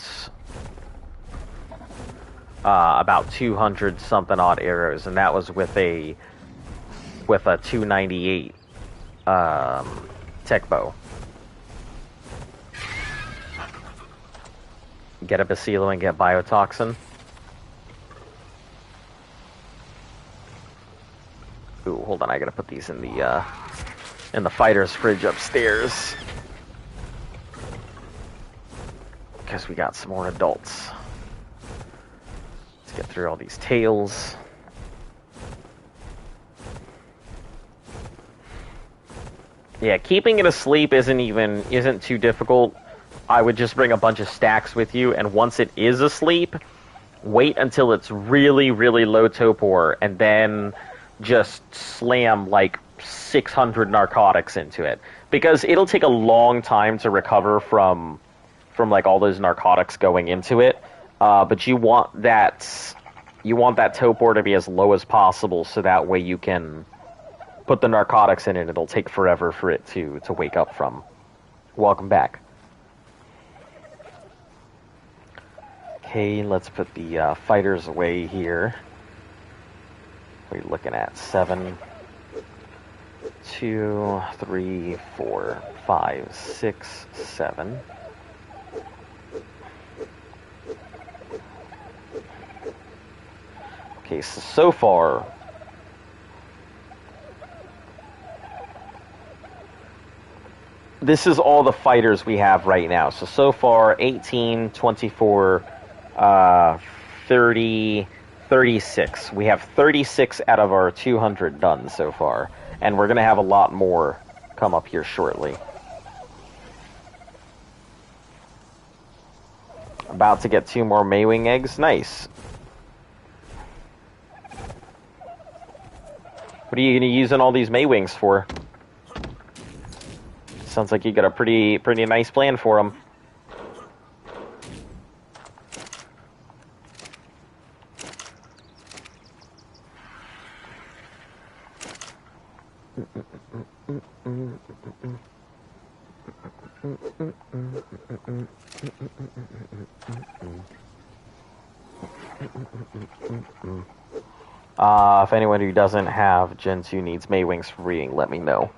200 something odd arrows, and that was with a 298 tech bow. Get a Bacillo and get Biotoxin. Ooh, hold on, I gotta put these in the fighter's fridge upstairs. Because we got some more adults. Let's get through all these tails. Yeah, keeping it asleep isn't too difficult. I would just bring a bunch of stacks with you, and once it is asleep, wait until it's really, really low topor, and then just slam like 600 narcotics into it. Because it'll take a long time to recover from like all those narcotics going into it. But you want that topor to be as low as possible, so that way you can put the narcotics in it. It'll take forever for it to wake up from. Welcome back. Okay, let's put the fighters away here. We're looking at 7, 2, 3, 4, 5, 6, 7. Okay, so far... This is all the fighters we have right now. So far, 18, 24, 30, 36. We have 36 out of our 200 done so far. And we're going to have a lot more come up here shortly. About to get 2 more Maywing eggs. Nice. What are you going to use all these Maywings for? Sounds like you got a pretty nice plan for them. If anyone who doesn't have Gen 2 needs Maywings for breeding, let me know.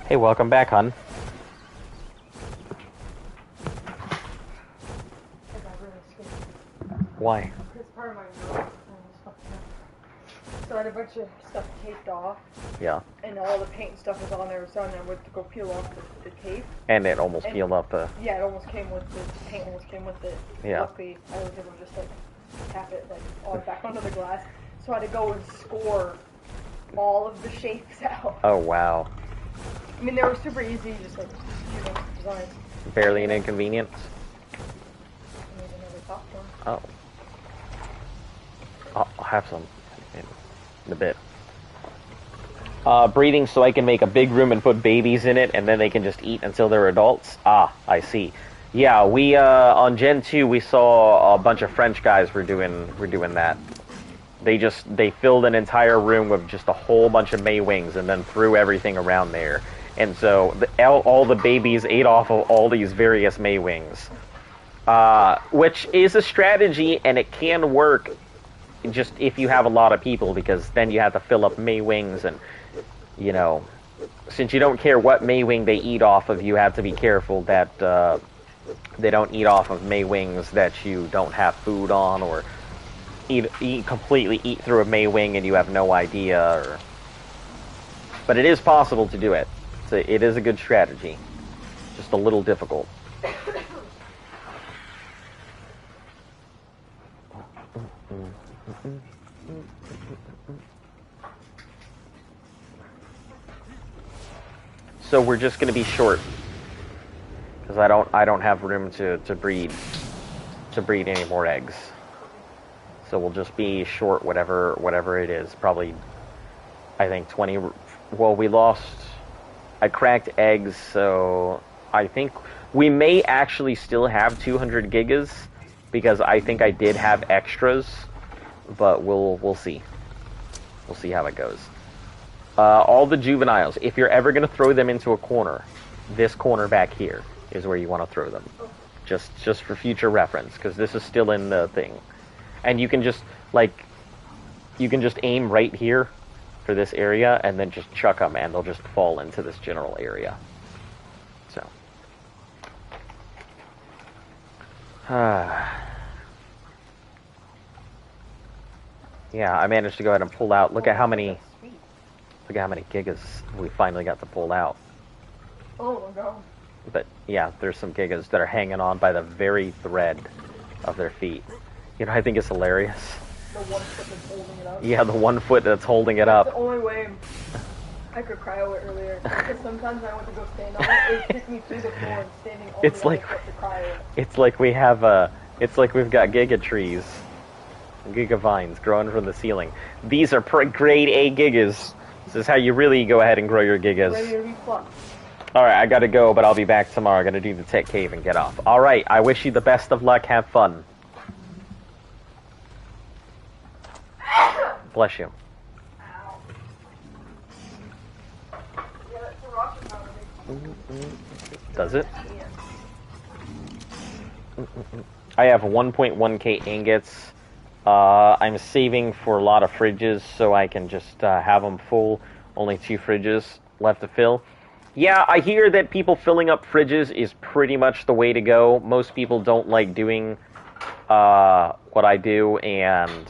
Hey, welcome back, hon. I got really scared. Why? Because part of my nose was fucking up. So I had a bunch of stuff taped off. Yeah. And all the paint and stuff was on there, so I went to go peel off the tape. And it almost peeled off the... Yeah, it almost came with the paint. Almost came with it. Yeah. Luckily, I was able to just like tap it like all back onto the glass. So I had to go and score all of the shapes out. Oh wow. I mean, they were super easy, just like designs. Barely an inconvenience. Oh. I'll have some in a bit. Breeding so I can make a big room and put babies in it, and then they can just eat until they're adults. Ah, I see. Yeah, we on Gen 2 we saw a bunch of French guys were doing that. They filled an entire room with just a whole bunch of May wings and then threw everything around there. And so all the babies ate off of all these various May wings. Which is a strategy, and it can work just if you have a lot of people, because then you have to fill up May wings, and, you know, since you don't care what May wing they eat off of, you have to be careful that they don't eat off of May wings that you don't have food on, or completely eat through a May wing and you have no idea. But it is possible to do it. It is a good strategy. Just a little difficult. So we're just going to be short, because I don't have room to breed any more eggs. So we'll just be short whatever it is. Probably, I think 20. Well, I cracked eggs, so I think we may actually still have 200 gigas, because I think I did have extras, but we'll see. We'll see how it goes. All the juveniles, if you're ever going to throw them into a corner, this corner back here is where you want to throw them. Just for future reference, because this is still in the thing. And you can just, aim right here for this area, and then just chuck them, and they'll just fall into this general area. So. Yeah, I managed to go ahead and pull out. Look at how many gigas we finally got to pull out. Oh no. But yeah, there's some gigas that are hanging on by the very thread of their feet. You know, I think it's hilarious. The one foot that's holding it up. Yeah, the one foot that's holding it up. That's the only way I could cryo it earlier. Because sometimes I went to go stand on it, it would kick me through the floor and standing on the other foot to cryo it. It's like we've got giga trees. Giga vines growing from the ceiling. These are grade A gigas. This is how you really go ahead and grow your gigas. Ready to be plucked. Alright, I gotta go, but I'll be back tomorrow. I'm gonna do the tech cave and get off. Alright, I wish you the best of luck. Have fun. Bless you. Ow. Yeah, that's a rocket power. Does it? Yeah. I have 1.1k ingots. I'm saving for a lot of fridges so I can just have them full. Only 2 fridges left to fill. Yeah, I hear that people filling up fridges is pretty much the way to go. Most people don't like doing what I do and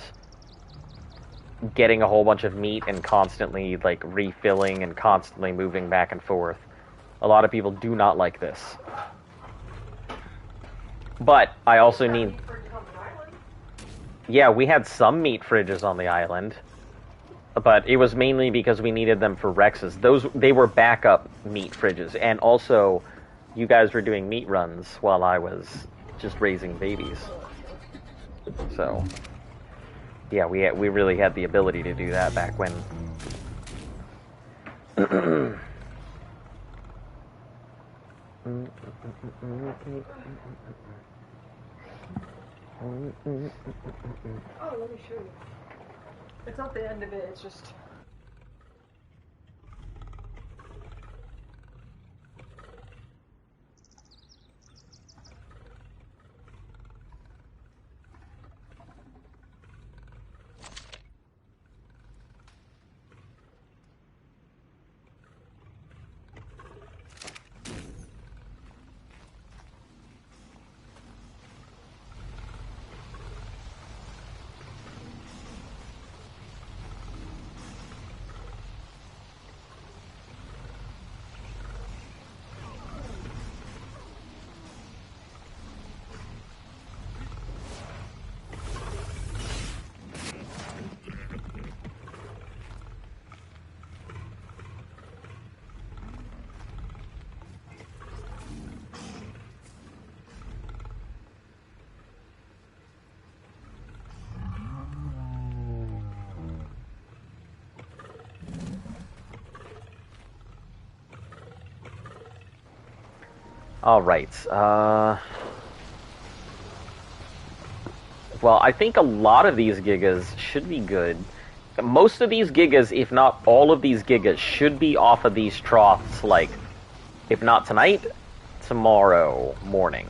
getting a whole bunch of meat and constantly refilling and constantly moving back and forth. A lot of people do not like this. But I also need... Yeah, we had some meat fridges on the island, but it was mainly because we needed them for Rexes. They were backup meat fridges, and also you guys were doing meat runs while I was just raising babies. So, yeah, we really had the ability to do that back when. Oh, let me show you. It's not the end of it, it's just... Alright, well, I think a lot of these Gigas should be good. Most of these Gigas, if not all of these Gigas, should be off of these troughs, like, if not tonight, tomorrow morning.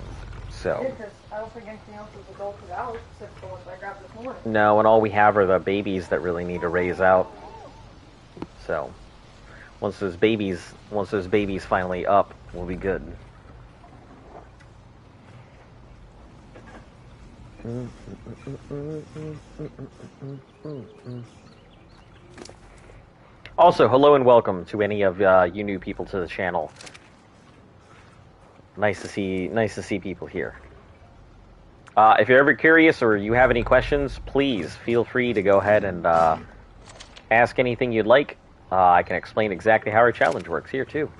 So. Yeah, because I don't think anything else is adulted out except for the ones I grabbed this morning. No, and all we have are the babies that really need to raise out. So, once those babies finally up, we'll be good. Also, hello and welcome to any of you new people to the channel. Nice to see people here. If you're ever curious or you have any questions, please feel free to go ahead and ask anything you'd like. I can explain exactly how our challenge works here too.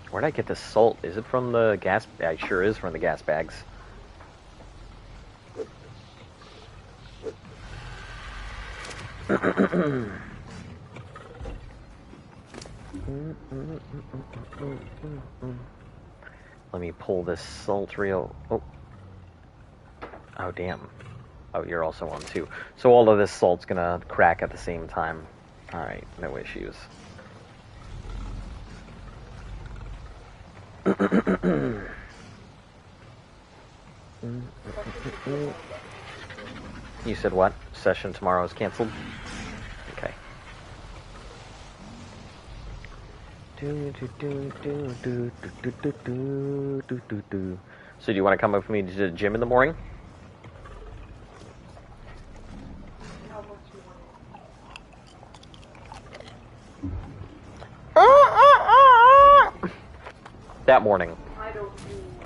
Where'd I get this salt? Is it from the gas? It sure is from the gas bags. Let me pull this salt reel. Oh damn. Oh, you're also on too. So all of this salt's gonna crack at the same time. Alright, no issues. You said what? Session tomorrow is canceled? Okay. So do you want to come up with me to the gym in the morning? That morning. I don't do morning.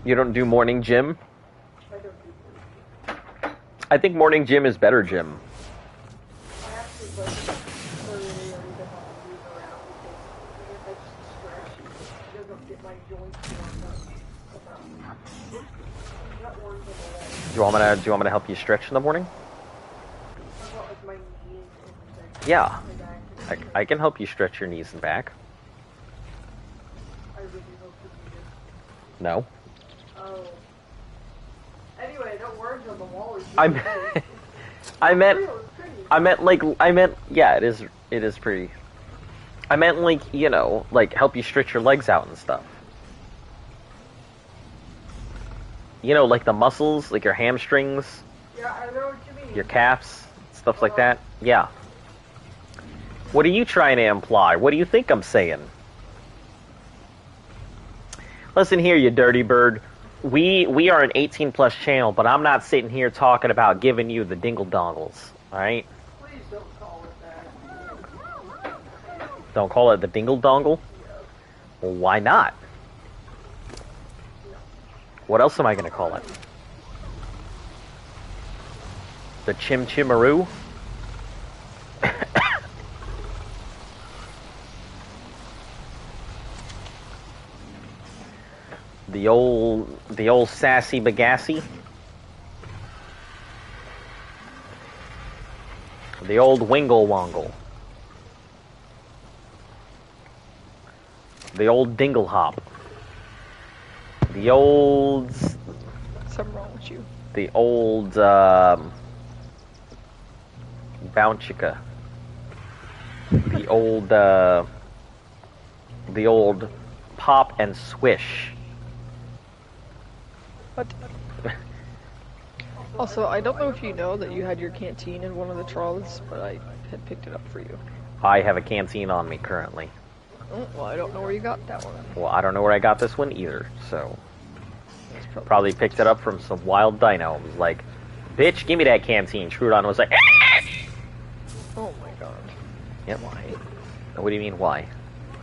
You don't do morning gym? I don't do morning. I think morning gym is better gym. I actually like early to move around because if I just stretch, it doesn't get my joints warmed up. That warms them away. Do you want me to help you stretch in the morning? I got like my knees and things. Yeah. I can help you stretch your knees and back. I really hope you do. No. Oh. Anyway, that words on the wall is I meant yeah, it is pretty. I meant like, you know, like help you stretch your legs out and stuff. You know, like the muscles, like your hamstrings, Yeah, I know what you mean. your calves, stuff like that. Yeah. What are you trying to imply? What do you think I'm saying? Listen here, you dirty bird. We are an 18 plus channel, but I'm not sitting here talking about giving you the dingle dongles, alright? Please don't call it that. Don't call it the dingle dongle? Well, why not? What else am I going to call it? The chim chimaroo? the old sassy bagassy? The old wingle wongle? The old dingle hop? The old... Something wrong with you. The old, Bouncica. The old pop and swish. What? Also, I don't know if you know that you had your canteen in one of the trolleys, but I had picked it up for you. I have a canteen on me currently. Oh, well, I don't know where you got that one. Well, I don't know where I got this one either, so... Probably picked it up from some wild dino. It was like, bitch, give me that canteen. Trudon was like, oh my god. Yep. Why? What do you mean, why?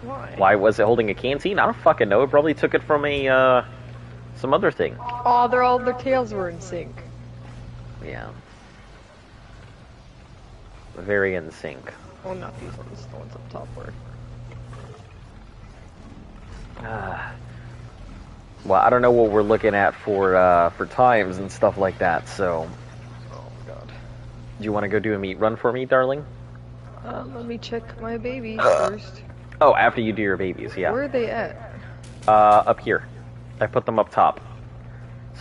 Why? Why was it holding a canteen? I don't fucking know. It probably took it from a, some other thing. Oh, their tails were in sync. Yeah. Very in sync. Well, not these ones. The ones up top were. Well, I don't know what we're looking at for times and stuff like that, so... Oh my god. Do you want to go do a meat run for me, darling? Let me check my babies first. Oh, after you do your babies, yeah. Where are they at? Up here. I put them up top.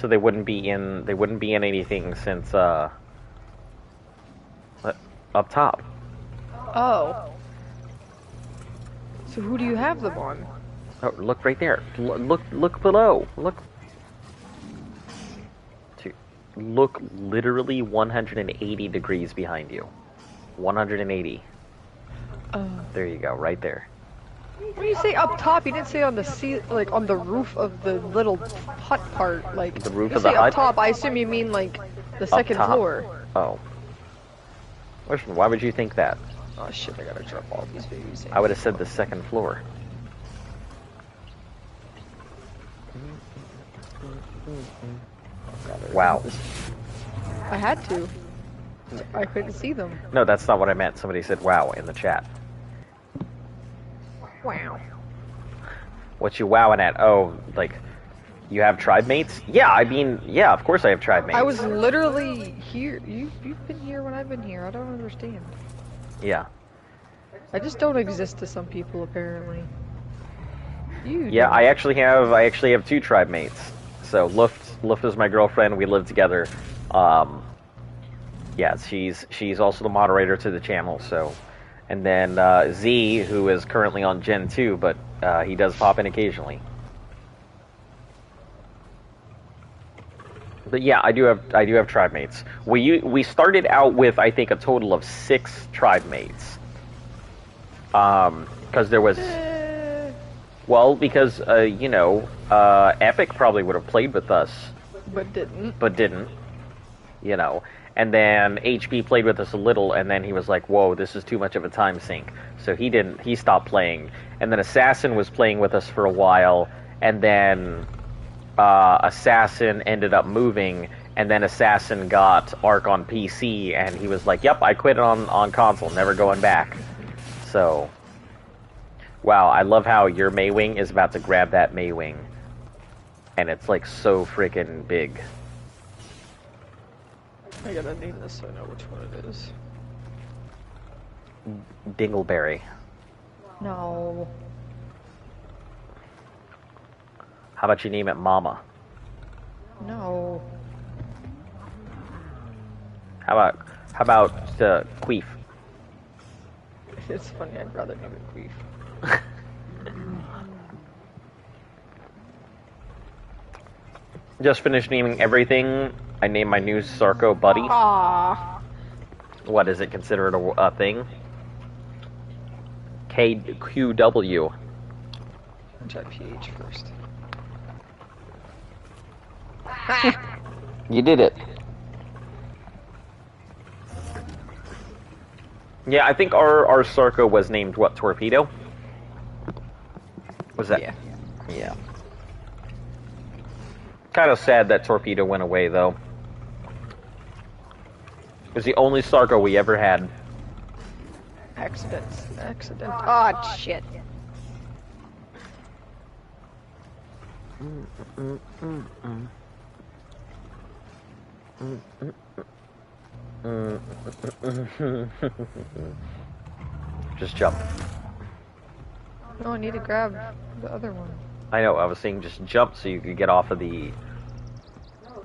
So they wouldn't be in anything since up top. Oh. So who do you have them on? Oh, look right there. Look below. Look literally 180 degrees behind you. 180. There you go, right there. When you say up top, you didn't say on the like on the roof of the little hut part. Like the roof you of the say hut. Up top, I assume you mean like the second floor. Oh. Why would you think that? Oh shit! I gotta drop all these babies. I would have said the second floor. Wow. I had to. I couldn't see them. No, that's not what I meant. Somebody said wow in the chat. Wow. What you wowing at? Oh, like, you have tribe mates? Yeah, I mean, yeah, of course I have tribe mates. I was literally here. You've been here when I've been here. I don't understand. Yeah. I just don't exist to some people, apparently. Yeah, I actually have 2 tribe mates. So Luft is my girlfriend. We live together. Yeah, she's also the moderator to the channel. So, and then Z, who is currently on Gen 2, but he does pop in occasionally. But yeah, I do have tribe mates. We started out with, I think, a total of 6 tribe mates. Because there was, well, because you know, Epic probably would have played with us, but didn't. You know, and then HB played with us a little, and then he was like, "Whoa, this is too much of a time sink," so he stopped playing. And then Assassin was playing with us for a while, and then Assassin ended up moving, and then Assassin got Arc on PC, and he was like, "Yep, I quit it on console, never going back." So, wow, I love how your Maywing is about to grab that Maywing, and it's like so freaking big. I gotta name this so I know which one it is. Dingleberry. No. How about you name it Mama? No. How about Queef? It's funny, I'd rather name it Queef. Just finished naming everything. I named my new Sarko Buddy. Ah. What, is it considered a thing? KQW. Try PH first. You did it. Yeah, I think our Sarko was named, what, Torpedo? Was that? Yeah. Yeah. Kind of sad that Torpedo went away, though. It was the only Sarko we ever had. Accident. Oh, shit. Just jump. No, I need to grab the other one. I know, I was saying just jump so you could get off of the...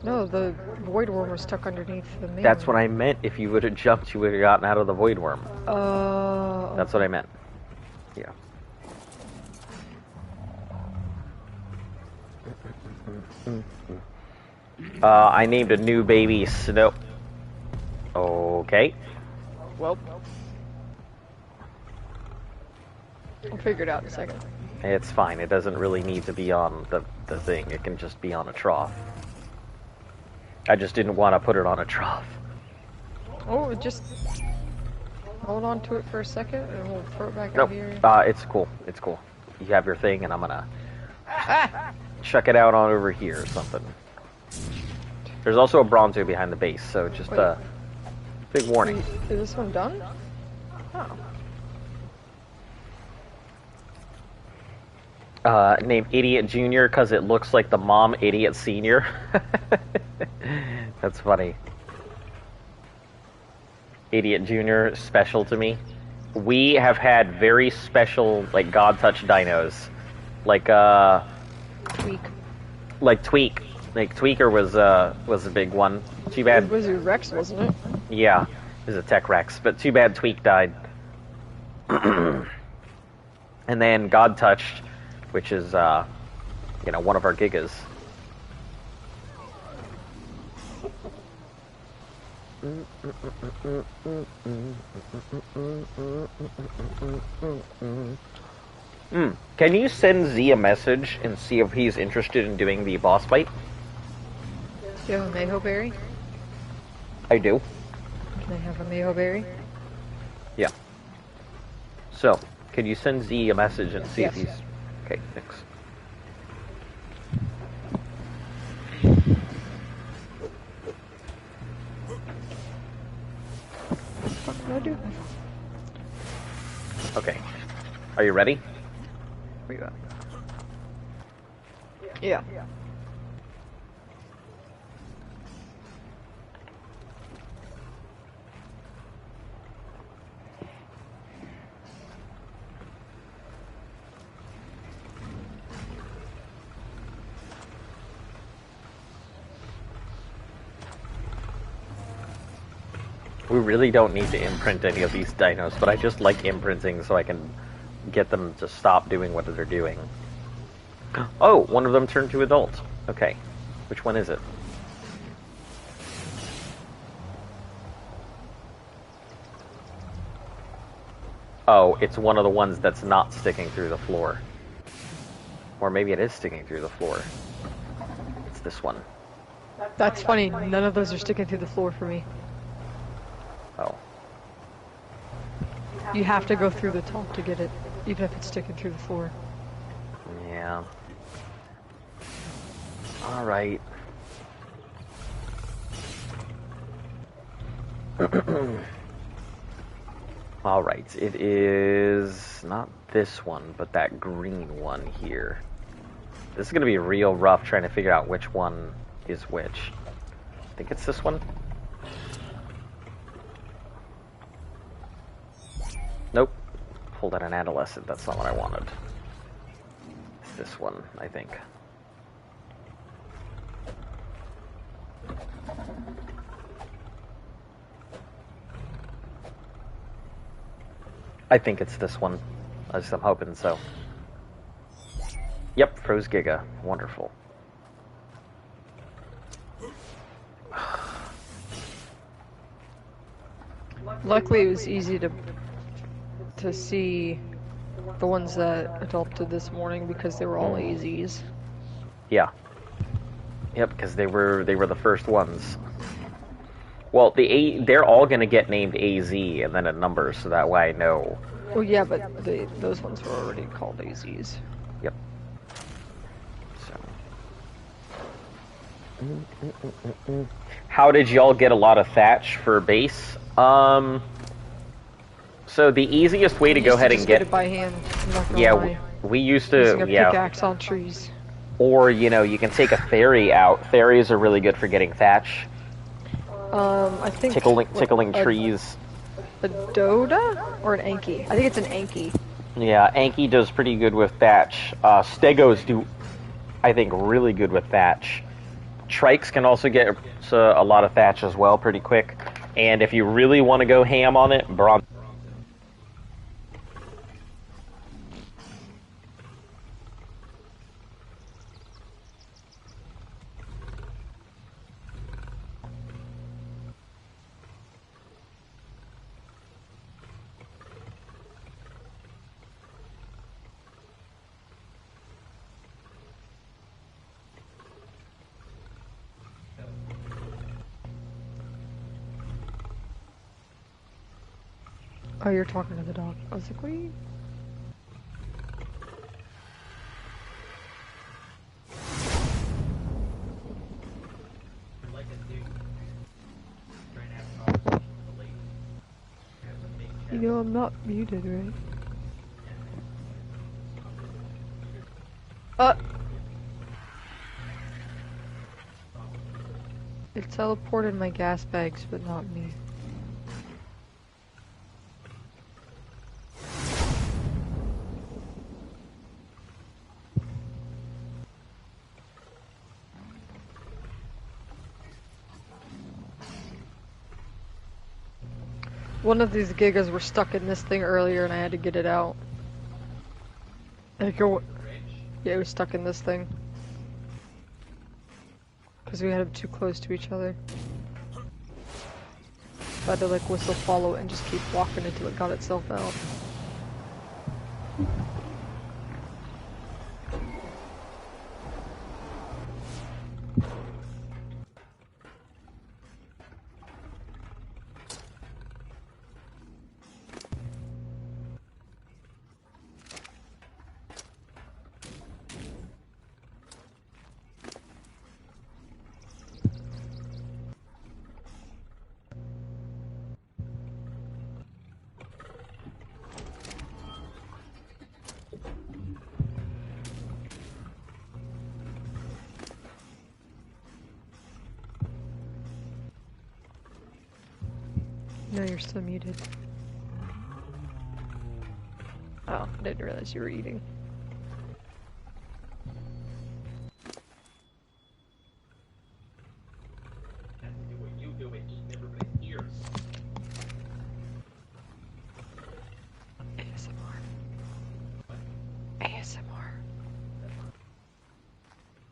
No, the void worm was stuck underneath the main. That's what I meant. If you would have jumped, you would have gotten out of the void worm. That's what I meant. Yeah. I named a new baby Snow. Okay. Well. I'll figure it out in a second. It's fine. It doesn't really need to be on the thing. It can just be on a trough. I just didn't want to put it on a trough. Oh, just hold on to it for a second and we'll throw it back Nope. out here. It's cool. It's cool. You have your thing and I'm gonna chuck it out on over here or something. There's also a Bronto behind the base, so just big warning. Is this one done? Oh. Named Idiot Junior because it looks like the mom Idiot Senior. That's funny. Idiot Junior, special to me. We have had very special, like, God Touch dinos. Like, Tweak. Like Tweak. Like Tweaker was a big one. Too bad. It was your Rex, wasn't it? Yeah, it was a Tech Rex, but too bad Tweak died. And then God Touched, which is one of our Gigas. Can you send Z a message and see if he's interested in doing the boss fight? Do you have a Mayho Berry? I do. Can I have a Mayho Berry? Yeah. So, can you send Z a message and see if Yes. he's... Okay, thanks. What can I do? Okay. Are you ready? Where you at? Yeah. We really don't need to imprint any of these dinos, but I just like imprinting so I can get them to stop doing what they're doing. Oh, one of them turned to adult. Okay. Which one is it? Oh, it's one of the ones that's not sticking through the floor. Or maybe it is sticking through the floor. It's this one. That's funny. None of those are sticking through the floor for me. Oh. You have to go through the top to get it, even if it's sticking through the floor. Yeah. Alright. Alright, it is not this one, but that green one here. This is going to be real rough trying to figure out which one is which. I think it's this one. Nope. Pulled out an adolescent. That's not what I wanted. It's this one, I think. I think it's this one. I'm hoping so. Yep, froze Giga. Wonderful. Luckily, it was easy to see the ones that adopted this morning because they were all AZs. Yeah. Yep, because they were the first ones. Well, they're all gonna get named AZ and then a number, so that way I know. Well, yeah, but those ones were already called AZs. Yep. So. How did y'all get a lot of thatch for base? So the easiest way to go ahead and get it by hand. I'm not gonna yeah, lie. we used to Using a pickaxe on trees. Or you can take a fairy out. Fairies are really good for getting thatch. I think Tickling trees. A Doda or an Anki? I think it's an Anki. Yeah, Anki does pretty good with thatch. Stegos do, I think, really good with thatch. Trikes can also get a lot of thatch as well, pretty quick. And if you really want to go ham on it, bronze. Oh, you're talking to the dog. I was like, what are you... You know I'm not muted, right? It teleported my gas bags, but not me. One of these Gigas were stuck in this thing earlier and I had to get it out. Like, yeah, it was stuck in this thing. Because we had them too close to each other. So I had to like whistle follow it and just keep walking until it got itself out. No, you're still muted. Oh, I didn't realize you were eating. ASMR. ASMR.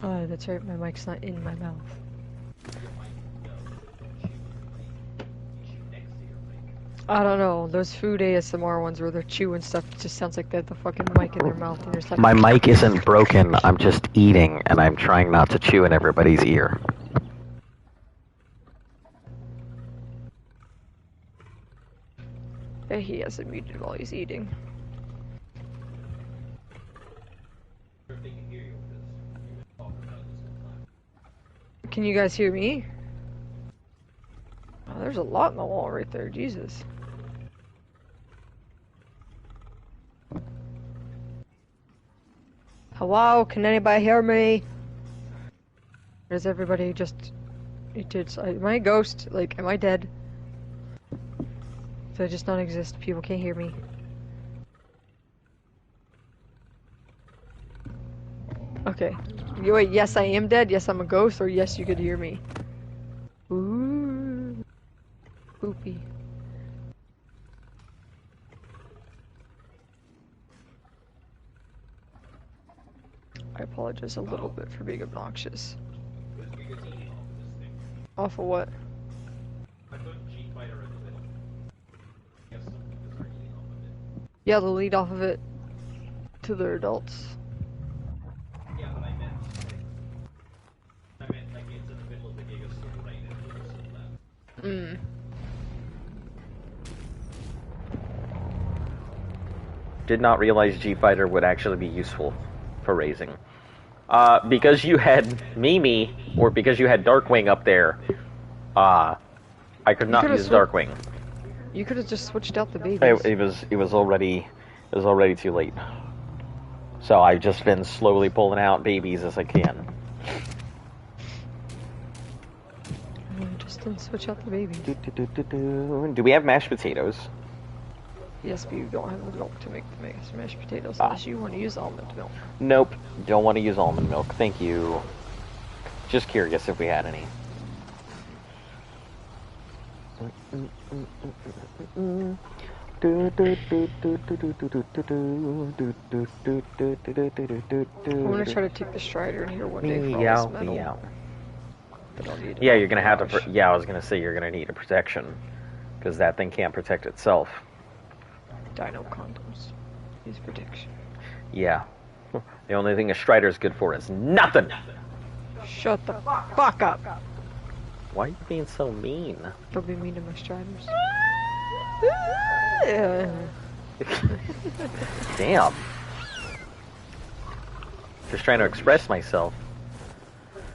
Oh, that's right, my mic's not in my mouth. I don't know, those food ASMR ones where they're chewing stuff, it just sounds like they have the fucking mic in their mouth and you're just like... My mic isn't broken, I'm just eating, and I'm trying not to chew in everybody's ear. Yeah, he hasn't muted while he's eating. Can you guys hear me? Oh, there's a lot in the wall right there, Jesus. Hello, can anybody hear me? Or is everybody just... Am I a ghost? Like, am I dead? Do I just not exist? People can't hear me. Okay. Wait, yes I am dead, yes I'm a ghost, or yes you could hear me. Ooh. Spoopy. I apologize a little bit for being obnoxious. Off of what? Yeah, they'll lead off of it to their adults. Yeah, but I meant like it's in the middle of the Giga store right now. Mm. Did not realize G-Fighter would actually be useful for raising. Because you had Mimi, or because you had Darkwing up there, I could not use Darkwing. You could have just switched out the babies. It was already too late. So I've just been slowly pulling out babies as I can. Just didn't switch out the babies. Do we have mashed potatoes? Yes, but you don't have the milk to make the mashed potatoes unless you want to use almond milk. Nope, don't want to use almond milk. Thank you. Just curious if we had any. I'm gonna try to take the Strider in here one day for all this metal. Yeah, you're gonna have to. Yeah, I was gonna say you're gonna need a protection because that thing can't protect itself. Dino condoms. Use protection. Yeah. The only thing a Strider's good for is nothing! Shut the fuck up! Why are you being so mean? Don't be mean to my Striders. Damn. Just trying to express myself.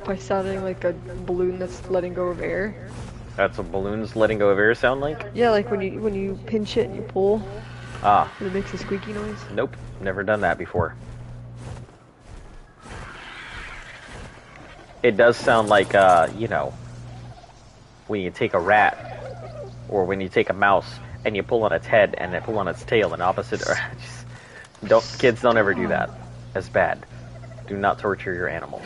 By sounding like a balloon that's letting go of air. That's what balloons letting go of air sound like? Yeah, like when you pinch it and you pull. Ah. And it makes a squeaky noise. Nope, never done that before. It does sound like, you know, when you take a rat, or when you take a mouse, and you pull on its head, and then pull on its tail, and opposite, or kids don't ever do that. That's bad. Do not torture your animals.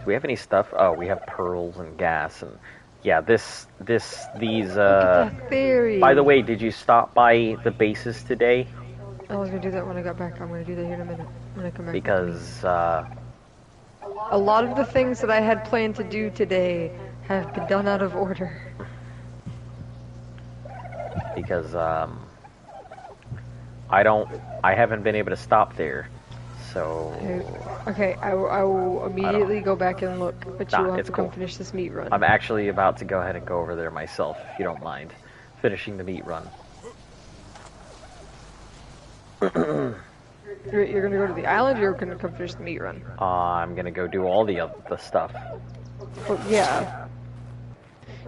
Do we have any stuff? Oh, we have pearls and gas and yeah, these. Look at that theory. By the way, did you stop by the bases today? I was gonna do that when I got back. I'm gonna do that here in a minute when I come back. Because a lot of the things that I had planned to do today have been done out of order. Because I haven't been able to stop there, so. Okay, I will immediately go back and look, but you will have to come cool. finish this meat run. I'm actually about to go ahead and go over there myself, if you don't mind, finishing the meat run. You're gonna go to the island, or you're gonna come finish the meat run? I'm gonna go do all the stuff. Well, yeah.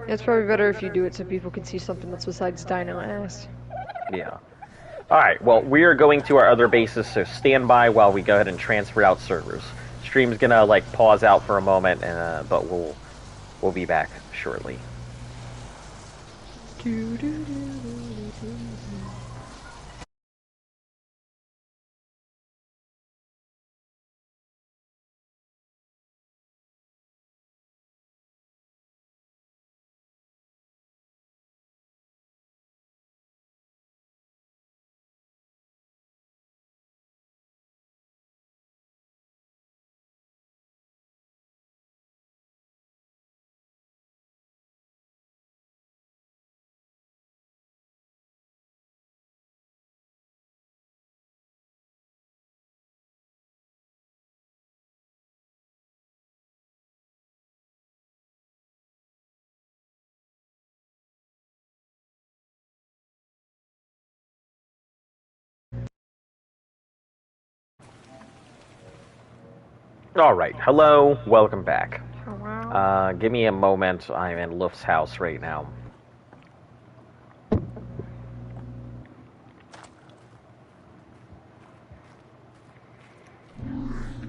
It's probably better if you do it so people can see something that's besides dino ass. Yeah. Alright, well, we are going to our other bases, so stand by while we go ahead and transfer out servers. Stream's gonna, like, pause out for a moment, and, but we'll be back shortly. Alright, hello, welcome back. Give me a moment, I'm in Luft's house right now.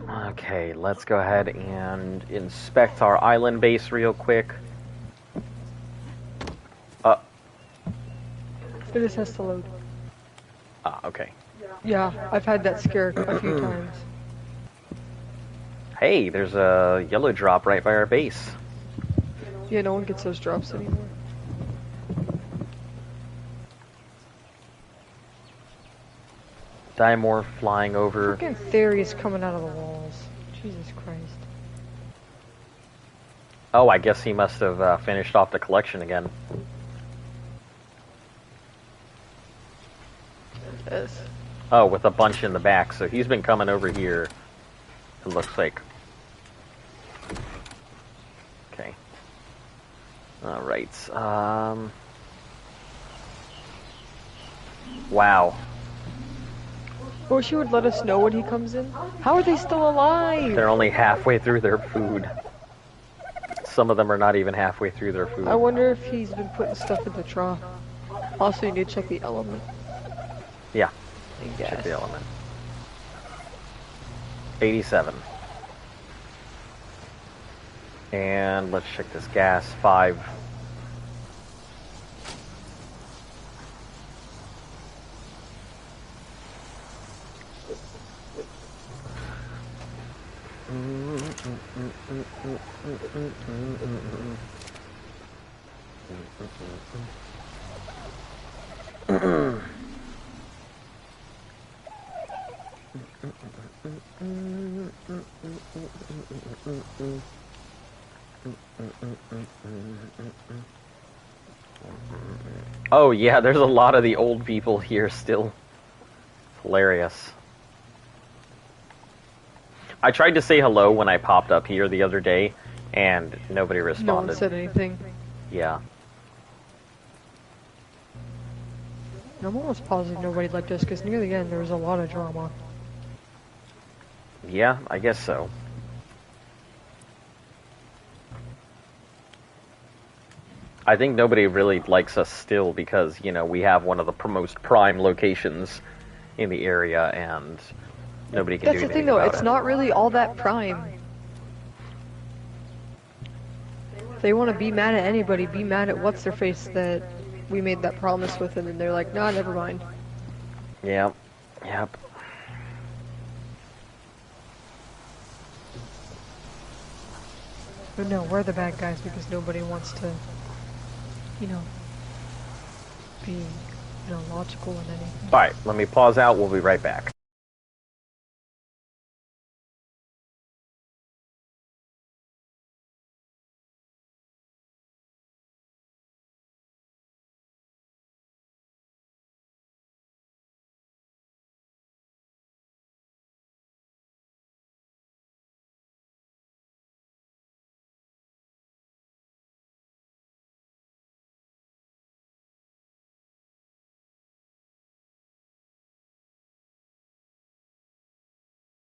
Okay, let's go ahead and inspect our island base real quick. It just has to load. Okay. Yeah, I've had that scare a few times. Hey, there's a yellow drop right by our base. Yeah, no one gets those drops anymore. Dimorph flying over. Fucking theories coming out of the walls. Jesus Christ. Oh, I guess he must have finished off the collection again. Yes. Oh, with a bunch in the back, so he's been coming over here. It looks like. Okay. Alright, wow. Wish you would let us know when he comes in. How are they still alive? They're only halfway through their food. Some of them are not even halfway through their food. I wonder if he's been putting stuff in the trough. Also, you need to check the element. Yeah. Check Check the element. 87. And let's check this gas. 5. Oh yeah, there's a lot of the old people here still. Hilarious. I tried to say hello when I popped up here the other day, and nobody responded. No one said anything. Yeah. I'm almost positive nobody liked us, because near the end there was a lot of drama. Yeah, I guess so. I think nobody really likes us still because, you know, we have one of the most prime locations in the area, and nobody can do anything about it. That's the thing, though. It's not really all that prime. If they want to be mad at anybody, be mad at what's-their-face that we made that promise with, and then they're like, nah, never mind. Yep. Yep. But no, we're the bad guys because nobody wants to, you know, be, logical in anything. Alright, let me pause out. We'll be right back.